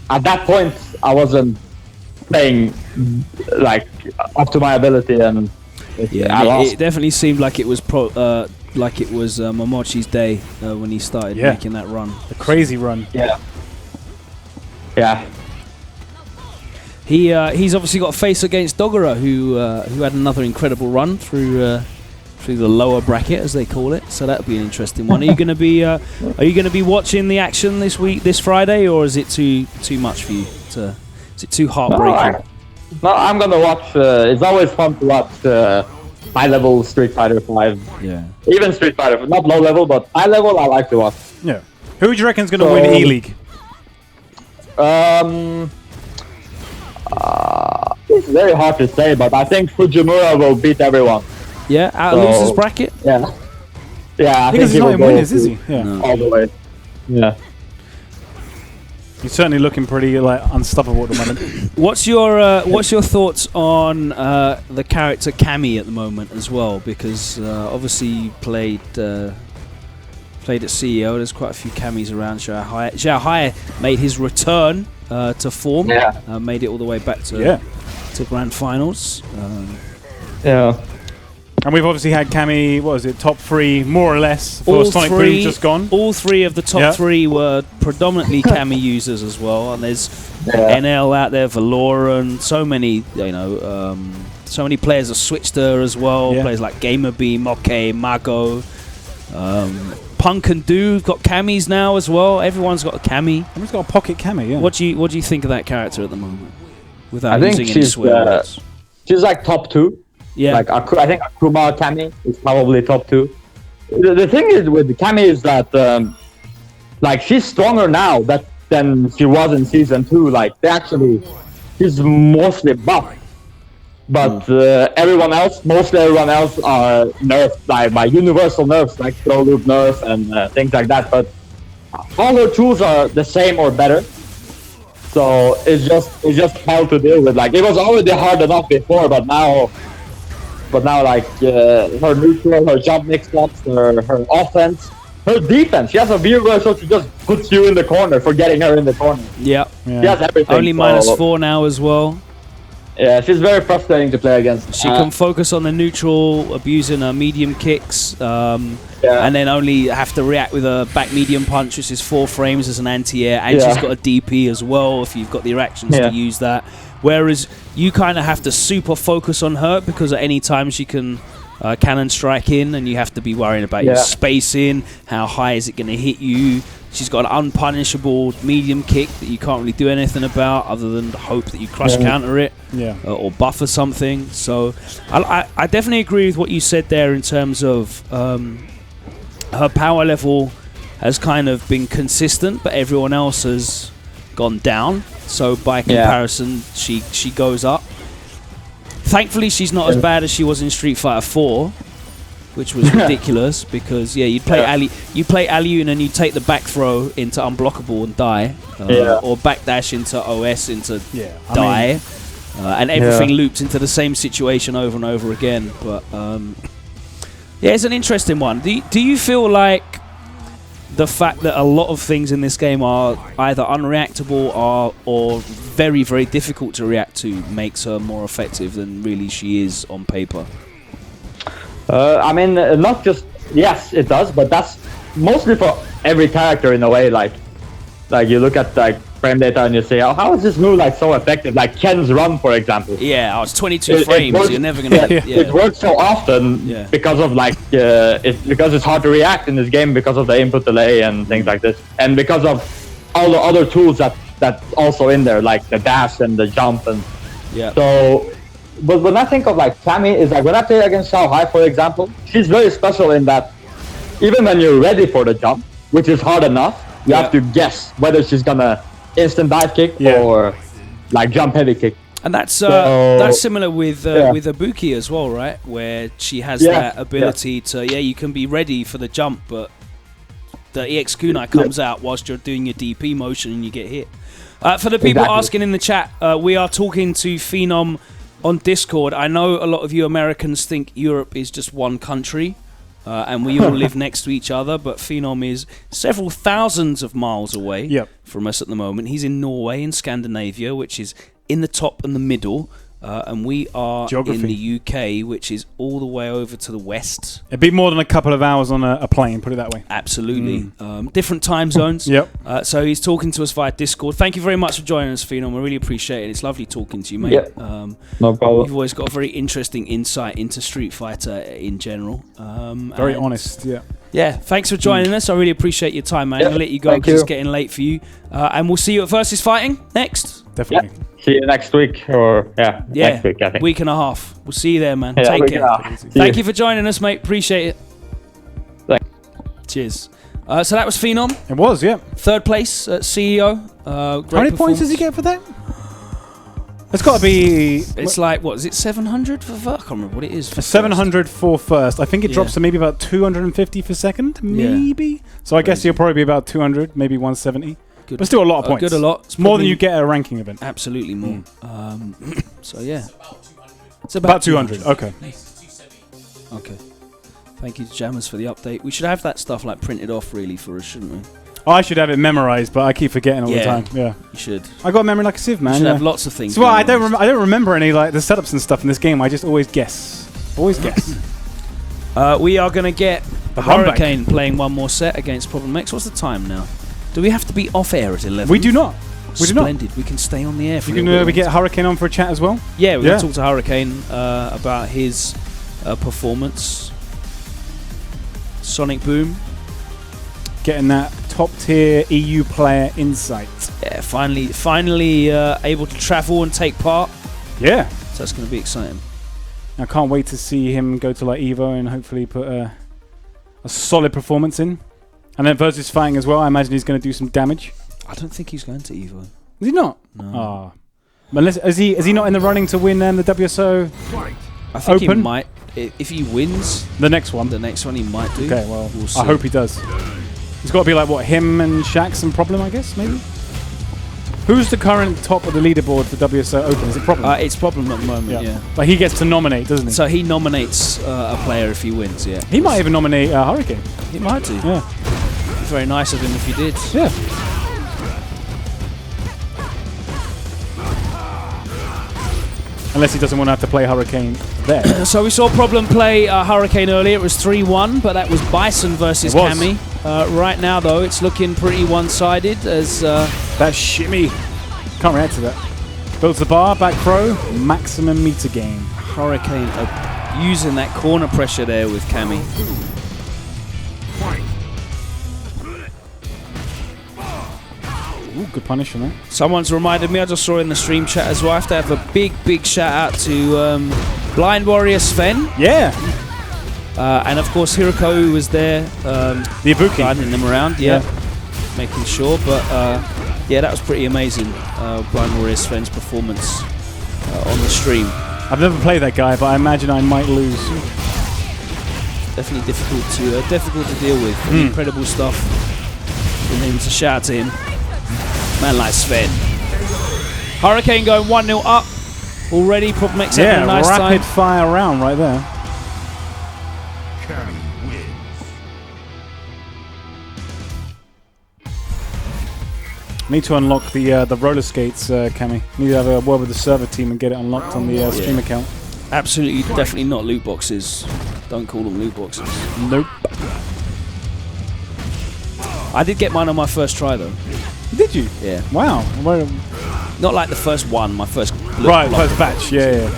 at that point, I wasn't playing up to my ability, and I lost. It definitely seemed like it was Momochi's day when he started making that run. The crazy run. Yeah. Yeah. He's obviously got a face against Dogura, who had another incredible run through the lower bracket, as they call it. So that'll be an interesting one. Are you going to be watching the action this Friday, or is it too much for you? Is it too heartbreaking? No, I'm gonna watch. It's always fun to watch high level Street Fighter 5. Yeah. Even Street Fighter, not low level, but high level. I like to watch. Yeah. Who do you reckon is going to win E-League? It's very hard to say, but I think Fujimura will beat everyone. Yeah, out of losers bracket? Yeah. Yeah, I because think he's not in winners, is he? Yeah. No. all the way. Yeah. He's certainly looking pretty unstoppable at the moment. What's your thoughts on the character Cammy at the moment as well? Because obviously you played at CEO. There's quite a few Cammys around. Xiao Hai made his return to form. Yeah. Made it all the way back to grand finals. Yeah. And we've obviously had Cammy, top 3, more or less, for Sonic Boom just gone. All 3 of the top 3 were predominantly Cammy users as well. And there's NL out there, Valoran, so many, so many players have switched her as well. Yeah. Players like Gamerby, Mokke, Mago. Punk and Do got Cammys now as well. Everyone's got a Cammy. Everyone's got a pocket Cammy, yeah. What do you think of that character at the moment? Without I think using any swear words. She's top 2. Yeah. I think Akuma Cammy is probably top 2. The thing is with Cammy is that she's stronger now than she was in season 2. She's mostly buff. But mostly everyone else are nerfed by universal nerfs, like throw loop nerf and things like that. But all her tools are the same or better. So it's just hell to deal with. It was already hard enough before, but now her neutral, her jump mix-ups, her offense, her defense. She has a V so she just puts you in the corner for getting her in the corner. Yeah. She has everything. Only -4 now as well. Yeah, she's very frustrating to play against. She can focus on the neutral, abusing her medium kicks, and then only have to react with a back medium punch, which is 4 frames as an anti-air, and she's got a DP as well if you've got the reactions to use that. Whereas you kind of have to super focus on her because at any time she can cannon strike in, and you have to be worrying about your spacing, how high is it going to hit you. She's got an unpunishable medium kick that you can't really do anything about other than hope that you crush counter it or buffer something. So I definitely agree with what you said there in terms of her power level has kind of been consistent, but everyone else has gone down. So by comparison, she goes up. Thankfully, she's not as bad as she was in Street Fighter 4. Which was ridiculous because you'd play Ali and then you take the back throw into unblockable and die, or backdash into OS into die, and everything loops into the same situation over and over again. But it's an interesting one. Do you feel like the fact that a lot of things in this game are either unreactable or very, very difficult to react to makes her more effective than really she is on paper? I mean, not just... Yes, it does, but that's mostly for every character in a way. Like you look at like frame data and you say, oh, how is this move like so effective? Like Ken's run, for example. Yeah, it's 22 frames. Works, you're never gonna. It works so often because of like because it's hard to react in this game because of the input delay and things like this, and because of all the other tools that's also in there, like the dash and the jump and so. But when I think of like Cammy, is like when I play against Shanghai, for example, she's very special in that even when you're ready for the jump, which is hard enough, you have to guess whether she's gonna instant dive kick or like jump heavy kick. And that's similar with Ibuki as well, right? Where she has that ability to you can be ready for the jump, but the EX kunai comes out whilst you're doing your DP motion and you get hit. For the people asking in the chat, we are talking to Phenom on Discord. I know a lot of you Americans think Europe is just one country and we all live next to each other, but Phenom is several thousands of miles away from us at the moment. He's in Norway, in Scandinavia, which is in the top and the middle, and we are in the UK, which is all the way over to the west. It'd be more than a couple of hours on a plane, put it that way. Absolutely. Different time zones. So he's talking to us via Discord. Thank you very much for joining us, Phenom. I really appreciate it. It's lovely talking to you, mate. No problem. You've always got a very interesting insight into Street Fighter in general. Very honest, Yeah, thanks for joining us. I really appreciate your time, man. I'll let you go because it's getting late for you. And we'll see you at Versus Fighting next. Definitely. See you next week, or next week, I think. Week and a half. We'll see you there, man. Take care. Thank you for joining us, mate. Appreciate it. Thanks. Cheers. So that was Phenom. It was, Third place at CEO. How many points does he get for that? It's got to be... It's like, what, is it 700 for first? I can't remember what it is for 700 for first. I think it drops to maybe about 250 for second, maybe. So I guess he'll probably be about 200, maybe 170. Good. But still a lot of points. Good a lot. It's more than you get at a ranking event. Absolutely more. So yeah. It's about 200. Okay. Okay. Thank you to Jammers for the update. We should have that stuff like printed off really for us, shouldn't we? Oh, I should have it memorized, but I keep forgetting all the time. Yeah. You should. I got memory like a sieve, man. You should have lots of things. So I don't remember any like the setups and stuff in this game. I just always guess. Always guess. We are going to get Hurricane playing one more set against Problem X. What's the time now? Do we have to be off air at 11? We do not. Splendid. We can stay on the air for we get Hurricane on for a chat as well? Yeah, we're going to talk to Hurricane about his performance. Sonic Boom. Getting that top tier EU player insight. Yeah, finally able to travel and take part. Yeah. So that's going to be exciting. I can't wait to see him go to like Evo and hopefully put a solid performance in. And then Versus Fighting as well. I imagine he's going to do some damage. I don't think he's going to Evo. Is he not? No. Unless is he not in the running to win the WSO? I think Open? he might. If he wins the next one he might do. Okay, well, we'll see. I hope he does. It's got to be like what, him and Shaq some Problem, I guess, maybe. Who's the current top of the leaderboard for WSO Open? Is it Problem? It's Problem at the moment. Yeah. But he gets to nominate, doesn't he? So he nominates a player if he wins. Yeah. He might even nominate Hurricane. He might do. Yeah. Very nice of him if he did. Yeah. Unless he doesn't want to have to play Hurricane there. So we saw Problem play Hurricane earlier. It was 3-1, but that was Bison versus Cammy. Right now, though, it's looking pretty one-sided as... that shimmy. Can't react to that. Builds the bar, back throw, maximum meter gain. Hurricane using that corner pressure there with Cammy. Ooh, good punish on that. Someone's reminded me, I just saw in the stream chat as well, I have to have a big shout out to Blind Warrior Sven. Yeah. And of course Hiroko, who was there. The Ibuki. Guiding them around, yeah. Making sure, but yeah, that was pretty amazing. Blind Warrior Sven's performance on the stream. I've never played that guy, but I imagine I might lose. Definitely difficult to deal with. Incredible stuff. And then to shout out to him. Man like Sven. Hurricane going 1-0 up already. Problem X having a nice rapid time. fire round right there. Need to unlock the roller skates, Cammy. Need to have a word with the server team and get it unlocked on the stream account. Absolutely, definitely not loot boxes. Don't call them loot boxes. Nope. I did get mine on my first try though. Did you? Yeah. Wow. Not like the first one, my first... Right, first batch, yeah.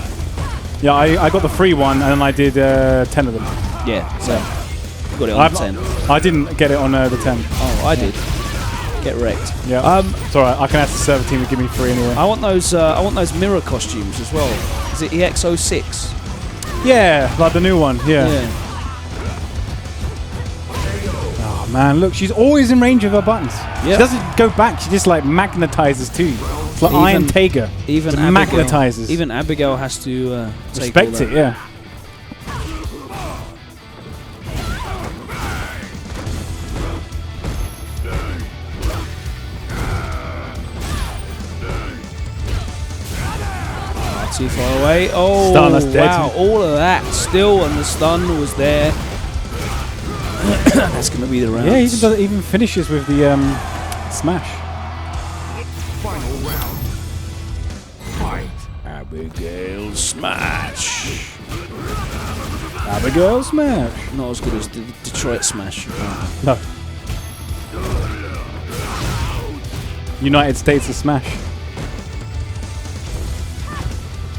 Yeah, I got the free one and then I did 10 of them. Yeah, so got it on the 10. I didn't get it on the 10. Oh, I did. Get wrecked. Yeah. It's alright, I can ask the server team to give me free anyway. I want those mirror costumes as well. Is it EX06? Yeah, like the new one, yeah. Oh man, look, she's always in range of her buttons. She doesn't go back, she just like magnetizes too. It's like Iron Tiger. Even Abigail, magnetizes. Even Abigail has to take respect it, yeah. Too far away. Oh, wow. All of that still, and the stun was there. That's going to be the round. Yeah, he even finishes with the smash. Final round. Fight. Abigail smash. Abigail smash. Not as good as the Detroit smash. No. United States of smash.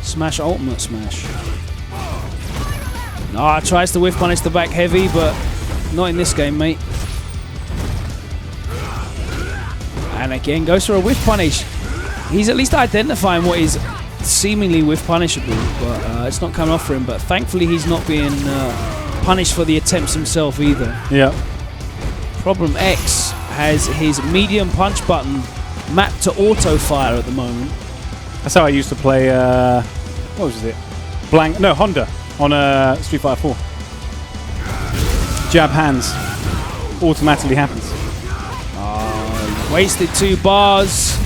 Smash ultimate smash. Ah, tries to whiff punish the back heavy, but not in this game, mate. And again, goes for a whiff punish. He's at least identifying what is seemingly whiff punishable, but it's not coming off for him. But thankfully, he's not being punished for the attempts himself either. Yeah. Problem X has his medium punch button mapped to auto fire at the moment. That's how I used to play, what was it? Honda on Street Fighter 4. Jab hands. Automatically happens. Wasted 2 bars.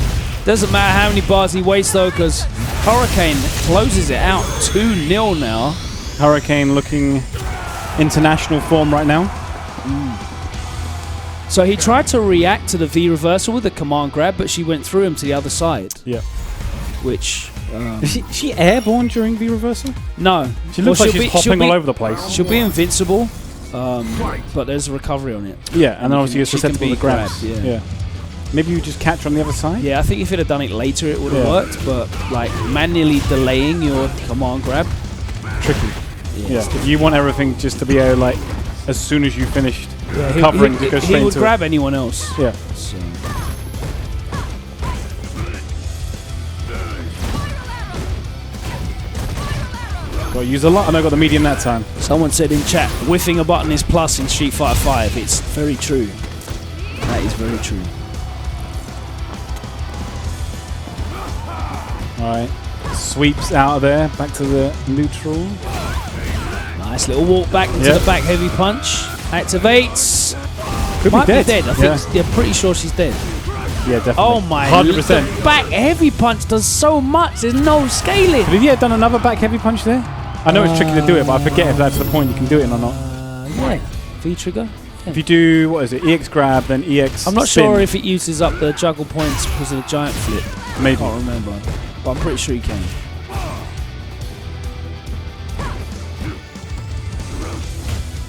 Doesn't matter how many bars he wastes though, because Hurricane closes it out 2-0 now. Hurricane looking international form right now. So he tried to react to the V reversal with a command grab, but she went through him to the other side. Yeah. Which... Is she airborne during V reversal? No. She looks like she's hopping all over the place. She'll be invincible, but there's a recovery on it. Yeah, and then obviously you're susceptible to grabs. Yeah. Maybe you just catch her on the other side? Yeah, I think if it had done it later it would have worked, but like manually delaying your command grab. Tricky. Yeah. You want everything just to be like as soon as you finished covering to go straight into it. He would grab anyone else. Yeah. So. Got to use a lot, and I got the medium that time. Someone said in chat, whiffing a button is plus in Street Fighter 5. It's very true. That is very true. Alright. Sweeps out of there, back to the neutral. Nice little walk back into the back heavy punch. Activates. Might be dead. I think, yeah, pretty sure she's dead. Yeah, definitely. Oh my 100%. The back heavy punch does so much, there's no scaling. But have you done another back heavy punch there? I know it's tricky to do it, but I forget if that's the point you can do it or not. Yeah. V trigger. Yeah. If you do, what is it, EX grab, then EX I'm not spin. sure if it uses up the juggle points because of the giant flip. Maybe. I can't remember. But I'm pretty sure you can.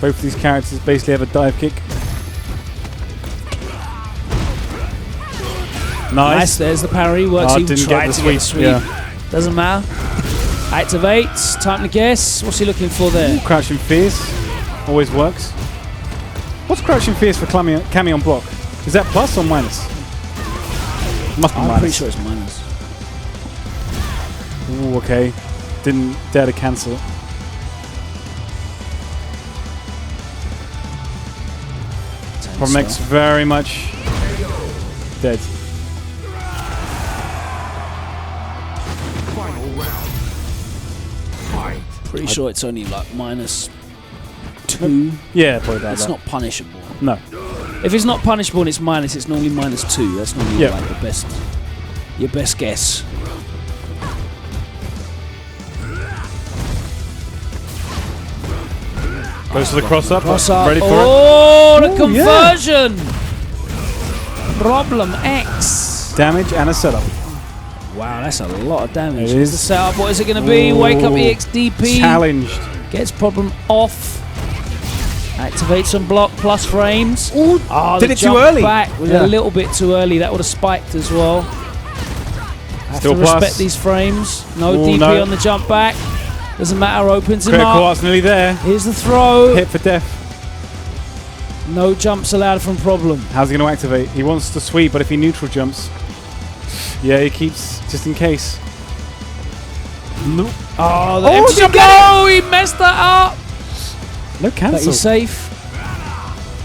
Both of these characters basically have a dive kick. Nice. There's the parry. Works. Oh, He didn't tried get to the get sweep. the sweep. Doesn't matter. Activates. Time to guess. What's he looking for there? Crouching Fierce. Always works. What's Crouching Fierce for Cammy on block? Is that plus or minus? Must be I'm minus. pretty sure it's minus. Ooh, okay. Didn't dare to cancel it. Problem X very much dead. Final round. Fight. Pretty sure it's only like -2. Yeah, probably that. It's not punishable. No. If it's not punishable and it's minus, it's normally -2. That's normally Yeah. like your best guess. Goes to the cross up. Cross up. Ready for oh, the Ooh, conversion! Problem X. it. Damage and a setup. Wow, that's a lot of damage. It What's is. the setup? What is it going to be? Ooh. Wake up EXDP. Challenged. Gets problem off. Activates some block plus frames. Ooh, Oh, did the it too jump early. back was Yeah. a little bit too early. That would have spiked as well. Have Still to plus. respect these frames. No Ooh, DP no. on the jump back. Doesn't matter. Opens him Critical up. art's nearly there. Here's the throw. Hit for death. No jumps allowed from problem. How's he going to activate? He wants to sweep, but if he neutral jumps, yeah, he keeps just in case. Nope. Oh, the Oh, empty did jump. you get Oh, he messed that up. No But cancel. he's safe.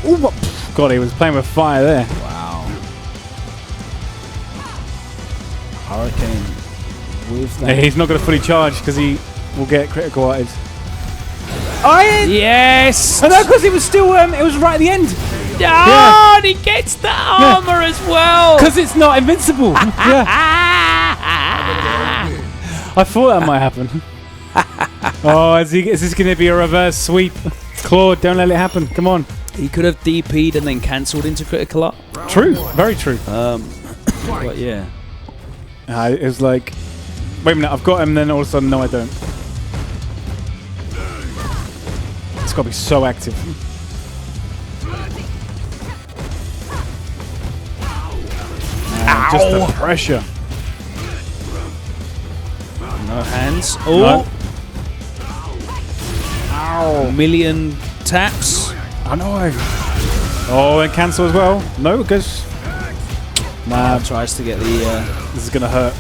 Ooh, what? God, he was playing with fire there. Wow. Hurricane with Yeah, that. he's not going to fully charge because he will get critical arted. Yes. Oh, no, because it was still, it was right at the end. Oh, and he gets the armor as well. Because it's not invincible. Yeah. I thought that might happen. Oh, is this going to be a reverse sweep? Claude, don't let it happen. Come on. He could have DP'd and then cancelled into critical up. True. Very true. But yeah. It was like, wait a minute, I've got him, then all of a sudden, no, I don't. It's got to be so active. Just the pressure. No hands. Oh. No. Ow. Million taps. I know. Oh, and cancel as well. No, it goes. Nah, Tries to get the this is going to hurt.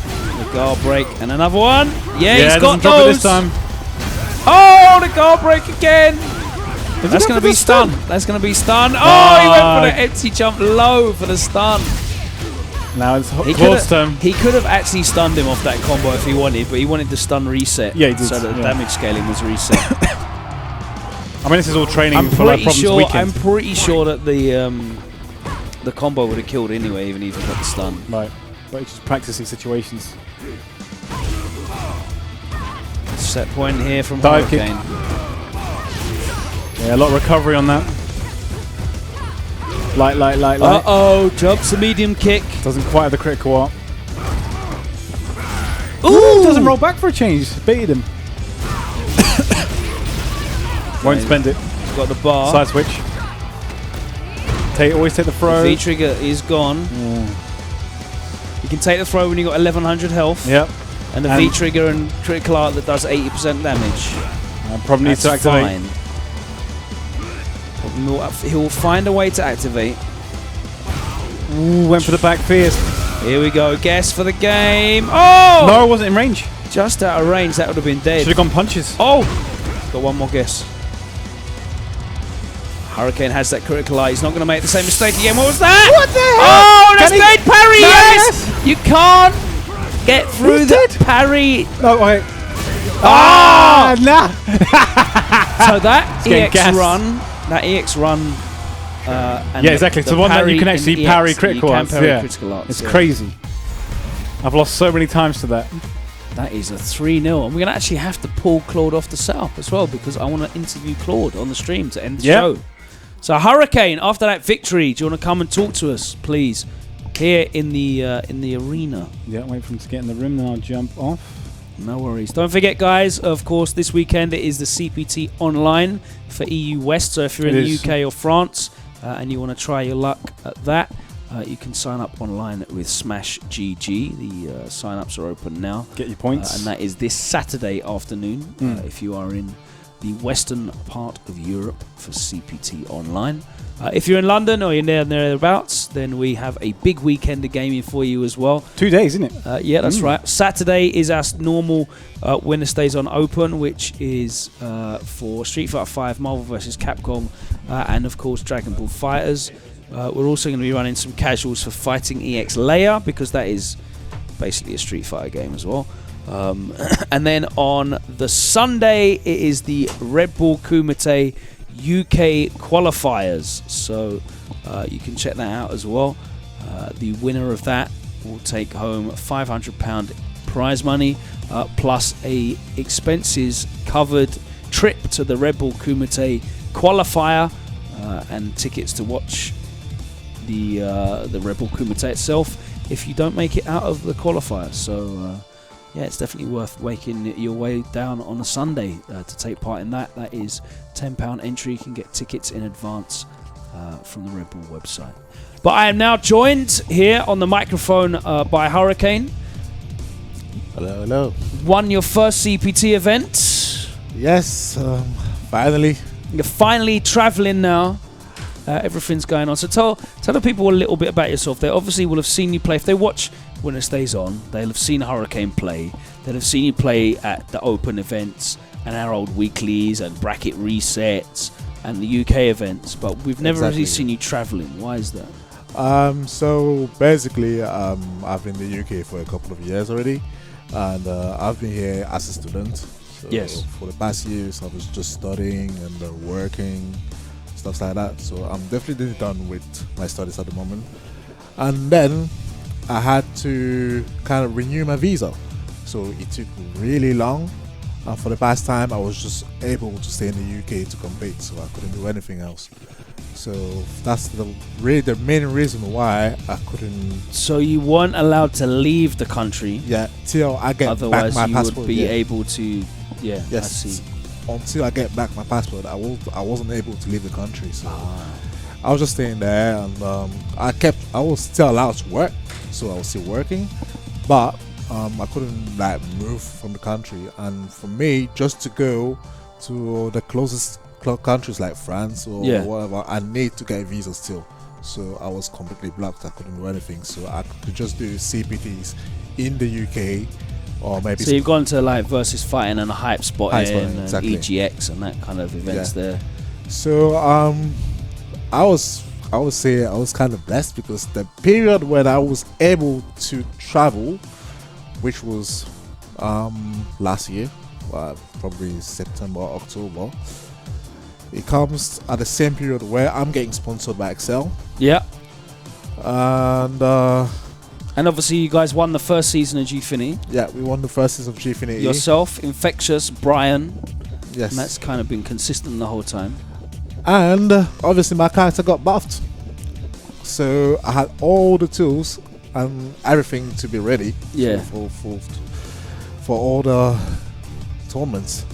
guard break. And another one. Yeah, Yeah, he's got doesn't drop it those. this time. Oh, the guard break again. That's go going to for be the stun? stun. That's going to be stun. Oh, he went for the empty jump low for the stun. Now it's He Claude's turn. could have actually stunned him off that combo if he wanted, but he wanted the stun reset. Yeah, he did, So that the yeah. damage scaling was reset. I mean, this is all training I'm for like pretty Problems sure. I'm Weekend. pretty sure that the combo would have killed anyway, even if he got the stun. Right. But it's just practicing situations. Set point here from Dive kick. Hurricane. Yeah, a lot of recovery on that. Light. Uh-oh, jumps a medium kick. Doesn't quite have the critical art. Ooh! Doesn't roll back for a change. Baited him. Won't spend it. He's got the bar. Side switch. Always take the throw. The V-trigger is gone. You can take the throw when you've got 1100 health. Yep. And the V-trigger and critical art that does 80% damage. Probably needs to That's activate. fine. He'll find a way to activate. Ooh, went for the back fierce. Here we go. Guess for the game. Oh! No, it wasn't in range. Just out of range. That would have been dead. Should have gone punches. Oh! Got one more guess. Hurricane has that critical eye. He's not going to make the same mistake again. What was that? What the hell? Oh, that's Can he- great parry. No, Yes! You can't get through He the did. parry. No, wait. Ah! Nah. So that getting EX gassed. run, and Yeah, exactly. So the one that you can in actually EX, parry critical you can arts, parry yeah. critical arts, It's yeah. crazy. I've lost so many times to that. That is a 3-0. And we're going to actually have to pull Claude off the setup as well, because I want to interview Claude on the stream to end the show. So Hurricane, after that victory, do you want to come and talk to us, please? Here in the arena. Yeah, wait for him to get in the room, then I'll jump off. No worries. Don't forget, guys, of course, this weekend it is the CPT online for EU West. So if you're in the UK or France and you want to try your luck at that, you can sign up online with Smash GG. The sign-ups are open now. Get your points. And that is this Saturday afternoon if you are in the western part of Europe for CPT online. If you're in London or you're thereabouts, then we have a big weekend of gaming for you as well. 2 days, isn't it? Yeah, that's right. Saturday is our normal WinnerStaysOn Open, which is for Street Fighter 5, Marvel vs. Capcom, and of course Dragon Ball Fighters. We're also going to be running some casuals for Fighting EX Layer, because that is basically a Street Fighter game as well. And then on the Sunday, it is the Red Bull Kumite UK qualifiers, so you can check that out as well. The winner of that will take home £500 prize money, plus a expenses covered trip to the Red Bull Kumite qualifier, and tickets to watch the Red Bull Kumite itself if you don't make it out of the qualifier. So yeah, it's definitely worth waking your way down on a Sunday to take part in that. That is £10 entry. You can get tickets in advance from the Red Bull website. But I am now joined here on the microphone by Hurricane. Hello, hello. Won your first CPT event. Yes, finally. You're finally traveling now. Everything's going on. So tell the people a little bit about yourself. They obviously will have seen you play. If they watch Winner Stays On, they'll have seen Hurricane play. They'll have seen you play at the open events and our old weeklies and bracket resets and the UK events. But we've never really seen you traveling. Why is that? So basically, I've been in the UK for a couple of years already, and I've been here as a student. So yes. For the past years, I was just studying and working, stuff like that. So I'm definitely done with my studies at the moment. And then I had to kind of renew my visa. So it took really long. And for the past time, I was just able to stay in the UK to compete. So I couldn't do anything else. So that's really the main reason why I couldn't. So you weren't allowed to leave the country. Yeah, till I get otherwise back my passport. Otherwise you would be able to. Yeah, yes. I see. Until I get back my passport, I wasn't able to leave the country. So I was just staying there, and I was still allowed to work, so I was still working, but I couldn't like move from the country. And for me, just to go to the closest countries like France or whatever, I need to get a visa still. So I was completely blocked. I couldn't do anything. So I could just do CPTs in the UK, or maybe. So you've gone to like Versus Fighting and a Hype Spot and exactly. EGX and that kind of events there. So I would say I was kind of blessed, because the period when I was able to travel, which was last year, probably September, October, it comes at the same period where I'm getting sponsored by Excel. Yeah. And obviously you guys won the first season of Gfinity. Yeah, we won the first season of Gfinity. Yourself, Infectious, Brian. Yes. And that's kind of been consistent the whole time. And obviously my character got buffed. So I had all the tools and everything to be ready for all the tournaments.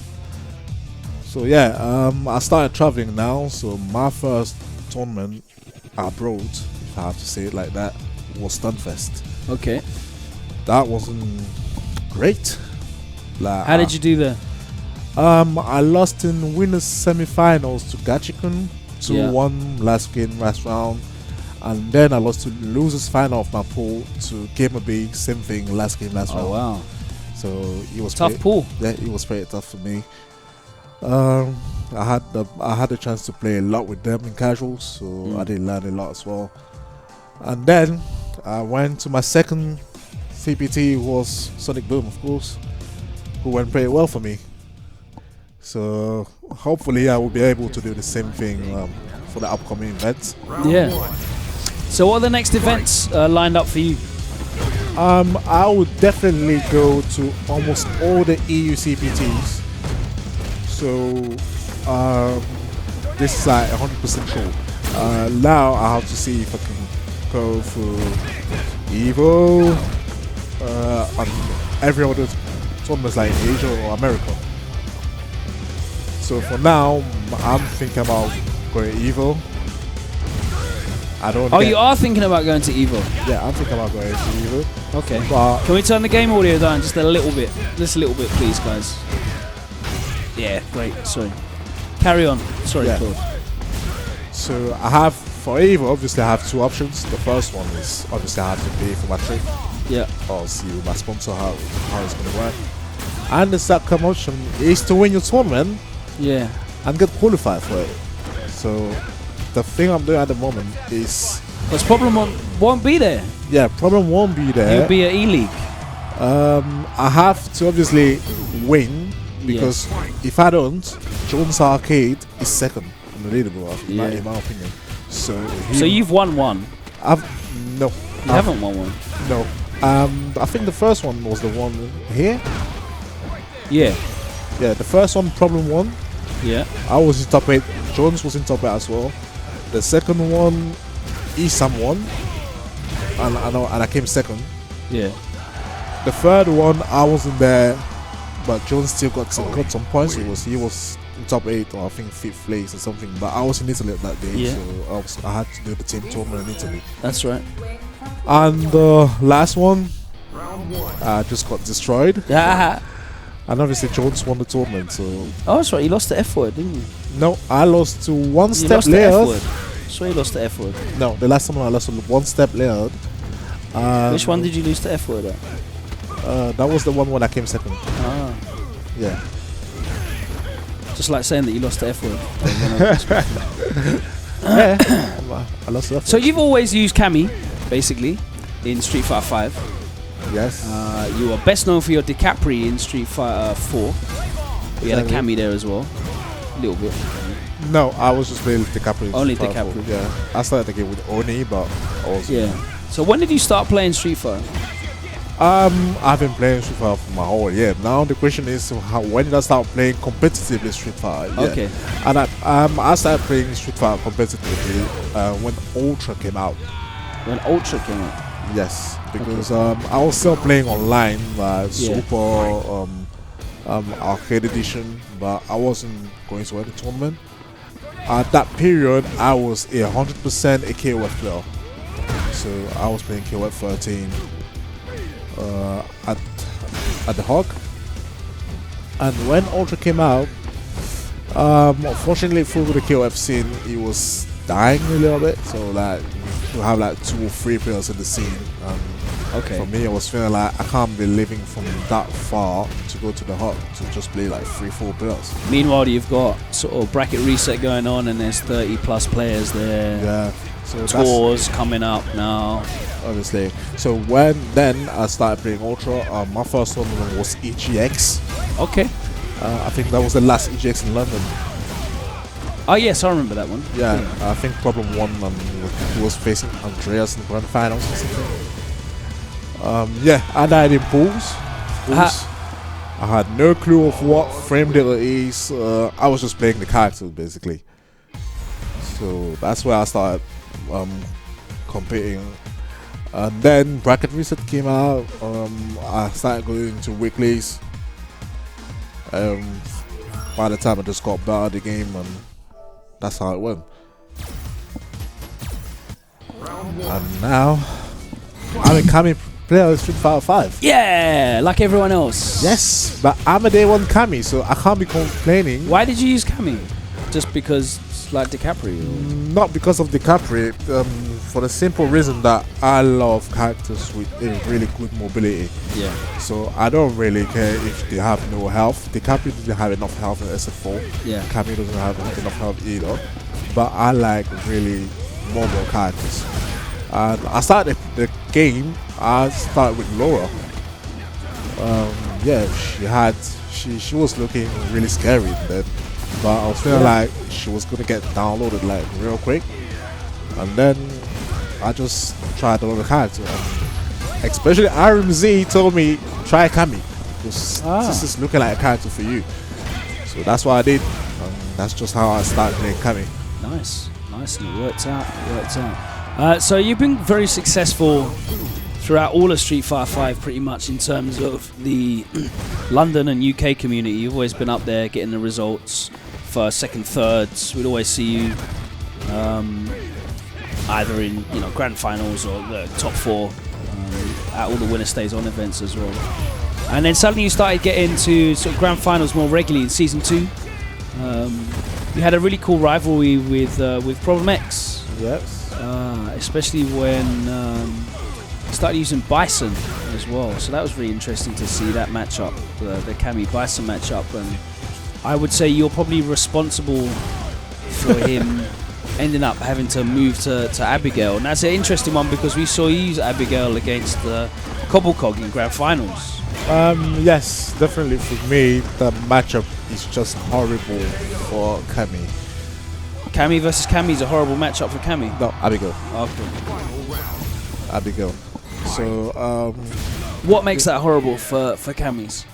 So yeah, I started traveling now. So my first tournament abroad, if I have to say it like that, was Stunfest. Okay. That wasn't great. Like, how did you do there? I lost in winners semi-finals to Gachikun 2-1 last round, and then I lost to losers final of my pool to Gamer B, same thing, last round. Oh wow! So it was tough pool. Yeah, it was pretty tough for me. I had the chance to play a lot with them in casuals, so I did learn a lot as well. And then I went to my second CPT, was Sonic Boom, of course, who went pretty well for me. So hopefully I will be able to do the same thing for the upcoming events. Yeah. So what are the next events lined up for you? I would definitely go to almost all the EU CPTs. So this is like 100% sure. Now I have to see if I can go for Evo and every other tournaments like in Asia or America. So for now, I'm thinking about going Evo. I don't. Oh, you are thinking about going to Evo? Yeah, I'm thinking about going to Evo. Okay. But can we turn the game audio down just a little bit? Just a little bit, please, guys. Yeah, great. Sorry. Carry on. Sorry, Yeah. Claude. So I have for Evo. Obviously, I have 2 options. The first one is obviously I have to pay for my trip. Yeah. I'll see with my sponsor how it's going to work. And the second option is to win your tournament. Yeah. And get qualified for it. So the thing I'm doing at the moment is Because problem won't be there. yeah, problem won't be there. You'll be at E-League. I have to obviously win because if I don't, Jones Arcade is second on the leaderboard in my opinion. So you've won one. No. You haven't won one. No. I think the first one was the one here. Yeah. Yeah, the first one problem 1. Yeah. I was in top 8. Jones was in top 8 as well. The second one, Isam won, and I came second. Yeah. The third one, I wasn't there, but Jones still got some points. He was in top 8 or I think 5th place or something. But I was in Italy that day, so I had to do the team tournament in Italy. That's right. And the last one, I just got destroyed. Yeah. And obviously Jones won the tournament, so... Oh, that's right. You lost to F-word, didn't you? No, I lost to one You step lost to later. F-word. So you lost to F-word. No, the last time I lost to one step later. Which one did you lose to F-word at? That was the one when I came second. Ah. Yeah. Just like saying that you lost to F-word. Yeah. I lost to F-word. So you've always used Cammy, basically, in Street Fighter 5. Yes. You are best known for your DiCapri in Street Fighter 4. You had a Cammy there as well. A little bit. No, I was just playing DiCapri. Only DiCapri. Yeah. I started the game with Oni, but I was... Yeah. So when did you start playing Street Fighter? I've been playing Street Fighter for my whole year. Now the question is, when did I start playing competitively Street Fighter? Yeah. Okay. And I started playing Street Fighter competitively when Ultra came out. When Ultra came out? Yes, because I was still playing online, Super Arcade Edition, but I wasn't going to any tournament. At that period, I was 100% a KOF player. So I was playing KOF 13 at the Hog. And when Ultra came out, unfortunately for the KOF scene, it was dying a little bit. So like to have like 2 or 3 players in the scene. Okay. For me, I was feeling like I can't be living from that far to go to the Hub to just play like 3-4 players. Meanwhile, you've got sort of bracket reset going on, and there's 30 plus players there. Yeah. So tours coming up now. Obviously. So then I started playing Ultra. My first tournament was EGX. Okay. I think that was the last EGX in London. Oh yes, I remember that one. Yeah, I think problem 1 he was facing Andreas in the grand finals or something. Yeah, I died in pools. I had no clue of what frame data is. I was just playing the characters basically. So that's where I started competing. And then bracket reset came out. I started going to weeklies. By the time I just got better at the game, and that's how it went. And now I'm a Kami player of Street Fighter 5. Yeah, like everyone else. Yes, but I'm a day 1 Kami, so I can't be complaining. Why did you use Cammy? Just because it's like DiCapri? Not because of DiCapri, for the simple reason that I love characters with a really good mobility. Yeah. So I don't really care if they have no health. DiCapri doesn't have enough health in SF4. Yeah. Cammy doesn't have enough health either. But I like really mobile characters. And I started the game. I started with Laura. Yeah, she was looking really scary then, but I was feeling like she was gonna get downloaded like real quick. And then I just tried another character. And especially RMZ told me try Cammy because this is looking like a character for you. So that's what I did. And that's just how I started playing Cammy. Nice, and it worked out. So you've been very successful throughout all of Street Fighter 5, pretty much in terms of the London and UK community. You've always been up there getting the results, first, second, thirds. We'd always see you either in grand finals or the top 4 at all the WinnerStaysOn events as well. And then suddenly you started getting to sort of grand finals more regularly in season 2. You had a really cool rivalry with Problem X. Yes. Especially when you started using Bison as well. So that was really interesting to see that matchup, the Cammy Bison matchup. And I would say you're probably responsible for him ending up having to move to Abigail. And that's an interesting one because we saw you use Abigail against Cobblecog in grand finals. Yes, definitely for me, the matchup is just horrible for Cammy. Cammy versus Cammy is a horrible matchup for Cammy. No, Abigail. Okay. Abigail. So, what makes that horrible for Cammy's?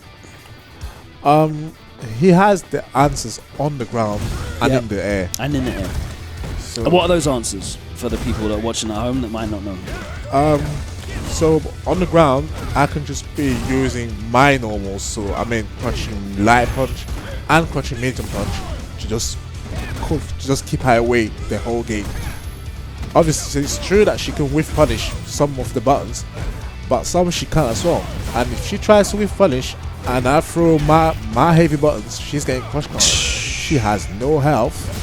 he has the answers on the ground and in the air. And in the air. So, And what are those answers for the people that are watching at home that might not know? So on the ground, I can just be using my normals. So I mean, punching light punch and punching medium punch to just keep her away the whole game. Obviously, it's true that she can whiff punish some of the buttons, but some she can't as well. And if she tries to whiff punish and I throw my heavy buttons, she's getting crush count. She has no health.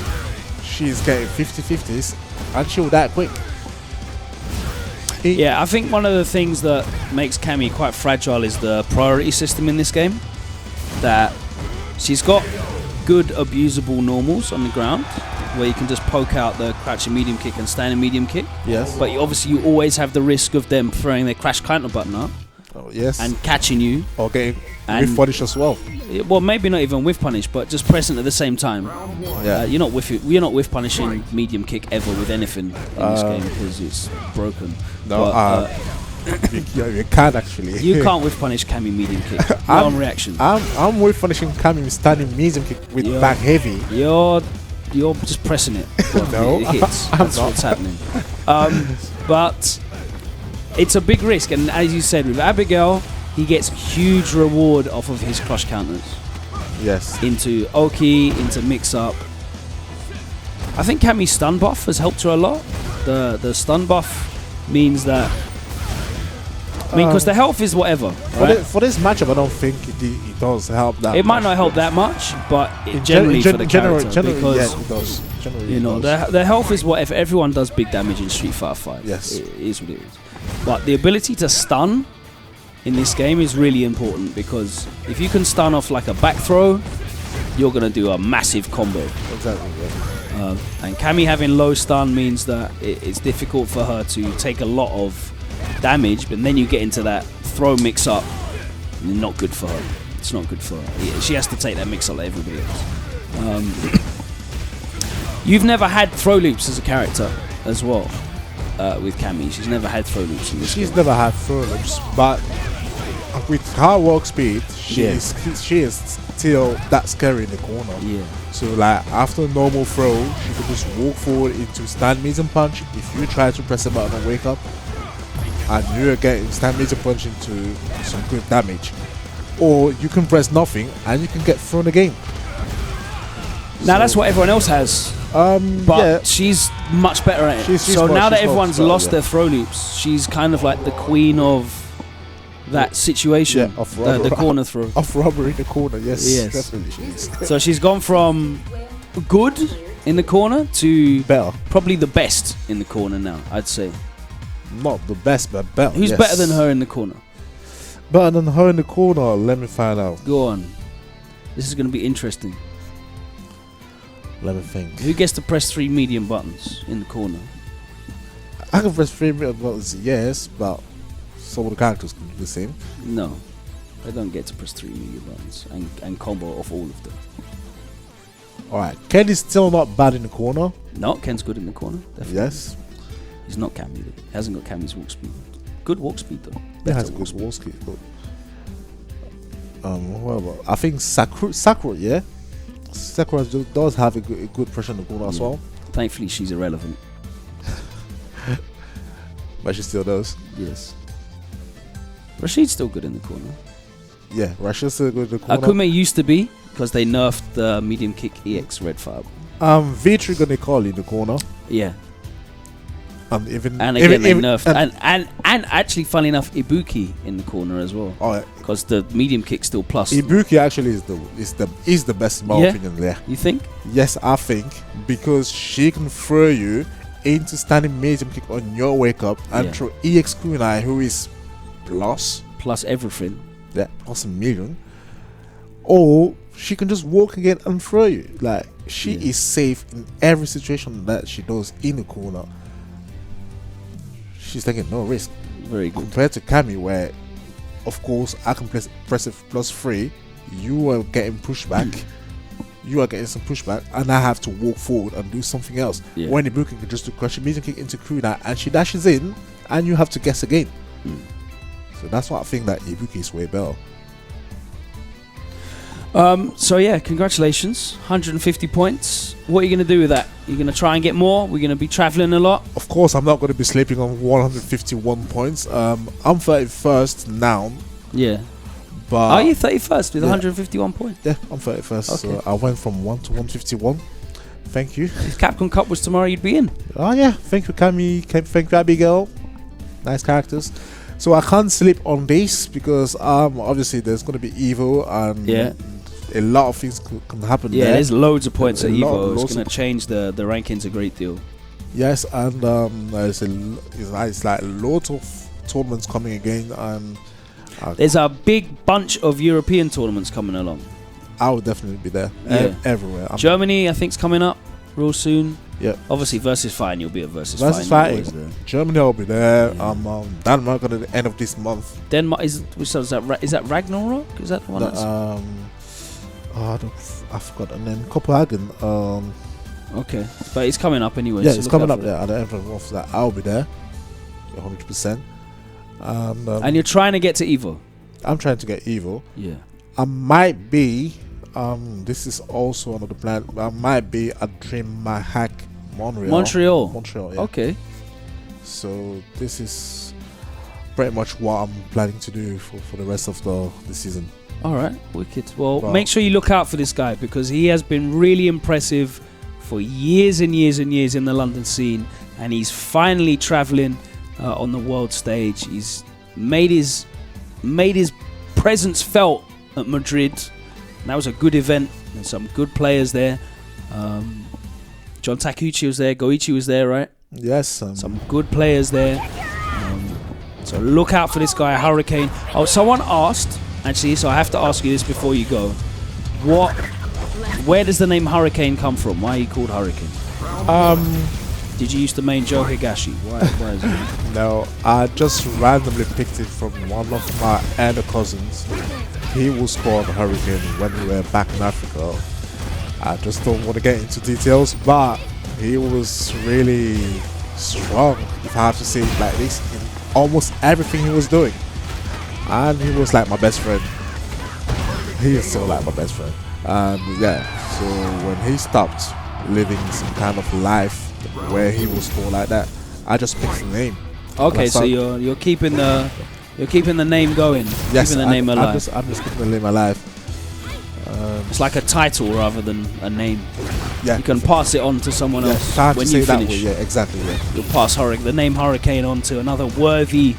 She's getting 50-50s and she'll die quick. Yeah, I think one of the things that makes Cammy quite fragile is the priority system in this game. That she's got good abusable normals on the ground where you can just poke out the crouching medium kick and standing medium kick. Yes. But obviously you always have the risk of them throwing their crash counter button up. Oh, yes. And catching you. Or getting whiff punish as well. Well, maybe not even whiff punish, but just pressing at the same time. Yeah. You're not whiff punishing medium kick ever with anything in this game because it's broken. No, but, you can actually. You can't whiff punish Cammy medium kick. Wrong reaction. I'm whiff punishing Cammy standing medium kick with back heavy. You're just pressing it. No, it hits. That's what's happening. But it's a big risk, and as you said, with Abigail, he gets huge reward off of his crush counters. Yes. Into Oki, into mix-up. I think Cammy's stun buff has helped her a lot. The stun buff means that... I mean, because the health is whatever. Right? For this matchup, I don't think it does help that It might not help that much, but generally for the character. Because, yeah, it does. Generally you know, the health is whatever. Everyone does big damage in Street Fighter 5. Yes. It is what it is. But the ability to stun in this game is really important because if you can stun off like a back throw, you're going to do a massive combo. Exactly, yeah. And Cammy having low stun means that it's difficult for her to take a lot of damage, but then you get into that throw mix-up, not good for her. It's not good for her. She has to take that mix-up like everybody else. You've never had throw loops as a character as well. With Cammy, she's never had throw loops in this game. Never had throw loops, but with her walk speed, she is still that scary in the corner. Yeah. So like after a normal throw, she could just walk forward into stand medium punch. If you try to press a button and wake up, and you're getting stand medium punch into some good damage, or you can press nothing and you can get thrown again. Now that's what everyone else has. But she's much better at it. So now that everyone's lost their throw loops, she's kind of like the queen of that situation. Of the corner throw. Of robbery in the corner, yes. Definitely she is. So she's gone from good in the corner to better. Probably the best in the corner now, I'd say. Not the best, but better. Who's better than her in the corner? Better than her in the corner, let me find out. Go on. This is going to be interesting. Let me think. Who gets to press 3 medium buttons in the corner? I can press 3 medium buttons, yes, but some of the characters can do the same. No, they don't get to press 3 medium buttons and combo off all of them. Alright, Ken is still not bad in the corner. No, Ken's good in the corner. Definitely. Yes. He's not Cammy though. He hasn't got Cammy's walk speed. Good walk speed though. He has good walk speed. What about? I think Sakura, yeah? Sakura does have a good pressure in the corner as well. Thankfully, she's irrelevant. But she still does. Yes. Rashid's still good in the corner. Yeah, Russia's still good in the corner. Akume used to be, because they nerfed the medium kick EX Red Fire. Vitrigo Nicole in the corner. Yeah. And even And again, they even, nerfed. And actually, funny enough, Ibuki in the corner as well. Oh, Because the medium kick still plus. Ibuki actually is the best in my opinion. Yeah. You think? Yes, I think, because she can throw you into standing medium kick on your wake up and throw EX Kunai, who is plus everything. Yeah, plus a million. Or she can just walk again and throw you. Like, she is safe in every situation that she does in the corner. She's taking no risk. Very good. Compared to Cammy, where, of course, I can press it +3. You are getting pushback. You are getting some pushback, and I have to walk forward and do something else. Yeah. When Ibuki can just do crush a medium kick into Kunai, and she dashes in, and you have to guess again. So that's why I think that Ibuki is way better. So yeah, congratulations, 150 points. What are you going to do with that? You're going to try and get more? We're going to be traveling a lot? Of course, I'm not going to be sleeping on 151 points. I'm 31st now. Yeah. But are you 31st with 151 points? Yeah, I'm 31st. Okay. So I went from 1 to 151. Thank you. If Capcom Cup was tomorrow, you'd be in. Oh yeah, thank you, Cammy. Thank you, Abigail. Nice characters. So I can't sleep on this because obviously there's going to be Evo and a lot of things can happen there. There's loads of points at Evo. It's Lots going to change the rankings a great deal. Yes, and it's like lots of tournaments coming again, and there's a big bunch of European tournaments coming along. I will definitely be there. Everywhere. Germany, I think, is coming up real soon. Yeah. Obviously, Versus Fighting, you'll be at Versus Fighting. Germany, I'll be there. Denmark at the end of this month. Denmark is that Ragnarok? Is that the one? I forgot the name. Copenhagen. Okay, but it's coming up anyway. Yeah, so it's coming up there at the end of the month. That I'll be there, 100%. And you're trying to get to Evo. I'm trying to get Evo. Yeah. I might be. This is also another plan. I might be at Dream My Hack Montreal. Yeah. Okay. So this is pretty much what I'm planning to do for the rest of the season. All right, wicked. Well, make sure you look out for this guy because he has been really impressive for years and years and years in the London scene, and he's finally traveling on the world stage. He's made his presence felt at Madrid. And that was a good event. There's some good players there. John Takuchi was there. Goichi was there, right? Yes. Some good players there. So look out for this guy, Hurricane. Oh, someone asked, actually, so I have to ask you this before you go. Where does the name Hurricane come from? Why are you called Hurricane? Did you use the main Joe Higashi? Why is it? No, I just randomly picked it from one of my elder cousins. He was called Hurricane when we were back in Africa. I just don't want to get into details, but he was really strong, if I have to say it like this, in almost everything he was doing. And he was like my best friend. He is still like my best friend. And yeah, so when he stopped living some kind of life where he was called like that, I just picked the name. Okay, so you're keeping the name going. Yes, keeping the name alive. I'm just keeping the name alive. It's like a title rather than a name. Yeah, you can pass it on to someone else when you finish. Yeah, exactly. Yeah. You'll pass the name Hurricane on to another worthy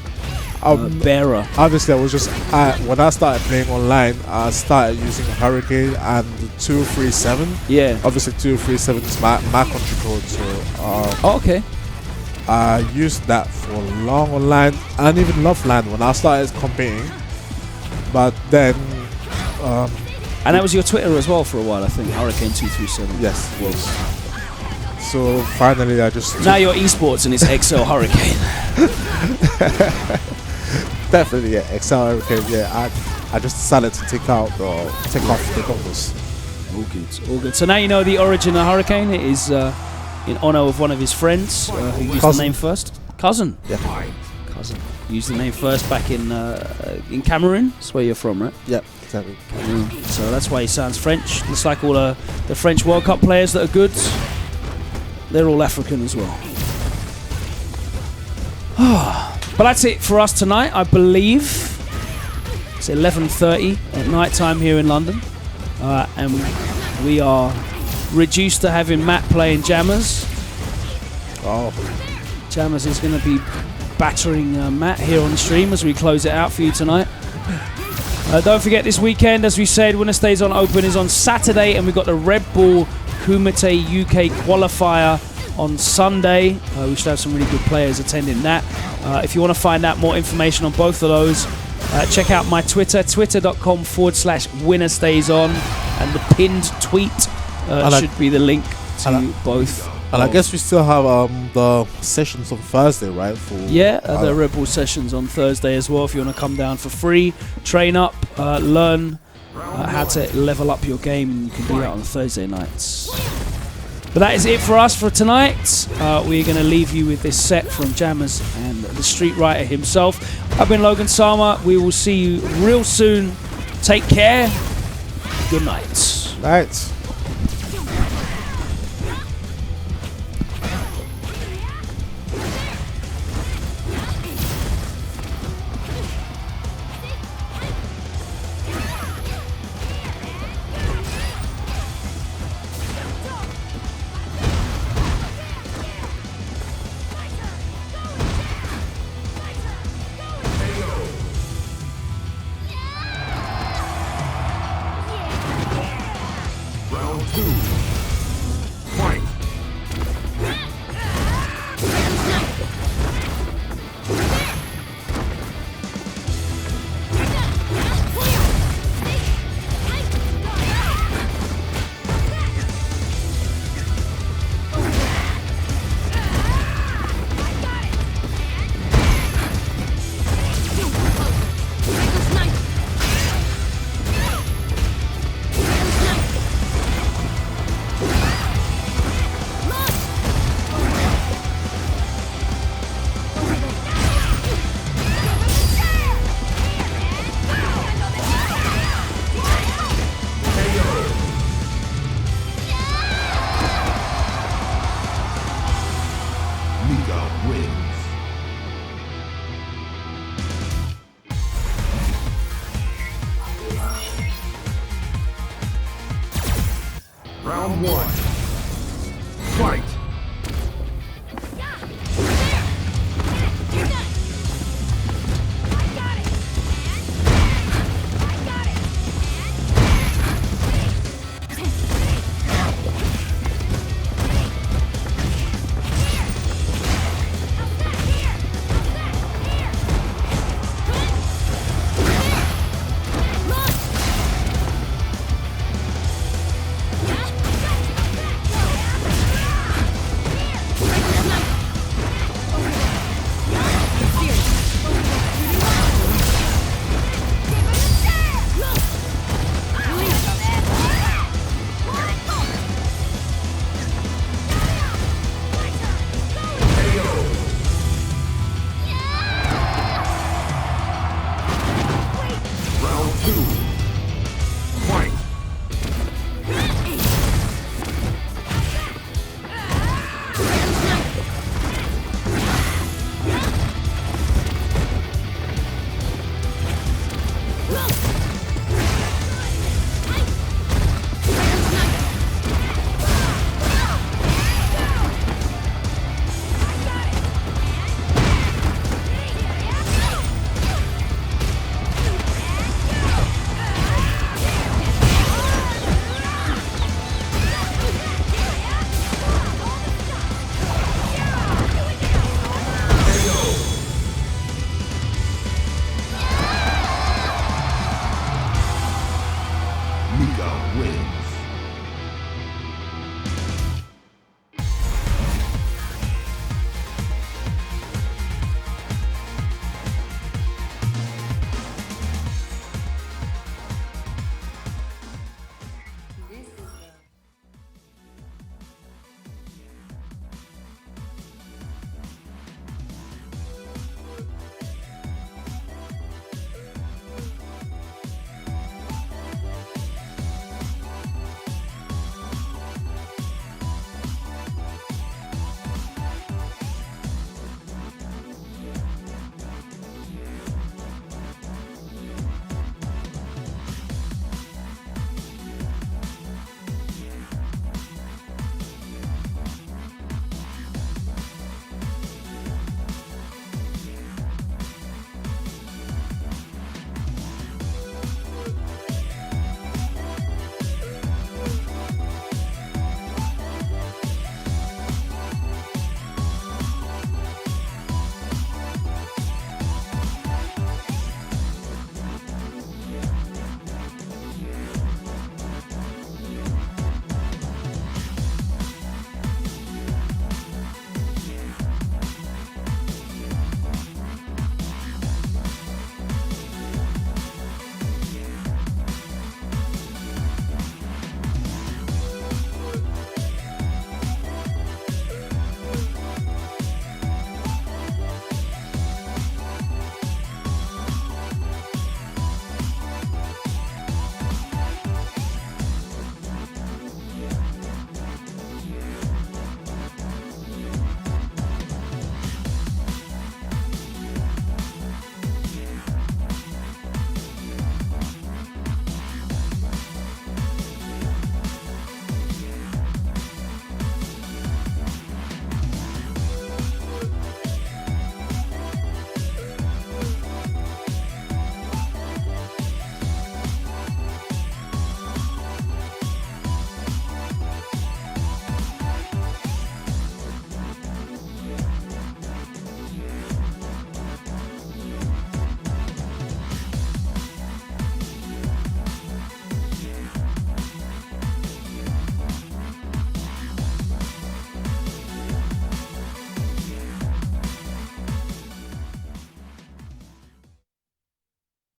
bearer. Obviously, I was just when I started playing online, I started using Hurricane and 237. Yeah. Obviously, 237 is my country code. So. Okay. I used that for long online and even offline when I started competing. But then. And that was your Twitter as well for a while, I think. Hurricane 237. Yes, it was. So finally, I just. Now you're esports and it's XL Hurricane. Definitely, yeah, XL Hurricane. Yeah, I just decided to take off the goggles. All good. So now you know the origin of Hurricane. It is in honor of one of his friends who used the name first. Cousin. Yeah. Cousin. Used the name first back in Cameroon. That's where you're from, right? Yeah. Exactly. So that's why he sounds French. It's like all the French World Cup players that are good. They're all African as well. But that's it for us tonight, I believe. It's 11:30 at night time here in London, and we are reduced to having Matt playing Jammers. Oh, Jammers is going to be battering Matt here on the stream as we close it out for you tonight. Don't forget, this weekend, as we said, WinnerStaysOn Open is on Saturday, and we've got the Red Bull Kumite UK qualifier on Sunday. We should have some really good players attending that. If you want to find out more information on both of those, check out my Twitter, twitter.com/WinnerStaysOn, and the pinned tweet should be the link to both. And I guess we still have the sessions on Thursday, right? For the Red Bull sessions on Thursday as well. If you want to come down for free, train up, learn how to level up your game, you can do that on Thursday nights. But that is it for us for tonight. We're going to leave you with this set from Jammers and the Street Writer himself. I've been Logan Sama. We will see you real soon. Take care. Good night. Night. Round 2. Fight. Wins. Round 1. Fight.